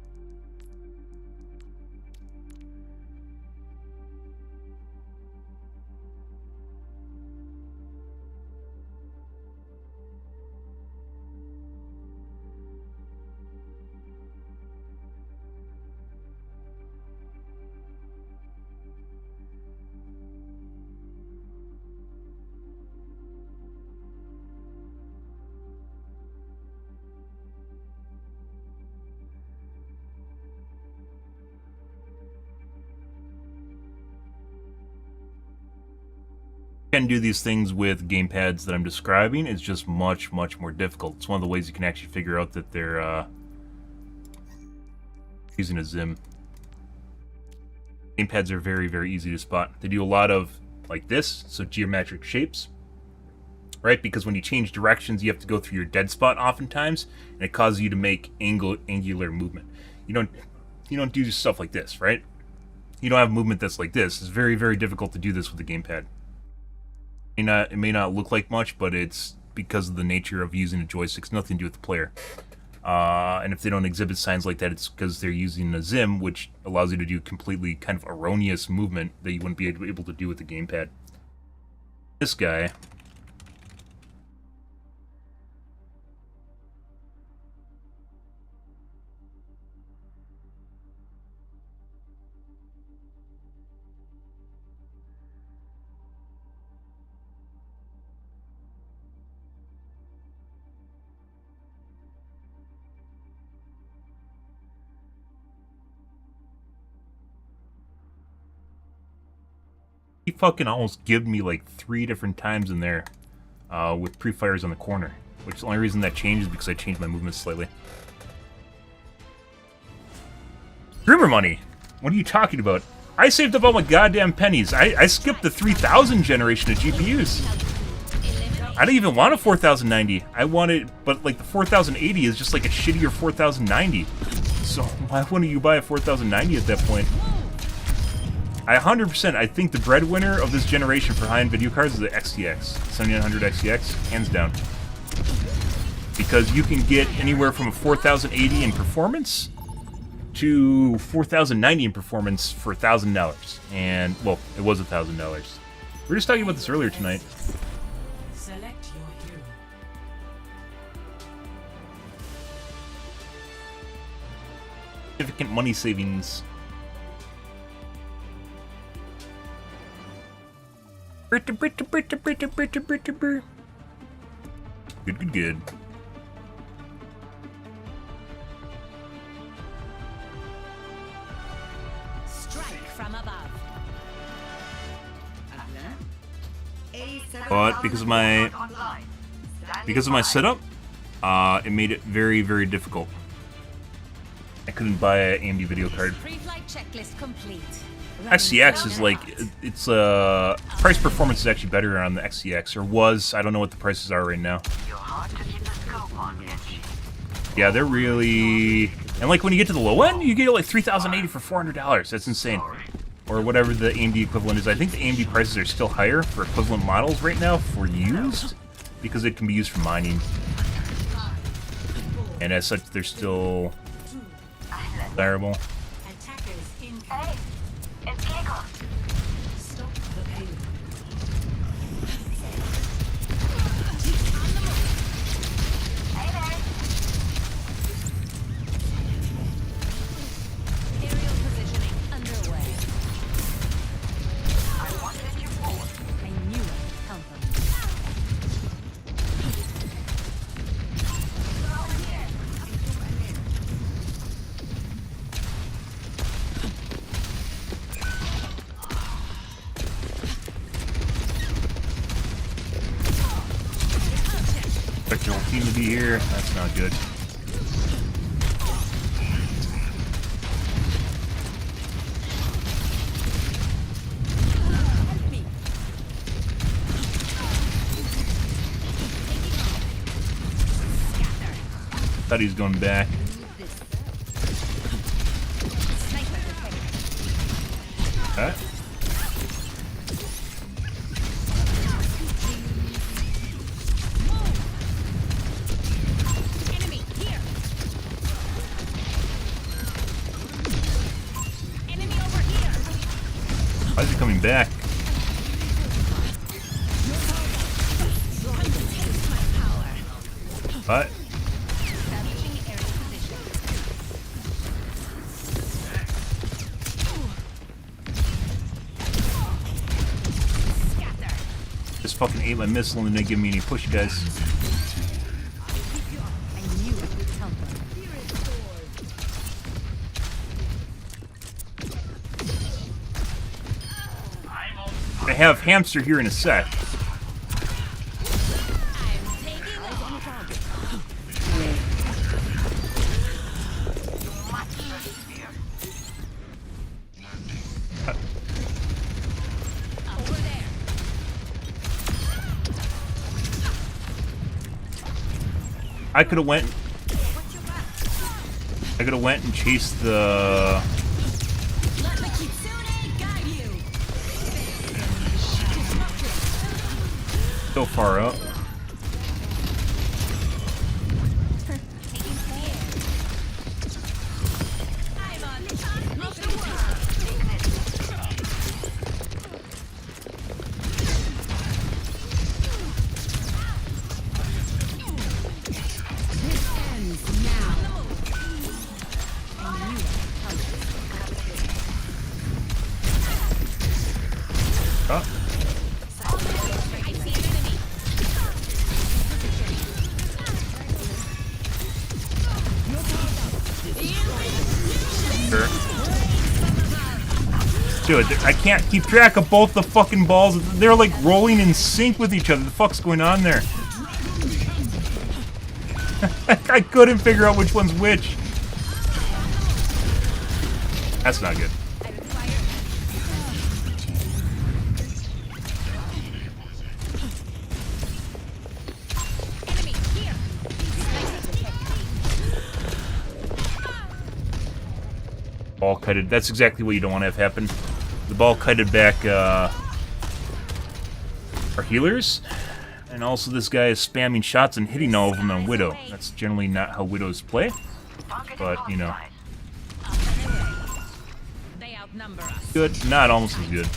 A: can do these things with gamepads that I'm describing. It's just much more difficult. It's one of the ways you can actually figure out that they're using a Zim. Gamepads are very easy to spot. They do a lot of like this, so geometric shapes, right? Because when you change directions, you have to go through your dead spot oftentimes, and it causes you to make angular movement. You don't do stuff like this, right? You don't have movement that's like this. It's very difficult to do this with a gamepad. It may not look like much, but it's because of the nature of using a joystick. It's nothing to do with the player. And if they don't exhibit signs like that, it's because they're using a Zim, which allows you to do completely kind of erroneous movement that you wouldn't be able to do with the gamepad. This guy. He fucking almost gave me like 3 different times in there with pre-fires on the corner. Which the only reason that changed is because I changed my movement slightly. Streamer money? What are you talking about? I saved up all my goddamn pennies. I skipped the 3000 generation of GPUs. I didn't even want a 4090. I wanted, but like the 4080 is just like a shittier 4090. So why wouldn't you buy a 4090 at that point? I 100%, I think the breadwinner of this generation for high-end video cards is the XTX. 7900 XTX, hands down. Because you can get anywhere from a 4080 in performance to 4090 in performance for $1,000. And, well, it was $1,000. We were just talking about this earlier tonight.
D: Select your hero.
A: Significant money savings. Good.
D: Strike from above.
A: But because of my setup, it made it very, very difficult. I couldn't buy an AMD video card.
D: Pre-flight checklist complete.
A: XCX is like, it's price performance is actually better on the XCX, or was. I don't know what the prices are right now. Yeah, they're really, and like when you get to the low end, you get like 3080 for $400. That's insane. Or whatever the AMD equivalent is. I think the AMD prices are still higher for equivalent models right now for used, because it can be used for mining. And as such, they're still desirable.
D: Attackers in.
E: It's Kiko.
D: Stop the pain.
E: Hey there.
D: Aerial positioning underway.
E: I wanted you forward.
D: I knew I could count on you.
A: Expect your whole team to be here. That's not good. Thought he was going back. Huh?
D: Enemy here. Enemy over here.
A: Why is he coming back? What?
D: Establishing aerial position. Scatter.
A: Just fucking ate my missile and didn't give me any push, guys.
D: I knew I could count on you.
A: I have hamster here in a sec.
D: I'm taking over. Over there.
A: I could have went and chased the.
D: Let the Kitsune guide you.
A: So far up.
D: Taking to the air. I'm on top of the world.
G: Ends now.
D: I knew I could count on you.
A: Oh,
D: I see an enemy.
A: sure. Dude, I can't keep track of both the fucking balls. They're like rolling in sync with each other. The fuck's going on there? I couldn't figure out which one's which. That's not good. Ball kited. That's exactly what you don't want to have happen. The ball kited back our healers. And also this guy is spamming shots and hitting all of them on Widow. That's generally not how Widows play. But, you know.
D: They outnumber us.
A: Good. Not almost as good.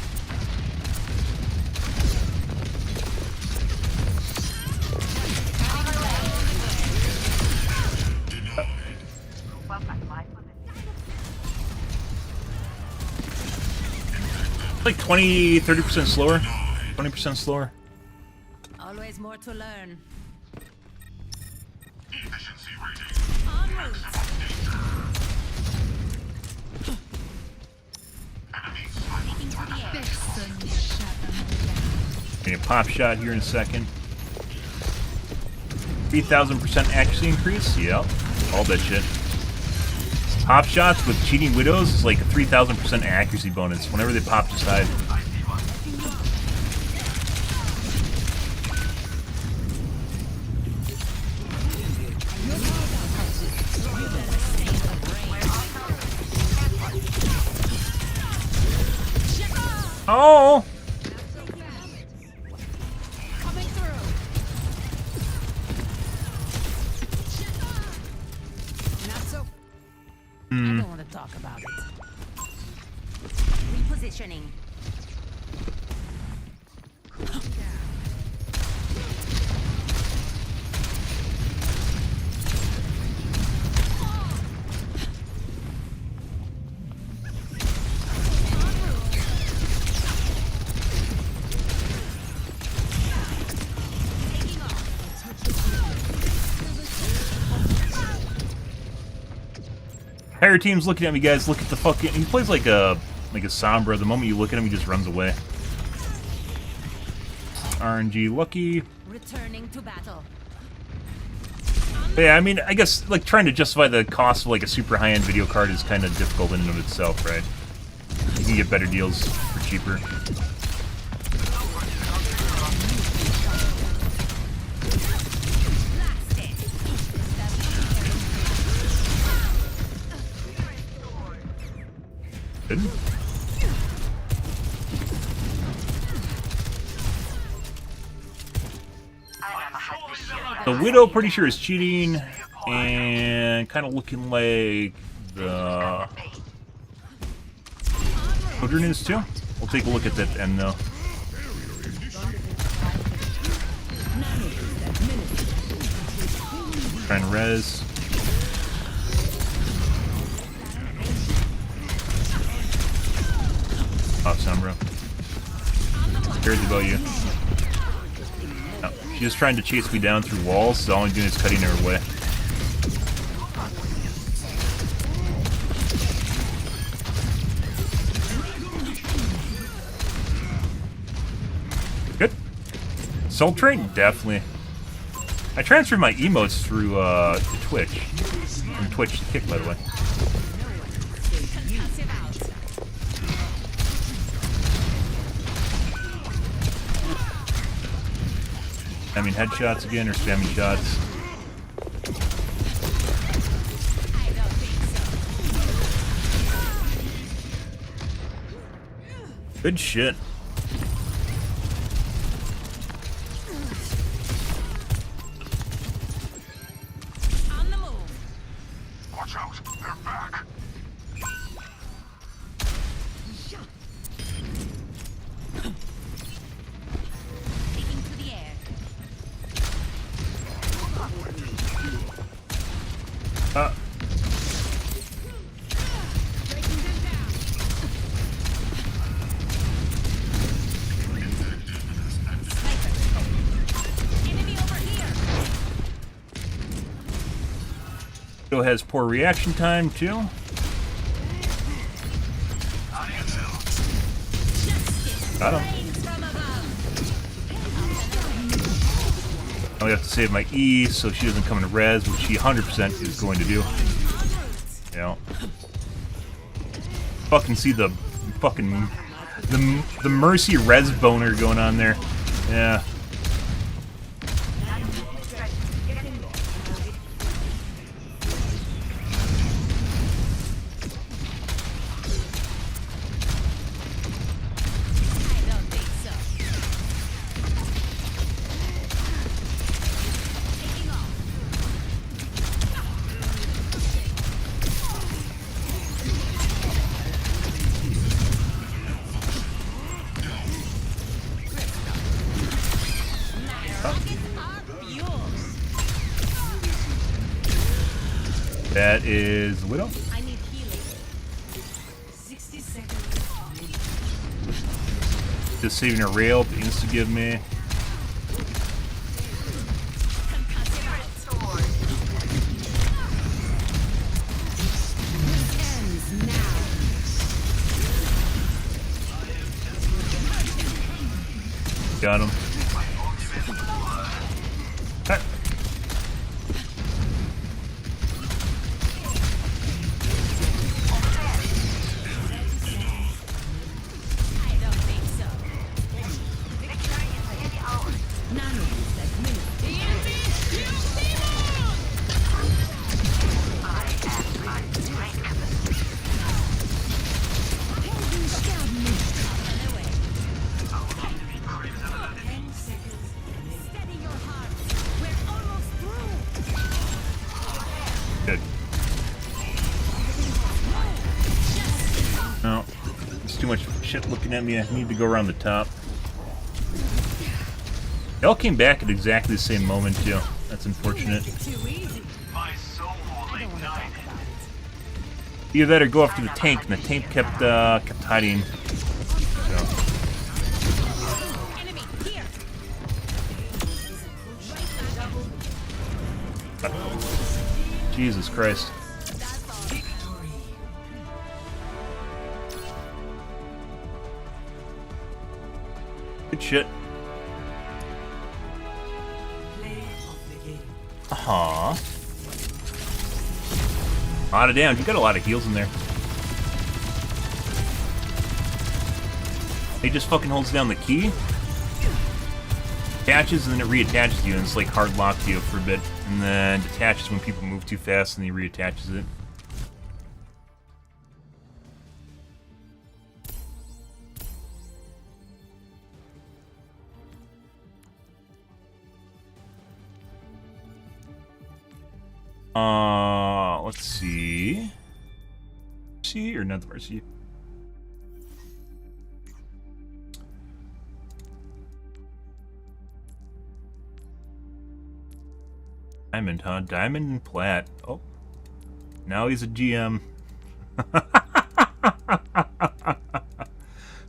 A: Like 20, 30% slower. 20% slower.
D: Always more to learn.
E: Efficiency rating.
D: En route. Taking to the air.
A: Getting a pop shot here in a second. 3,000% accuracy increase. Yep. All that shit. Pop shots with cheating Widows is like a 3,000% accuracy bonus whenever they pop just hide. Oh!
D: Coming through. Not so. I don't want to talk about it. Repositioning.
A: Higher team's looking at me, guys. Look at the fucking. He plays like a Sombra. The moment you look at him, he just runs away. RNG lucky.
D: Returning to battle.
A: But yeah, I mean, I guess like trying to justify the cost of like a super high-end video card is kind of difficult in and of itself, right? You can get better deals for cheaper. Good. The Widow, pretty sure, is cheating, and kind of looking like the Children is too. We'll take a look at that end though. Trying to res. Off Sombra. Scared about you. No, she's just trying to chase me down through walls, so all I'm doing is cutting her away. Good. Soul Train? Definitely. I transferred my emotes through to Twitch. From Twitch to Kick, by the way. I mean, headshots again, or spamming shots. Good shit.
D: On the move.
E: Watch out, they're back.
D: Taking to the air. Enemy over here.
A: Still has poor reaction time too. Got him. Now we have to save my E so she doesn't come into res, which she 100% is going to do. Yeah. Fucking see the fucking the Mercy res boner going on there. Yeah. That is Widow.
D: I need healing. 60 seconds.
A: Just saving a rail to insta give me. Got him. Hey. Good. No, it's too much shit looking at me. I need to go around the top. They all came back at exactly the same moment, too. That's unfortunate. Either that or go after the tank, and the tank kept hiding. So. Jesus Christ. Good shit. Aww. A lot of damage. You got a lot of heals in there. He just fucking holds down the key, attaches, and then it reattaches you, and it's like hard locked you for a bit, and then detaches when people move too fast, and he reattaches it. Let's see. Mercy or not the Mercy? Diamond, huh? Diamond and Plat. Oh. Now he's a GM.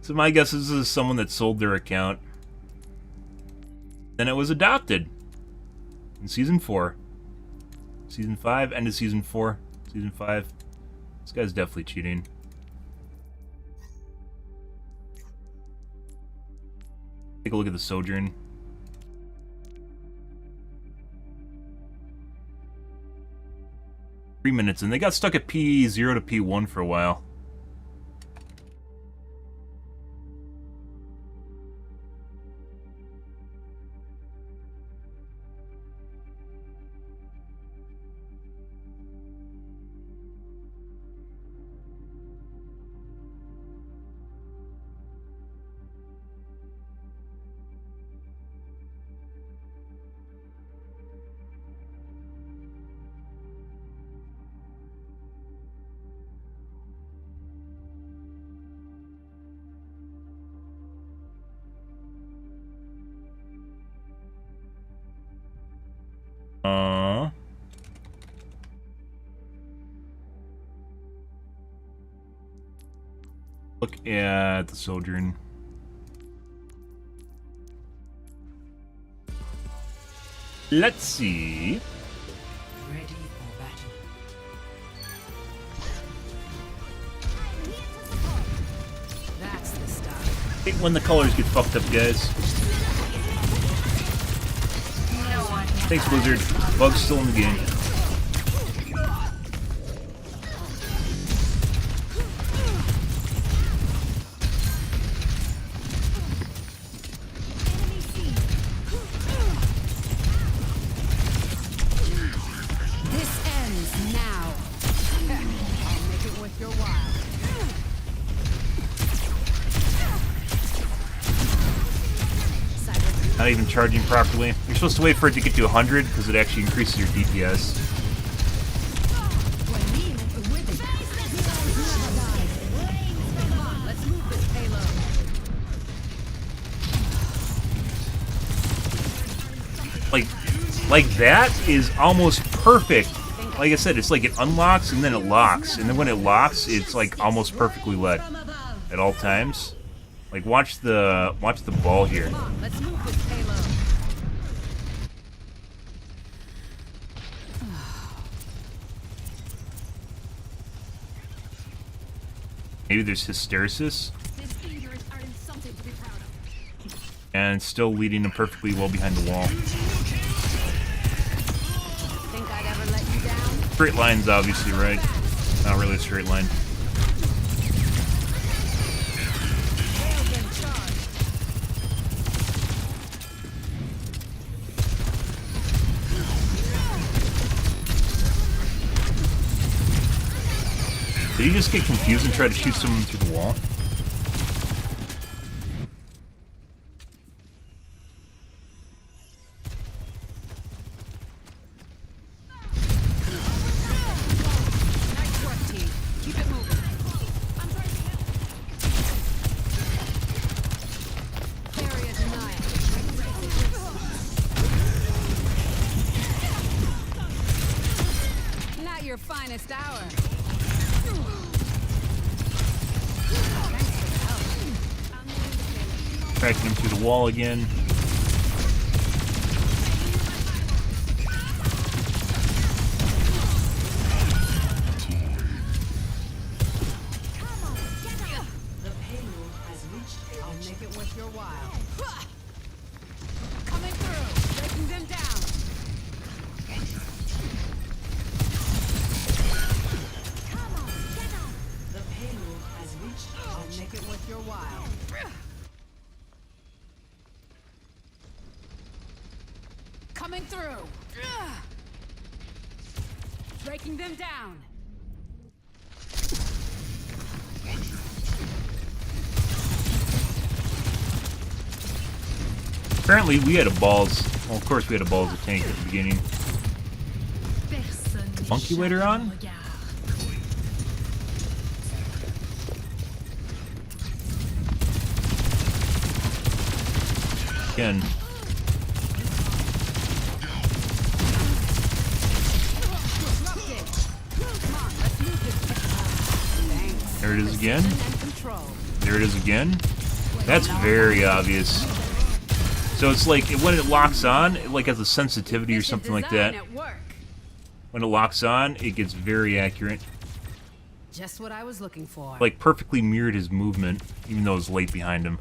A: So my guess is this is someone that sold their account. Then it was adopted. In Season 4. Season 5, end of Season 4. Season 5. This guy's definitely cheating. Take a look at the Sojourn. Three minutes, and they got stuck at P0 to P1 for a while. Look at the Sojourn. Let's see.
D: Ready for battle. That's the stuff.
A: hate when the colors get fucked up, guys. Thanks, Blizzard. Bug's still in the game.
D: This ends now. I'll make it worth your while.
A: Not even charging properly. You're supposed to wait for it to get to 100 because it actually increases your DPS.
D: Let's move this payload.
A: Like that is almost perfect. Like I said, it's like it unlocks and then it locks, and then when it locks, it's like almost perfectly lit at all times. Like watch the ball here.
D: Let's move this payload.
A: Maybe there's hysteresis. And still leading them perfectly well behind the wall.
D: Think I'd ever let you down?
A: Straight line's obviously right. Not really a straight line. Did he just get confused and try to shoot someone through the wall?
D: Nice work, team. Keep it moving. Area denied. Not your finest hour.
A: Cracking him through the wall again.
D: I'll make it worth your while. Coming through, breaking them down. Come on, get on. The payload has reached. I'll make it worth your while. Coming through. Breaking them down.
A: Apparently we had a balls. Well, of course we had a balls of tank at the beginning. Monkey later on? Again. There it is again. There it is again. That's very obvious. So it's like when it locks on, it like has a sensitivity or something like that. When it locks on, it gets very accurate.
D: Just what I was looking for.
A: Like perfectly mirrored his movement, even though it's late behind him.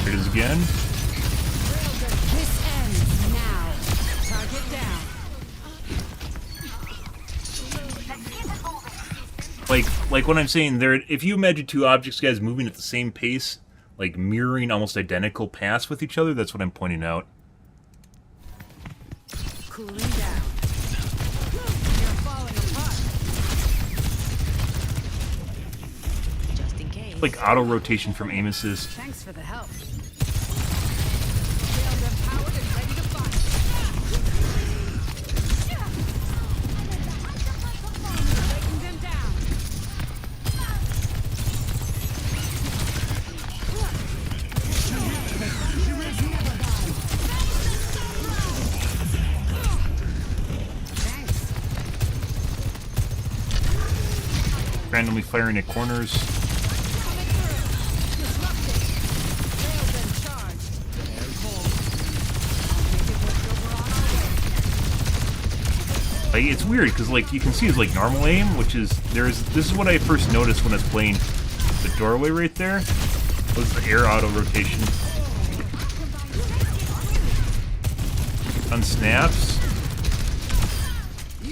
A: There it is again.
D: This ends now. Target down.
A: Like when I'm saying there, if you imagine two objects, guys, moving at the same pace, like mirroring almost identical paths with each other, that's what I'm pointing out.
D: Cooling down. You're falling apart. Just in case.
A: Like auto rotation from aim assist.
D: Thanks for the help. Shield empowered and ready to fight. Breaking them down. Thanks.
A: Randomly firing at corners.
D: Coming through. Disrupted. Rails and charged.
A: Like, it's weird because like you can see his like normal aim, which is this is what I first noticed when I was playing the doorway right there. Was the air auto rotation on snaps?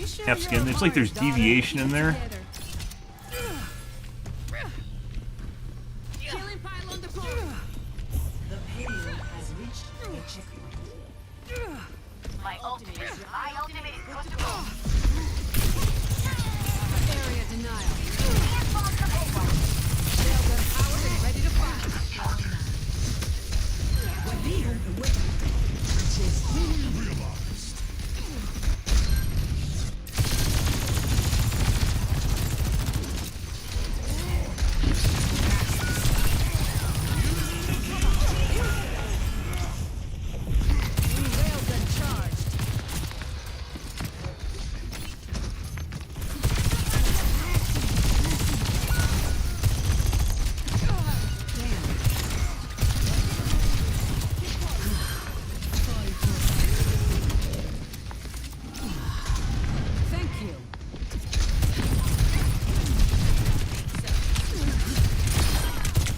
A: Snap skin. It's like there's deviation in there.
E: My ultimate is good to go.
D: Area denial. Railgun powered and ready to fire. Railgun charged. Thank you.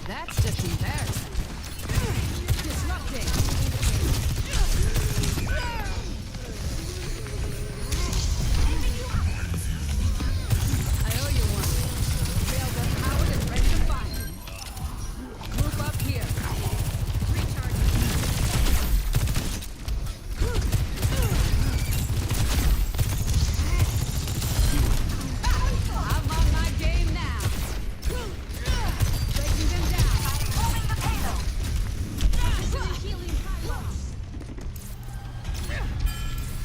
D: That's just embarrassing. Disrupting. I owe you one. Railgun powered and ready to fire. Group up here. Recharging. I'm on my game now. Breaking them down.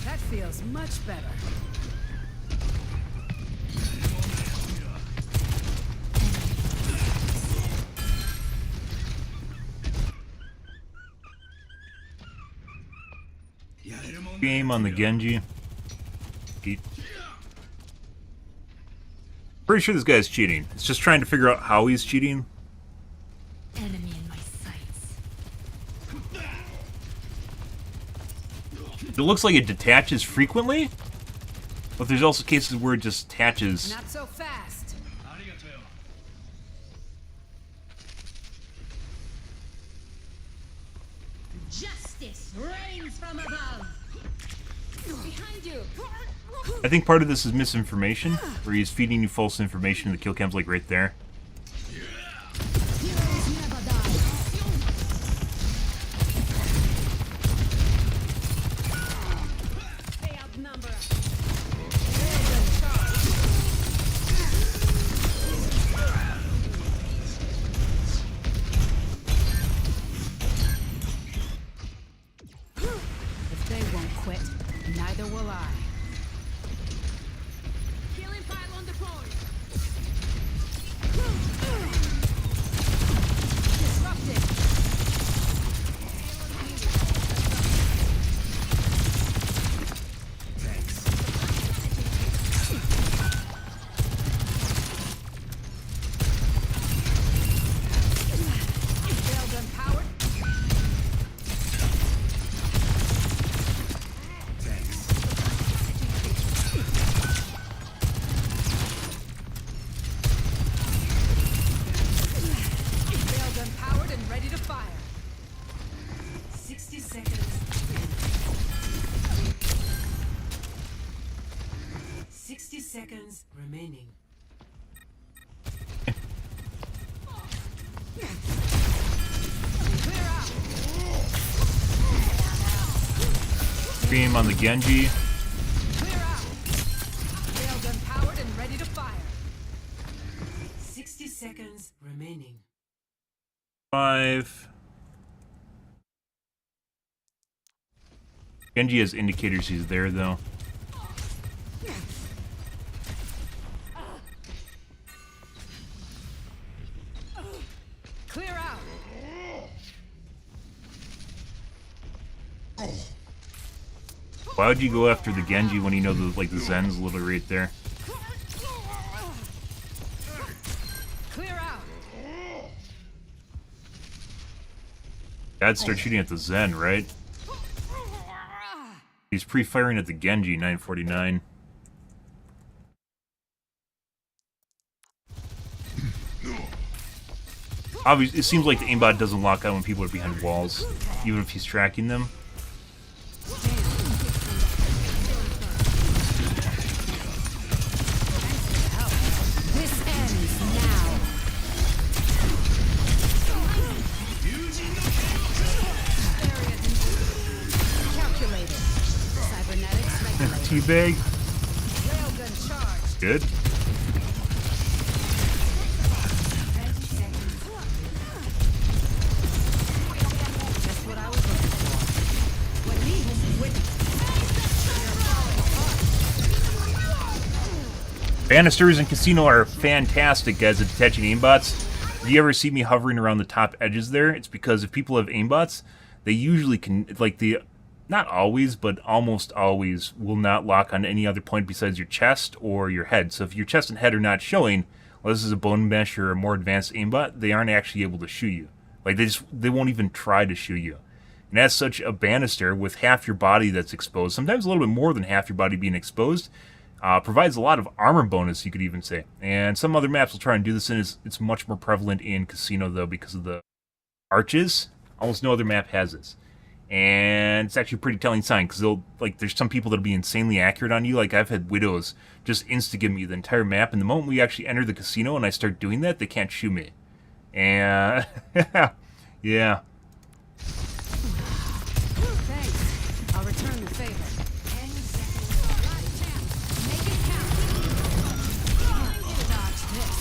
D: That feels much better.
A: Game on the Genji. Pretty sure this guy's cheating. It's just trying to figure out how he's cheating.
D: Enemy in my sights.
A: It looks like it detaches frequently, but there's also cases where it just detaches.
D: Not so fast. Justice reigns from above. Behind you.
A: I think part of this is misinformation, where he's feeding you false information. The kill cam's like right there.
D: Heroes never die. They outnumber us. Railgun charged. If they won't quit, neither will I. Killing pile on the point. Disrupted. Railgun powered. Railgun powered and ready to fire.
G: 60 seconds. 60 seconds remaining.
D: Clear out.
A: Stream on the Genji.
D: Clear out. Railgun powered and ready to fire.
G: 60 seconds remaining.
A: 5. Genji has indicators he's there, though.
D: Clear out.
A: Why would you go after the Genji when you know the like the Zen's literally right there?
D: Clear out.
A: I'd start shooting at the Zen, right? He's pre-firing at the Genji, 949. Obviously, it seems like the aimbot doesn't lock on when people are behind walls, even if he's tracking them.
D: This ends now. Calculated. Cybernetics regulated.
A: Teabag.
D: Railgun charged.
A: Good.
D: Just what I was looking for. What needs witness.
A: Banisters in Casino are fantastic, guys, at detaching aimbots. If you ever see me hovering around the top edges there, it's because if people have aimbots, they usually can, like not always, but almost always will not lock on any other point besides your chest or your head. So if your chest and head are not showing, well, this is a bone mesh or a more advanced aimbot, they aren't actually able to shoot you. Like, they won't even try to shoot you. And as such, a banister with half your body that's exposed, sometimes a little bit more than half your body being exposed, provides a lot of armor bonus, you could even say. And some other maps will try and do this, and it's much more prevalent in Casino, though, because of the arches. Almost no other map has this. And it's actually a pretty telling sign, because there's some people that'll be insanely accurate on you. Like, I've had Widows just insta-give me the entire map, and the moment we actually enter the Casino and I start doing that, they can't shoot me. And, yeah.
D: Thanks. I'll return the favor. 10 seconds. Last chance. Make it count. Dodge this.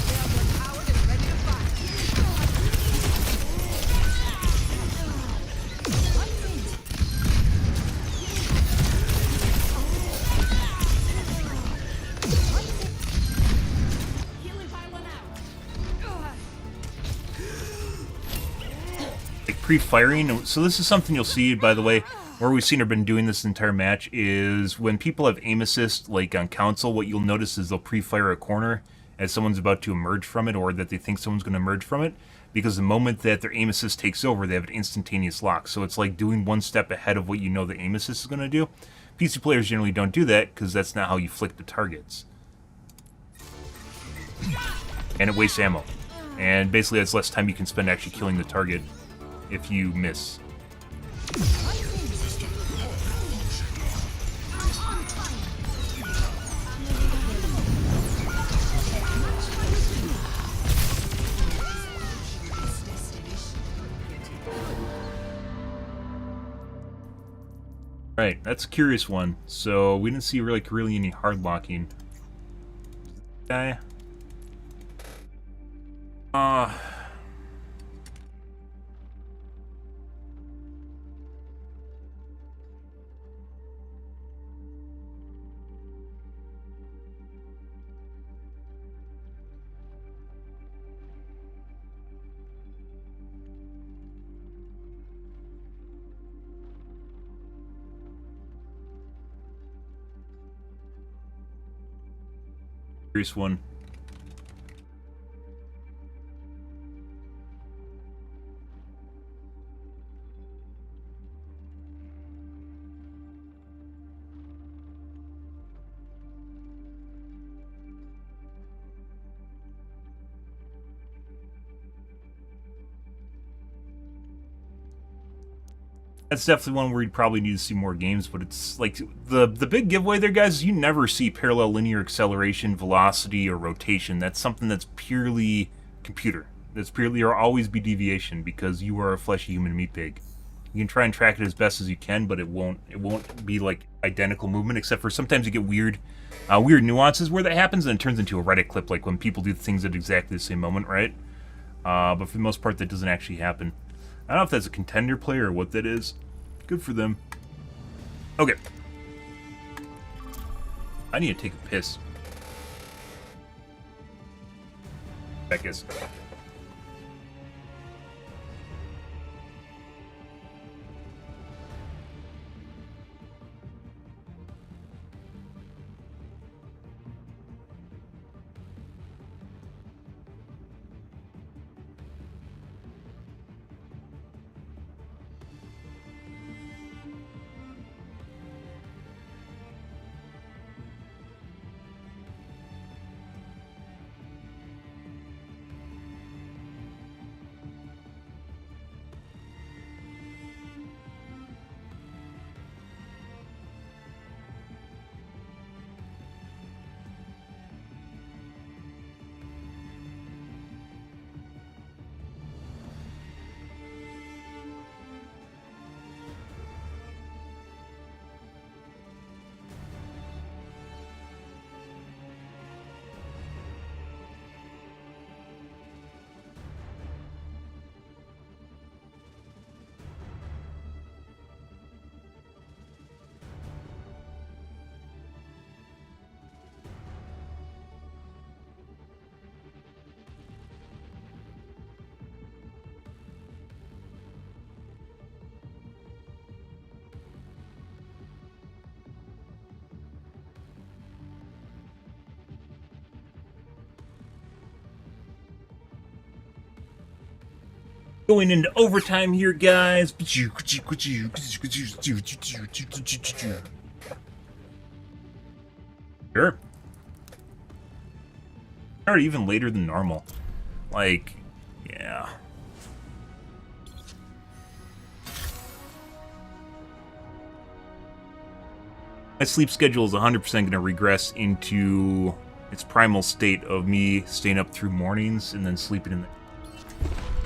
D: Railgun powered and ready to fire. Healing pylon out.
A: Like pre-firing. So this is something you'll see, by the way, where we've seen her been doing this entire match, is when people have aim assist, like on console, what you'll notice is they'll pre-fire a corner as someone's about to emerge from it, or that they think someone's going to emerge from it, because the moment that their aim assist takes over, they have an instantaneous lock. So it's like doing one step ahead of what you know the aim assist is going to do. PC players generally don't do that, because that's not how you flick the targets. And it wastes ammo. And basically that's less time you can spend actually killing the target if you miss. Right, that's a curious one. So we didn't see really any hard locking. Guy. Curious one. That's definitely one where you'd probably need to see more games, but it's like the big giveaway there, guys, is you never see parallel linear acceleration, velocity, or rotation. That's something that's purely computer. That's purely, or always be deviation, because you are a fleshy human meat pig. You can try and track it as best as you can, but it won't be like identical movement, except for sometimes you get weird nuances where that happens, and it turns into a Reddit clip, like when people do things at exactly the same moment, right? But for the most part, that doesn't actually happen. I don't know if that's a contender player or what that is. Good for them. Okay. I need to take a piss. I guess. Going into overtime here, guys. Sure. Started even later than normal. Like, yeah. My sleep schedule is 100% going to regress into its primal state of me staying up through mornings and then sleeping in the...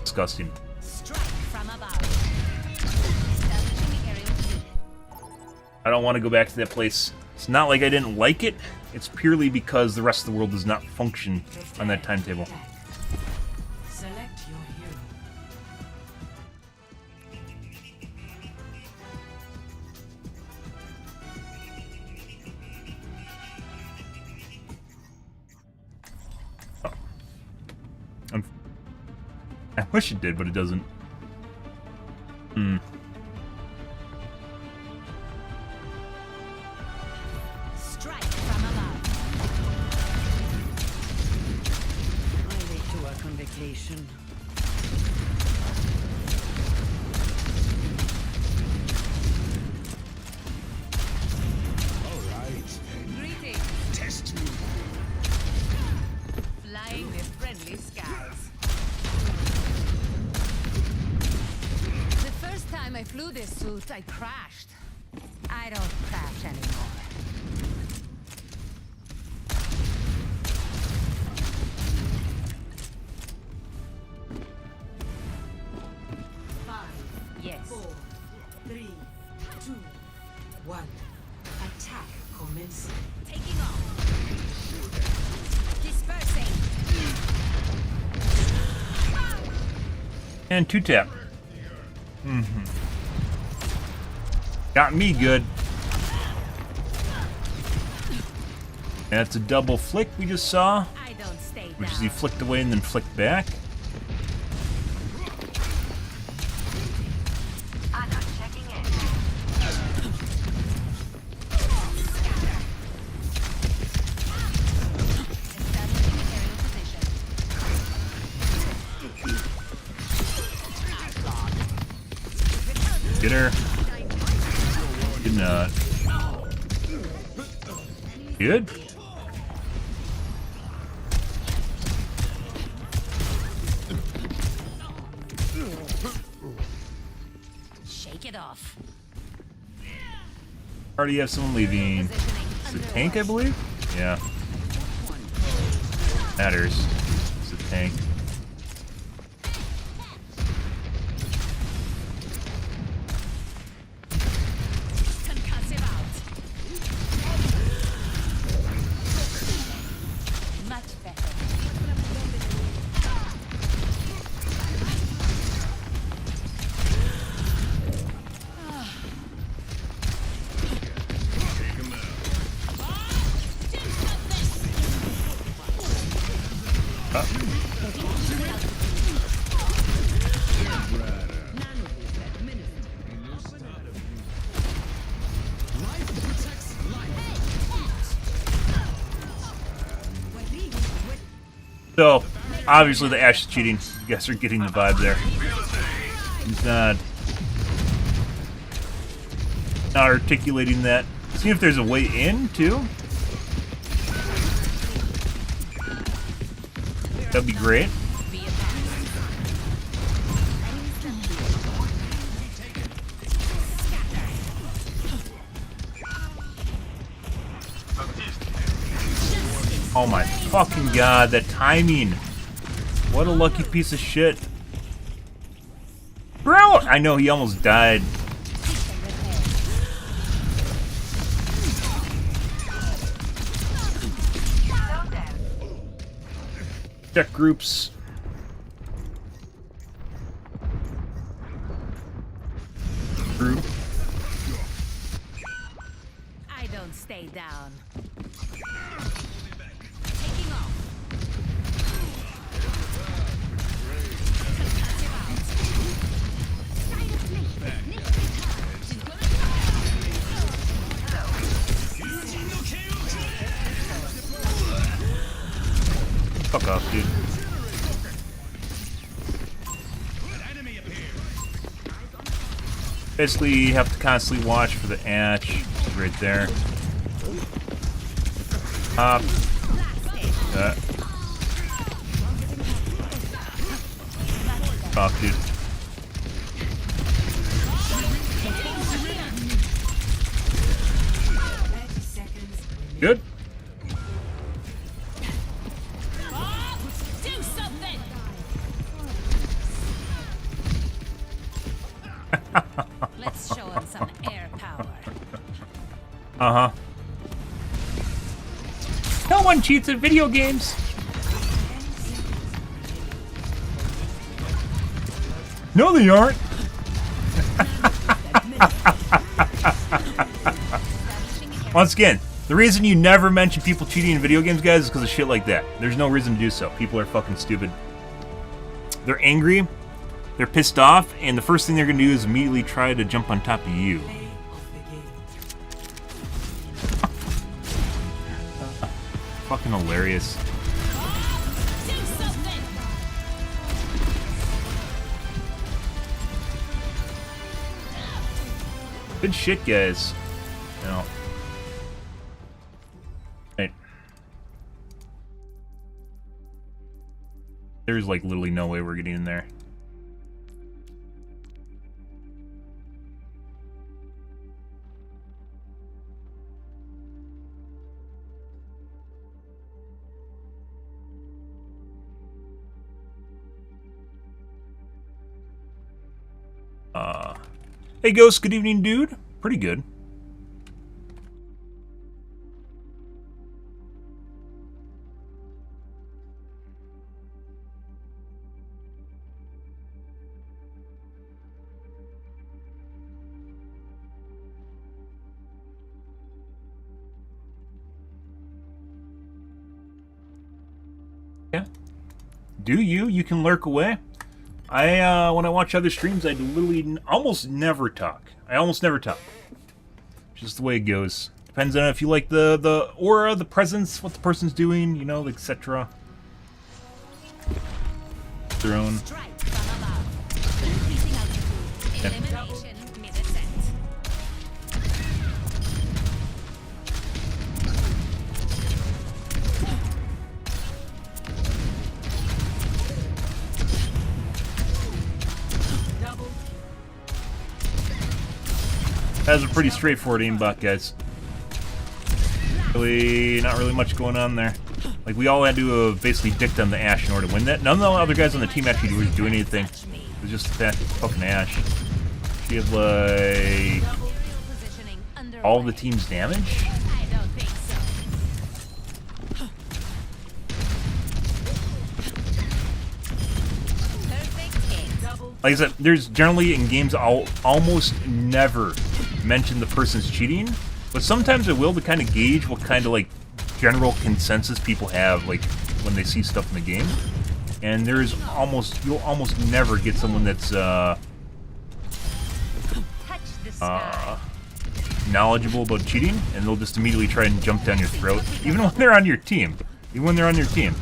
A: Disgusting. I don't want to go back to that place. It's not like I didn't like it. It's purely because the rest of the world does not function on that timetable.
G: Select your hero.
A: I wish it did, but it doesn't.
D: Strike from above.
G: I late to work on vacation.
F: All right.
D: Greetings.
F: Test me.
D: Flying the friendly skies. The first time I flew this suit, I crashed. I don't crash anymore. Yes.
G: 4, 3, 2, 1. Attack commencing.
D: Taking off. Dispersing.
A: And 2-tap. Got me good. That's a double flick we just saw,
D: I don't stay down.
A: which is he flicked away and then flicked back.
E: I'm not checking in.
D: Establishing aerial position.
A: Get her. Did not. Good.
D: Shake it off.
A: Already have someone leaving. It's a tank, I believe? Yeah. Matters. It's a tank.
D: Concussive out. Much better.
A: So, obviously the Ashe is cheating. You guys are getting the vibe there. He's not articulating that. See if there's a way in, too. That'd be great. Oh my fucking god, that timing. What a lucky piece of shit. Bro! I know he almost died. Check groups. Group.
D: I don't stay down. Taking off.
A: Fuck off, dude. Basically, you have to constantly watch for the Ashe right there. Pop. That. Pop, dude. Good.
D: Do something! Let's show him some air power.
A: Uh-huh. No one cheats at video games. No, they aren't. Once again, the reason you never mention people cheating in video games, guys, is because of shit like that. There's no reason to do so. People are fucking stupid. They're angry, they're pissed off, and the first thing they're gonna do is immediately try to jump on top of you. Fucking hilarious. Good shit, guys. No. Right. There's like literally no way we're getting in there. Hey Ghost, good evening, dude. Pretty good. Yeah. Do you? You can lurk away. When I watch other streams, I literally almost never talk. I almost never talk. Just the way it goes. Depends on if you like the aura, the presence, what the person's doing, you know, etc. Their own. Yeah. That's a pretty straightforward aimbot, guys. Really, not really much going on there. Like, we all had to basically dick on the Ashe in order to win that. None of the other guys on the team actually was doing anything. It was just that fucking Ashe. She had, like, all the team's damage? Like I said, there's generally in games I'll almost never mention the person's cheating, but sometimes I will to kind of gauge what kind of like general consensus people have like when they see stuff in the game. And there's you'll almost never get someone that's knowledgeable about cheating, and they'll just immediately try and jump down your throat, even when they're on your team. Even when they're on your team,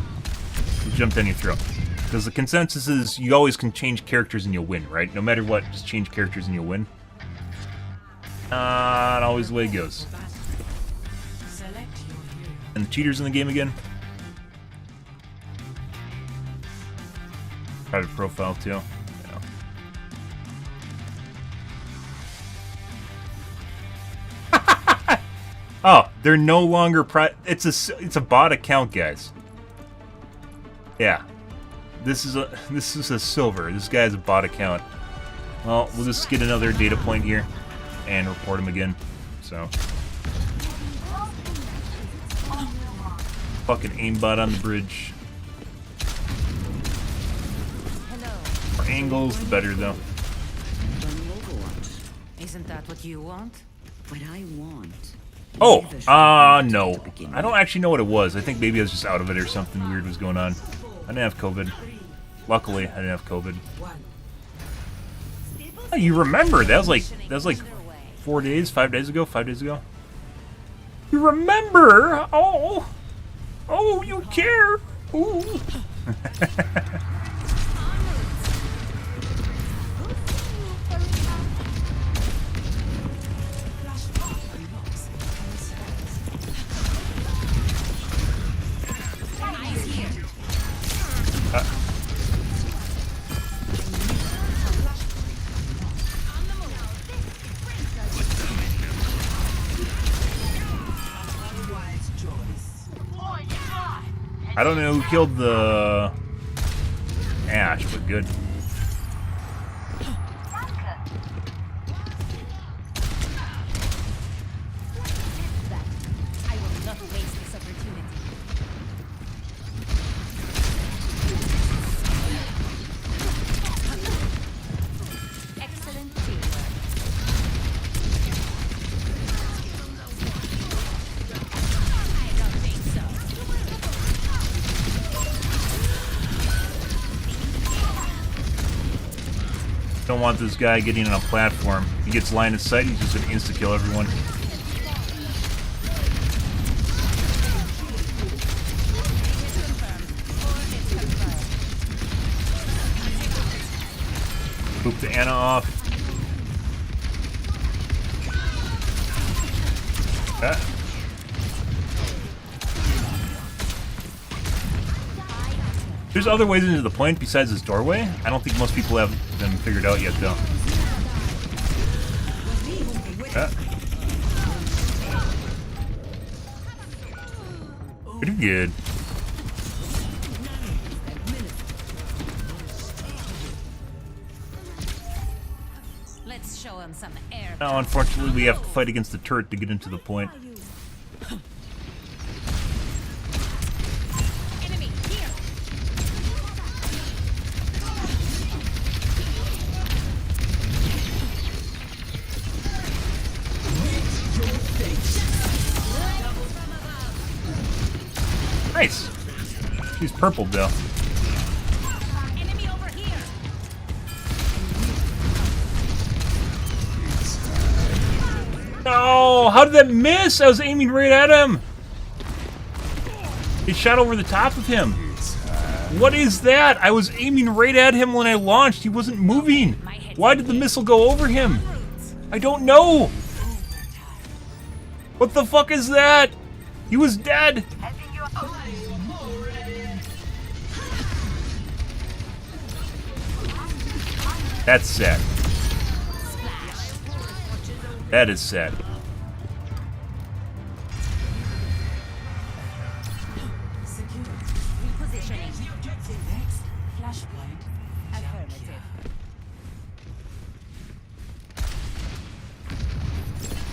A: they'll jump down your throat. Because the consensus is you always can change characters and you'll win, right? No matter what, just change characters and you'll win. Not always the way it goes. And the cheaters in the game again. Private profile too. Yeah. Oh, they're no longer it's a bot account, guys. Yeah. This is a silver. This guy's a bot account. Well, we'll just get another data point here and report him again. So fucking aimbot on the bridge. More angles, the better though.
G: Overwatch.
D: Isn't that what you want?
G: What I want.
A: Oh, no. I don't actually know what it was. I think maybe I was just out of it or something weird was going on. I didn't have COVID. Luckily, I didn't have COVID. Oh, you remember? That was like 5 days ago. You remember? Oh, you care. Ooh. I don't know who killed the Ash, but good.
D: I will not waste this opportunity. Excellent teamwork. I don't think so.
A: Don't want this guy getting on a platform. He gets line of sight, he's just gonna insta-kill everyone. Boop the Anna off. Ah. There's other ways into the point besides this doorway. I don't think most people have them figured out yet, though. Ah. Pretty good.
D: Let's show him some air.
A: Now, unfortunately, we have to fight against the turret to get into the point.
D: Enemy here.
A: Nice! She's purple, though.
D: Enemy over here.
A: No! How did that miss? I was aiming right at him! It shot over the top of him. What is that? I was aiming right at him when I launched. He wasn't moving. Why did the missile go over him? I don't know! What the fuck is that? He was dead! That's sad. That is sad.
D: Repositioning. Affirmative.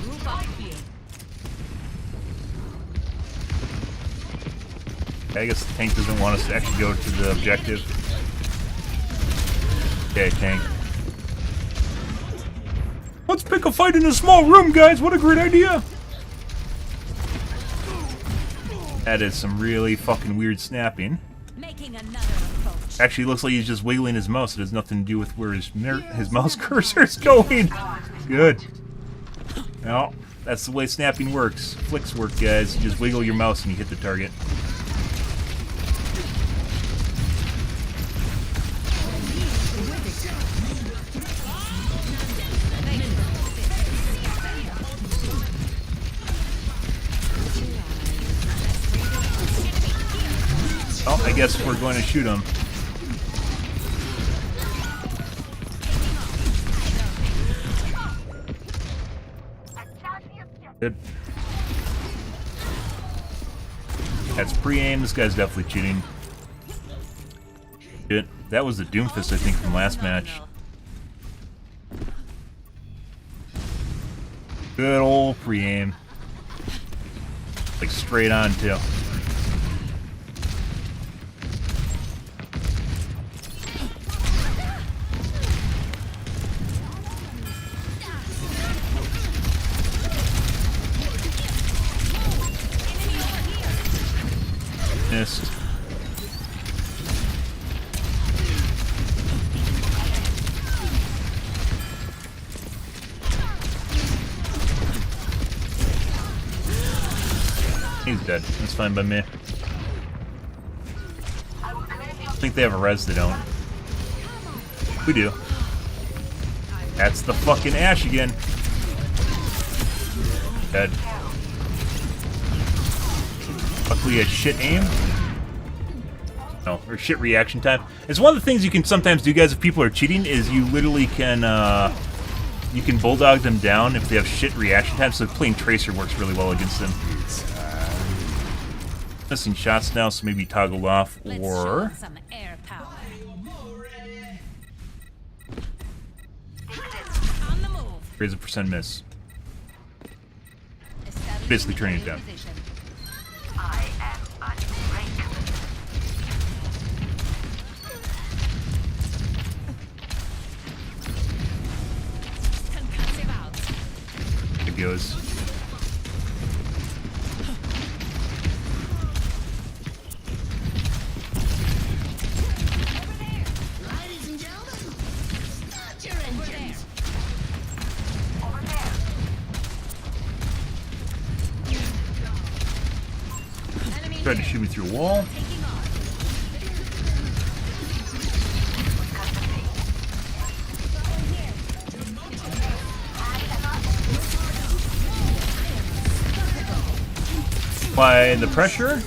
D: Group up here.
A: I guess the tank doesn't want us to actually go to the objective. Okay, tank. Let's pick a fight in a small room, guys! What a great idea! That is some really fucking weird snapping.
D: Making another approach.
A: Actually, it looks like he's just wiggling his mouse. It has nothing to do with where his mouse cursor is going. Good. Well, that's the way snapping works. Flicks work, guys. You just wiggle your mouse and you hit the target. Oh, I guess we're going to shoot him. Good. That's pre-aim. This guy's definitely cheating. Shit. That was the Doomfist, I think, from last match. Good old pre-aim. Like straight on, too. Missed. He's dead. That's fine by me. I think they have a res, they don't. We do. That's the fucking Ash again. Dead. Luckily, he had shit aim. No, or shit reaction time. It's one of the things you can sometimes do, guys, if people are cheating, is you literally can, you can bulldog them down if they have shit reaction time, so playing Tracer works really well against them. Missing shots now, so maybe toggle off
D: Let's show
A: or
D: 'em some air power. On the move.
A: raise a percent miss.
D: Establishing
A: Basically turning it
D: aerial
A: down.
D: position.
E: I am unbreakable.
D: Concussive out.
A: It goes.
E: Ladies and gentlemen, start your engines.
D: Enemy
A: Tried to
D: here.
A: shoot me through a wall.
D: Taking off.
A: By the pressure.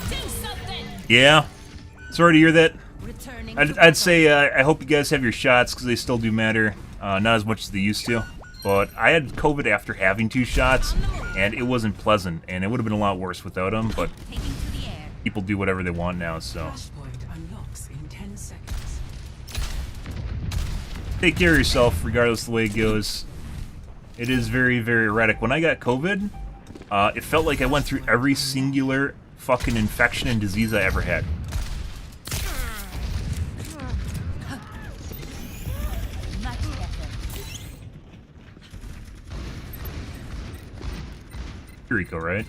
D: Do something.
A: Yeah. Sorry to hear that.
D: Returning
A: I'd say I hope you guys have your shots because they still do matter. Not as much as they used to. But I had COVID after having 2 shots, and it wasn't pleasant. And it would have been a lot worse without them. But
D: taking to the air.
A: people do whatever they want now, so
G: Flashpoint unlocks in 10 seconds.
A: take care of yourself regardless of the way it goes. It is very, very erratic. When I got COVID, it felt like I went through every singular fucking infection and disease I ever had.
D: Much better.
A: Rico, right?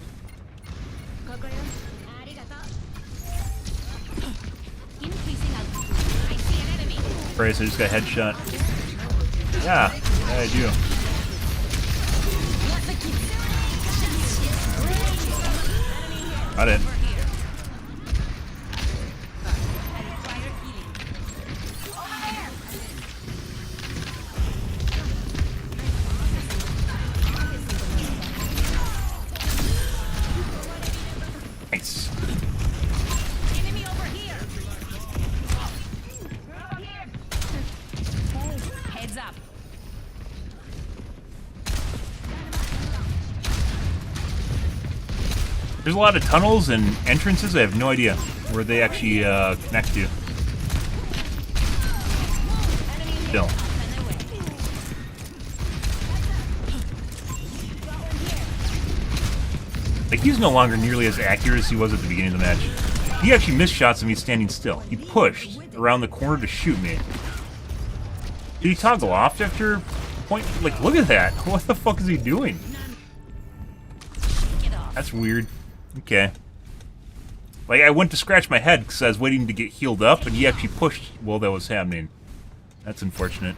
D: Increasing altitude. I see an enemy.
A: Bryce, I just got headshot. Yeah, I do. Got it. Nice.
D: Enemy over here. Heads up.
A: There's a lot of tunnels and entrances. I have no idea where they actually connect to. Still. Like, he's no longer nearly as accurate as he was at the beginning of the match. He actually missed shots of me standing still. He pushed around the corner to shoot me. Did he toggle off after point? Like, look at that. What the fuck is he doing?
D: Get off.
A: That's weird. Okay. Like, I went to scratch my head because I was waiting to get healed up, and he actually pushed while that was happening. That's unfortunate.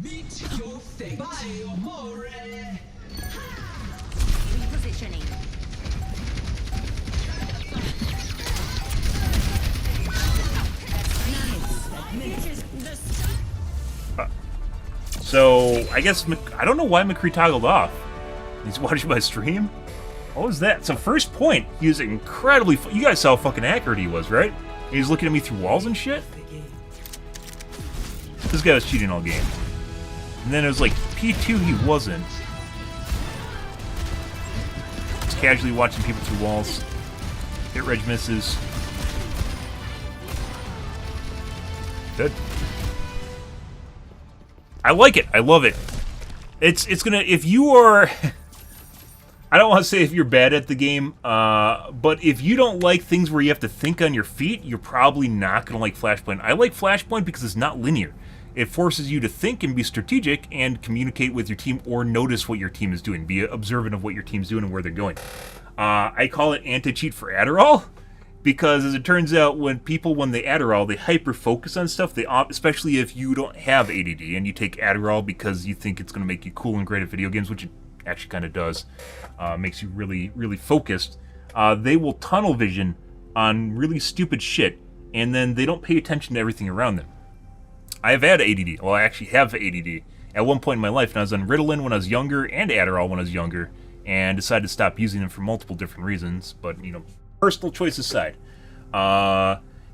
D: Repositioning.
A: So, I guess, I don't know why McCree toggled off. He's watching my stream? What was that? So, first point, he was incredibly... You guys saw how fucking accurate he was, right? He was looking at me through walls and shit? This guy was cheating all game. And then it was like, P2 he wasn't. Just casually watching people through walls. Hit reg misses. Good. I like it. I love it. It's gonna... If you are... I don't want to say if you're bad at the game, but if you don't like things where you have to think on your feet, you're probably not going to like Flashpoint. I like Flashpoint because it's not linear. It forces you to think and be strategic and communicate with your team or notice what your team is doing. Be observant of what your team's doing and where they're going. I call it anti-cheat for Adderall because, as it turns out, when they Adderall, they hyper-focus on stuff, especially if you don't have ADD and you take Adderall because you think it's going to make you cool and great at video games, which it actually kind of does. Makes you really, really focused. They will tunnel vision on really stupid shit, and then they don't pay attention to everything around them. I have had ADD. Well, I actually have ADD at one point in my life, and I was on Ritalin when I was younger and Adderall when I was younger, and decided to stop using them for multiple different reasons. But, you know, personal choice aside,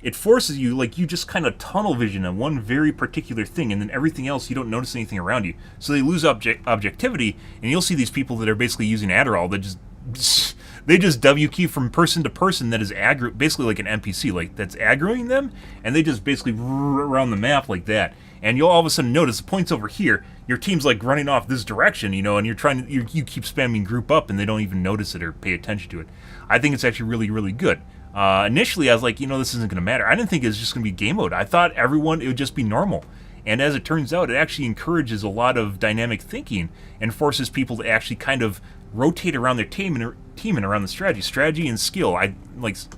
A: it forces you, like, you just kind of tunnel vision on one very particular thing, and then everything else, you don't notice anything around you. So they lose objectivity, and you'll see these people that are basically using Adderall that they just W key from person to person that is basically like an NPC, like, that's aggroing them, and they just basically around the map like that. And you'll all of a sudden notice the point's over here, your team's like running off this direction, you know, and you keep spamming group up, and they don't even notice it or pay attention to it. I think it's actually really, really good. Initially, I was like, you know, this isn't going to matter. I didn't think it was just going to be game mode. I thought it would just be normal. And as it turns out, it actually encourages a lot of dynamic thinking and forces people to actually kind of rotate around their team and around the strategy. Strategy and skill.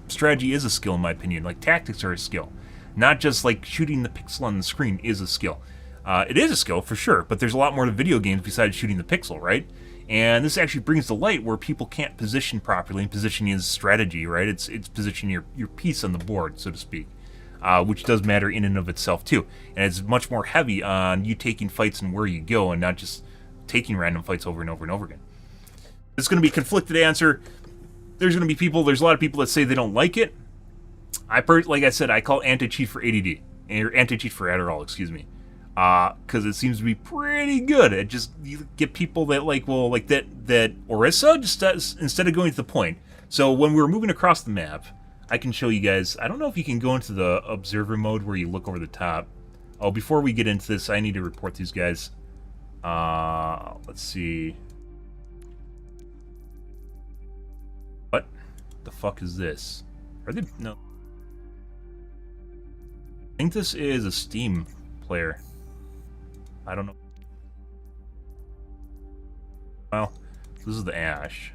A: Strategy is a skill in my opinion. Like, tactics are a skill. Not just like shooting the pixel on the screen is a skill. It is a skill for sure, but there's a lot more to video games besides shooting the pixel, right? And this actually brings to light where people can't position properly, and positioning is strategy, right? It's positioning your piece on the board, so to speak, which does matter in and of itself too. And it's much more heavy on you taking fights and where you go, and not just taking random fights over and over and over again. It's going to be a conflicted answer. There's a lot of people that say they don't like it. Like I said, I call anti-cheat for ADD, or anti-cheat for Adderall, excuse me. Because it seems to be pretty good at just, you get people that like that Orisa, just instead of going to the point. So when we're moving across the map, I can show you guys. I don't know if you can go into the observer mode where you look over the top. Oh, before we get into this, I need to report these guys. Let's see. What the fuck is this? Are they? No. I think this is a Steam player. I don't know. Well, this is the Ash.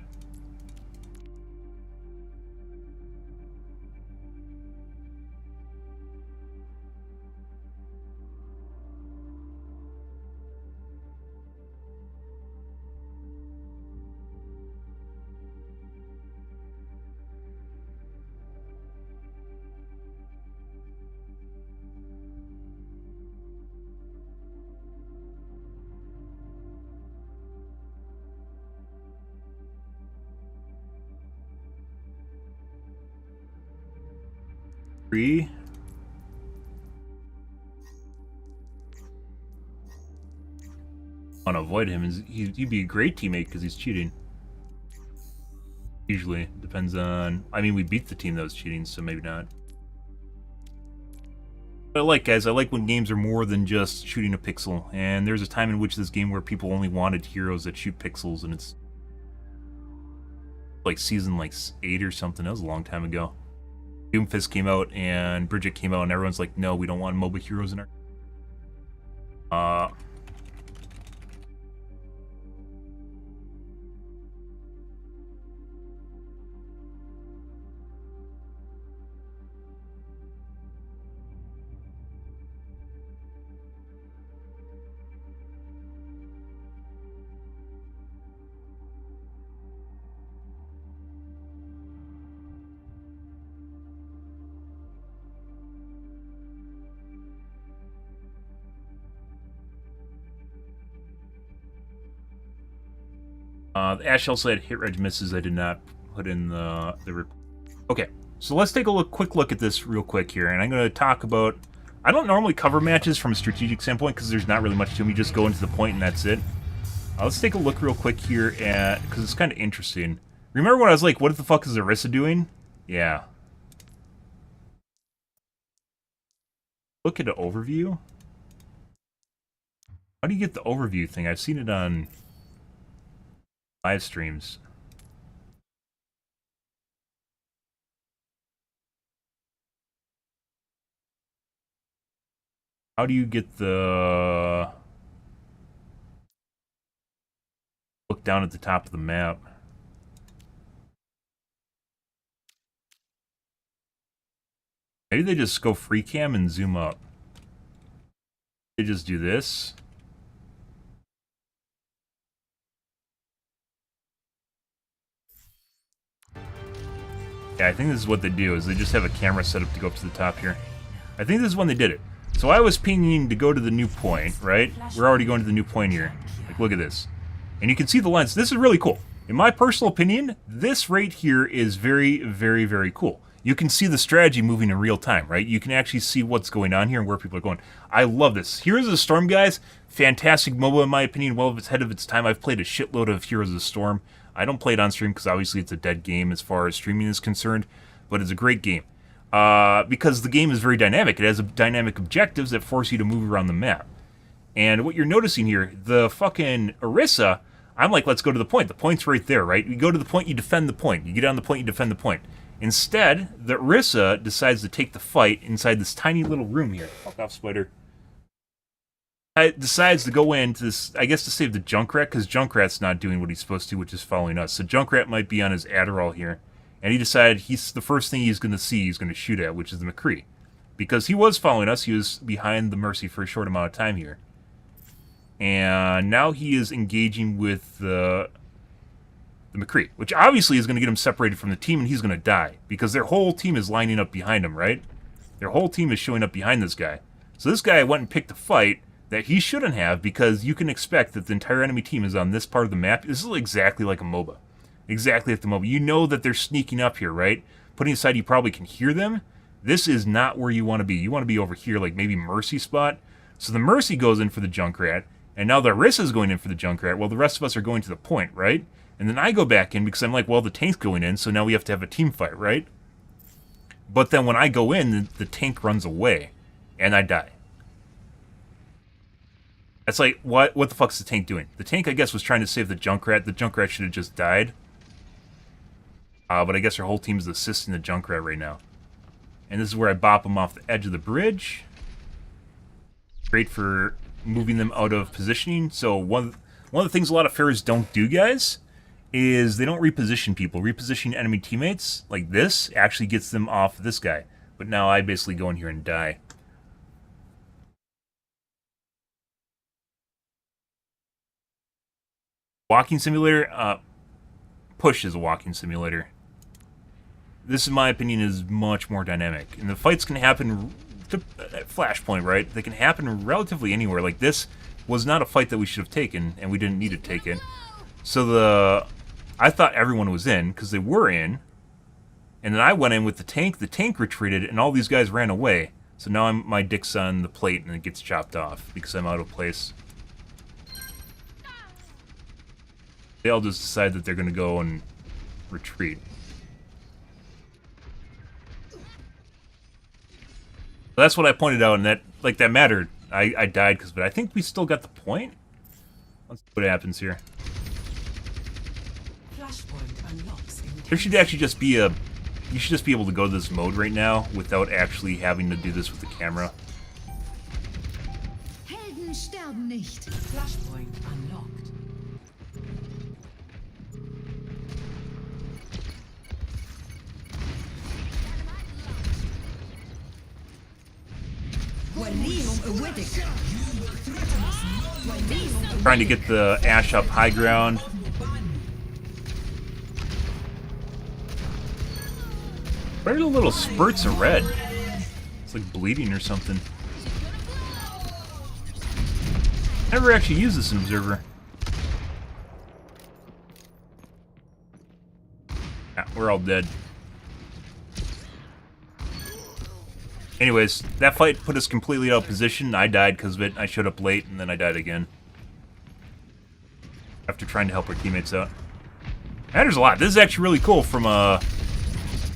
A: I want to avoid him. He'd be a great teammate because he's cheating. Usually. Depends on... I mean, we beat the team that was cheating, so maybe not. But guys, I like when games are more than just shooting a pixel. And there's a time in which this game where people only wanted heroes that shoot pixels, and it's... like season 8 or something. That was a long time ago. Doomfist came out and Bridget came out and everyone's like, no, we don't want MOBA heroes in our... The Ash also had hit reg misses. I did not put in the Okay, so let's take a quick look at this real quick here, and I'm going to talk about... I don't normally cover matches from a strategic standpoint because there's not really much to them. You just go into the point and that's it. Let's take a look real quick here at... because it's kind of interesting. Remember when I was like, what the fuck is Orisa doing? Yeah. Look at the overview. How do you get the overview thing? I've seen it on... live streams. How do you get the... look down at the top of the map? Maybe they just go free cam and zoom up. They just do this. Yeah, I think this is what they do, is they just have a camera set up to go up to the top here. I think this is when they did it. So I was pinging to go to the new point, right? We're already going to the new point here. Like, look at this. And you can see the lens. This is really cool. In my personal opinion, this right here is very, very, very cool. You can see the strategy moving in real time, right? You can actually see what's going on here and where people are going. I love this. Heroes of the Storm, guys, fantastic MOBA in my opinion, well ahead of its time. I've played a shitload of Heroes of the Storm. I don't play it on stream because obviously it's a dead game as far as streaming is concerned, but it's a great game. Because the game is very dynamic. It has dynamic objectives that force you to move around the map. And what you're noticing here, the fucking Orisa, I'm like, let's go to the point. The point's right there, right? You go to the point, you defend the point. You get on the point, you defend the point. Instead, the Orisa decides to take the fight inside this tiny little room here. Fuck off, spider. It decides to go into this, I guess, to save the Junkrat, because Junkrat's not doing what he's supposed to, which is following us. So Junkrat might be on his Adderall here. And he decided the first thing he's going to see, he's going to shoot at, which is the McCree. Because he was following us, he was behind the Mercy for a short amount of time here. And now he is engaging with the McCree, which obviously is going to get him separated from the team, and he's going to die. Because their whole team is lining up behind him, right? Their whole team is showing up behind this guy. So this guy went and picked a fight that he shouldn't have, because you can expect that the entire enemy team is on this part of the map. This is exactly like a MOBA. Exactly like the MOBA. You know that they're sneaking up here, right? Putting aside you probably can hear them. This is not where you want to be. You want to be over here, like maybe Mercy spot. So the Mercy goes in for the Junkrat, and now the Orisa is going in for the Junkrat, while the rest of us are going to the point, right? And then I go back in because I'm like, well, the tank's going in, so now we have to have a team fight, right? But then when I go in, the tank runs away, and I die. That's like, what the fuck's the tank doing? The tank, I guess, was trying to save the Junkrat. The Junkrat should have just died. But I guess our whole team is assisting the Junkrat right now. And this is where I bop them off the edge of the bridge. Great for moving them out of positioning. So one of the things a lot of Pharaohs don't do, guys, is they don't reposition people. Repositioning enemy teammates like this actually gets them off this guy. But now I basically go in here and die. Walking simulator? Push is a walking simulator. This, in my opinion, is much more dynamic. And the fights can happen at Flashpoint, right? They can happen relatively anywhere. Like, this was not a fight that we should have taken, and we didn't need to take it. So I thought everyone was in, because they were in. And then I went in with the tank retreated, and all these guys ran away. So now my dick's on the plate, and it gets chopped off, because I'm out of place. They all just decide that they're going to go and retreat. That's what I pointed out, and that mattered. I died because of it. I think we still got the point. Let's see what happens here. There should actually just be you should just be able to go to this mode right now without actually having to do this with the camera.
G: Helden sterben nicht. Flashpoint unlocked.
A: Trying to get the Ash up high ground. Where are the little spurts of red? It's like bleeding or something. Never actually used this in Observer. Yeah, we're all dead. Anyways, that fight put us completely out of position. I died because of it. I showed up late, and then I died again. After trying to help our teammates out. Matters a lot. This is actually really cool from a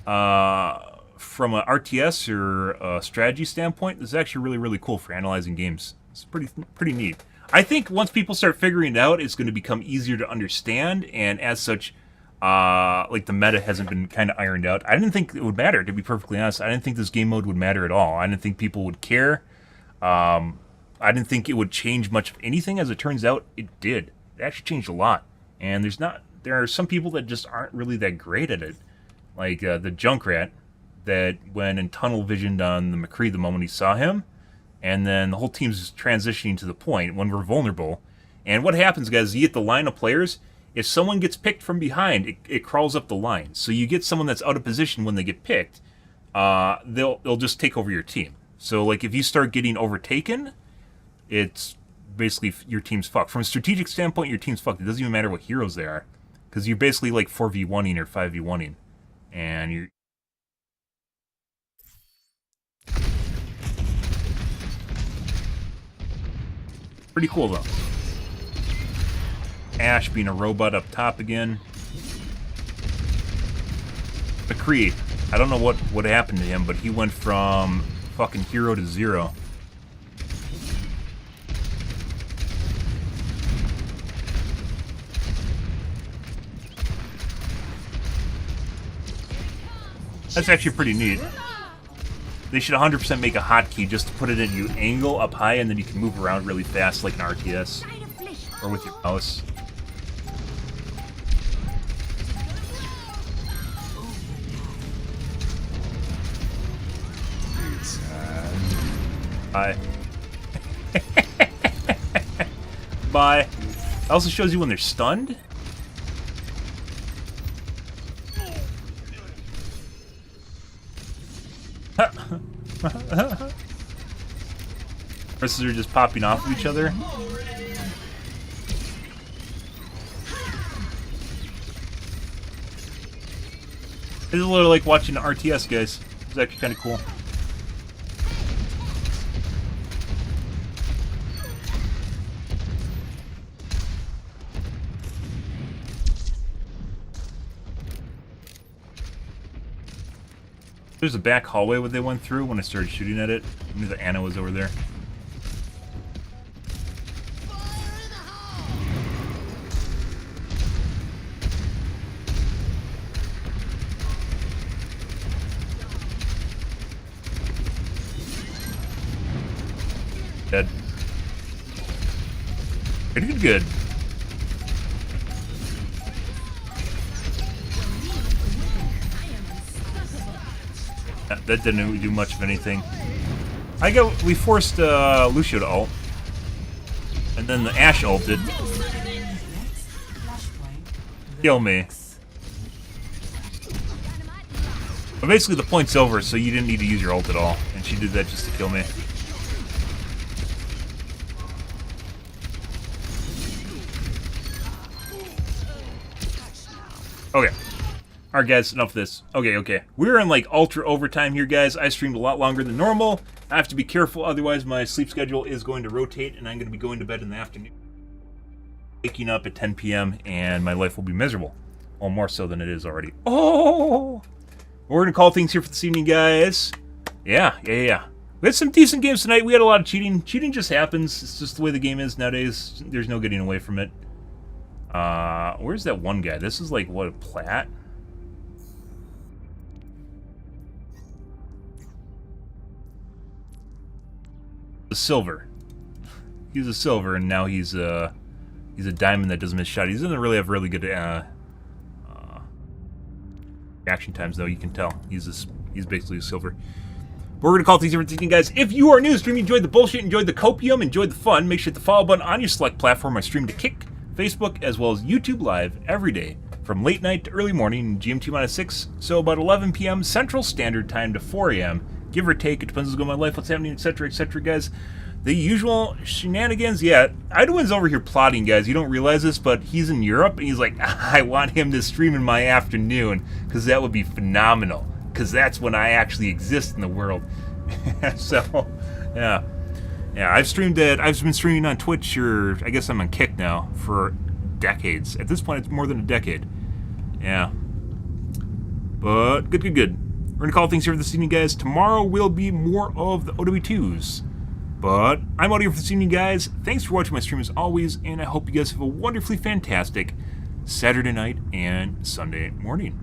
A: RTS or a strategy standpoint. This is actually really, really cool for analyzing games. It's pretty neat. I think once people start figuring it out, it's going to become easier to understand, and as such, like the meta hasn't been kind of ironed out. I didn't think it would matter, to be perfectly honest. I didn't think this game mode would matter at all. I didn't think people would care. I didn't think it would change much of anything. As it turns out, it did. It actually changed a lot. And there are some people that just aren't really that great at it. Like the Junkrat that went and tunnel visioned on the McCree the moment he saw him. And then the whole team's transitioning to the point when we're vulnerable. And what happens, guys, you get the line of players. If someone gets picked from behind, it crawls up the line. So you get someone that's out of position when they get picked, they'll just take over your team. So like if you start getting overtaken, it's basically your team's fucked. From a strategic standpoint, your team's fucked. It doesn't even matter what heroes they are. Because you're basically like 4v1ing or 5v1ing. And you're... Pretty cool, though. Ash being a robot up top again. McCree, I don't know what happened to him, but he went from fucking hero to zero. That's actually pretty neat. They should 100% make a hotkey just to put it in you angle up high, and then you can move around really fast like an RTS. Or with your mouse. Bye. Bye. It also shows you when they're stunned. Versus are just popping off of each other. It's a little like watching the RTS, guys. It's actually kind of cool. There's a back hallway where they went through when I started shooting at it. I knew that Anna was over there. Dead. Pretty good. That didn't do much of anything. We forced Lucio to ult. And then the Ashe ulted. Kill me. But basically the point's over, so you didn't need to use your ult at all. And she did that just to kill me. Okay. Alright guys, enough of this. Okay. We're in like ultra overtime here, guys. I streamed a lot longer than normal. I have to be careful, otherwise my sleep schedule is going to rotate and I'm going to be going to bed in the afternoon. Waking up at 10 p.m. and my life will be miserable. Well, more so than it is already. Oh! We're going to call things here for this evening, guys. Yeah. We had some decent games tonight. We had a lot of cheating. Cheating just happens. It's just the way the game is nowadays. There's no getting away from it. Where's that one guy? This is like, what, a plat? A silver. He's a silver, and now he's a diamond that doesn't miss shot. He doesn't really have really good reaction times, though. You can tell he's basically a silver. But we're gonna call things different things, guys. If you are new to streaming, enjoyed the bullshit, enjoyed the copium, enjoyed the fun, make sure to hit the follow button on your select platform. I stream to Kick, Facebook, as well as YouTube Live every day from late night to early morning, GMT-6, so about 11 p.m. Central Standard Time to 4 a.m. Give or take, it depends what's going on in my life, what's happening, etc., guys. The usual shenanigans, yeah. Idwin's over here plotting, guys. You don't realize this, but he's in Europe, and he's like, I want him to stream in my afternoon, because that would be phenomenal, because that's when I actually exist in the world. So, yeah. I've been streaming on Twitch, or I guess I'm on Kick now, for decades. At this point, it's more than a decade. Yeah. But, good. We're going to call things here for this evening, guys. Tomorrow will be more of the OW2s. But I'm out here for this evening, guys. Thanks for watching my stream as always, and I hope you guys have a wonderfully fantastic Saturday night and Sunday morning.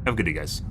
A: Have a good day, guys.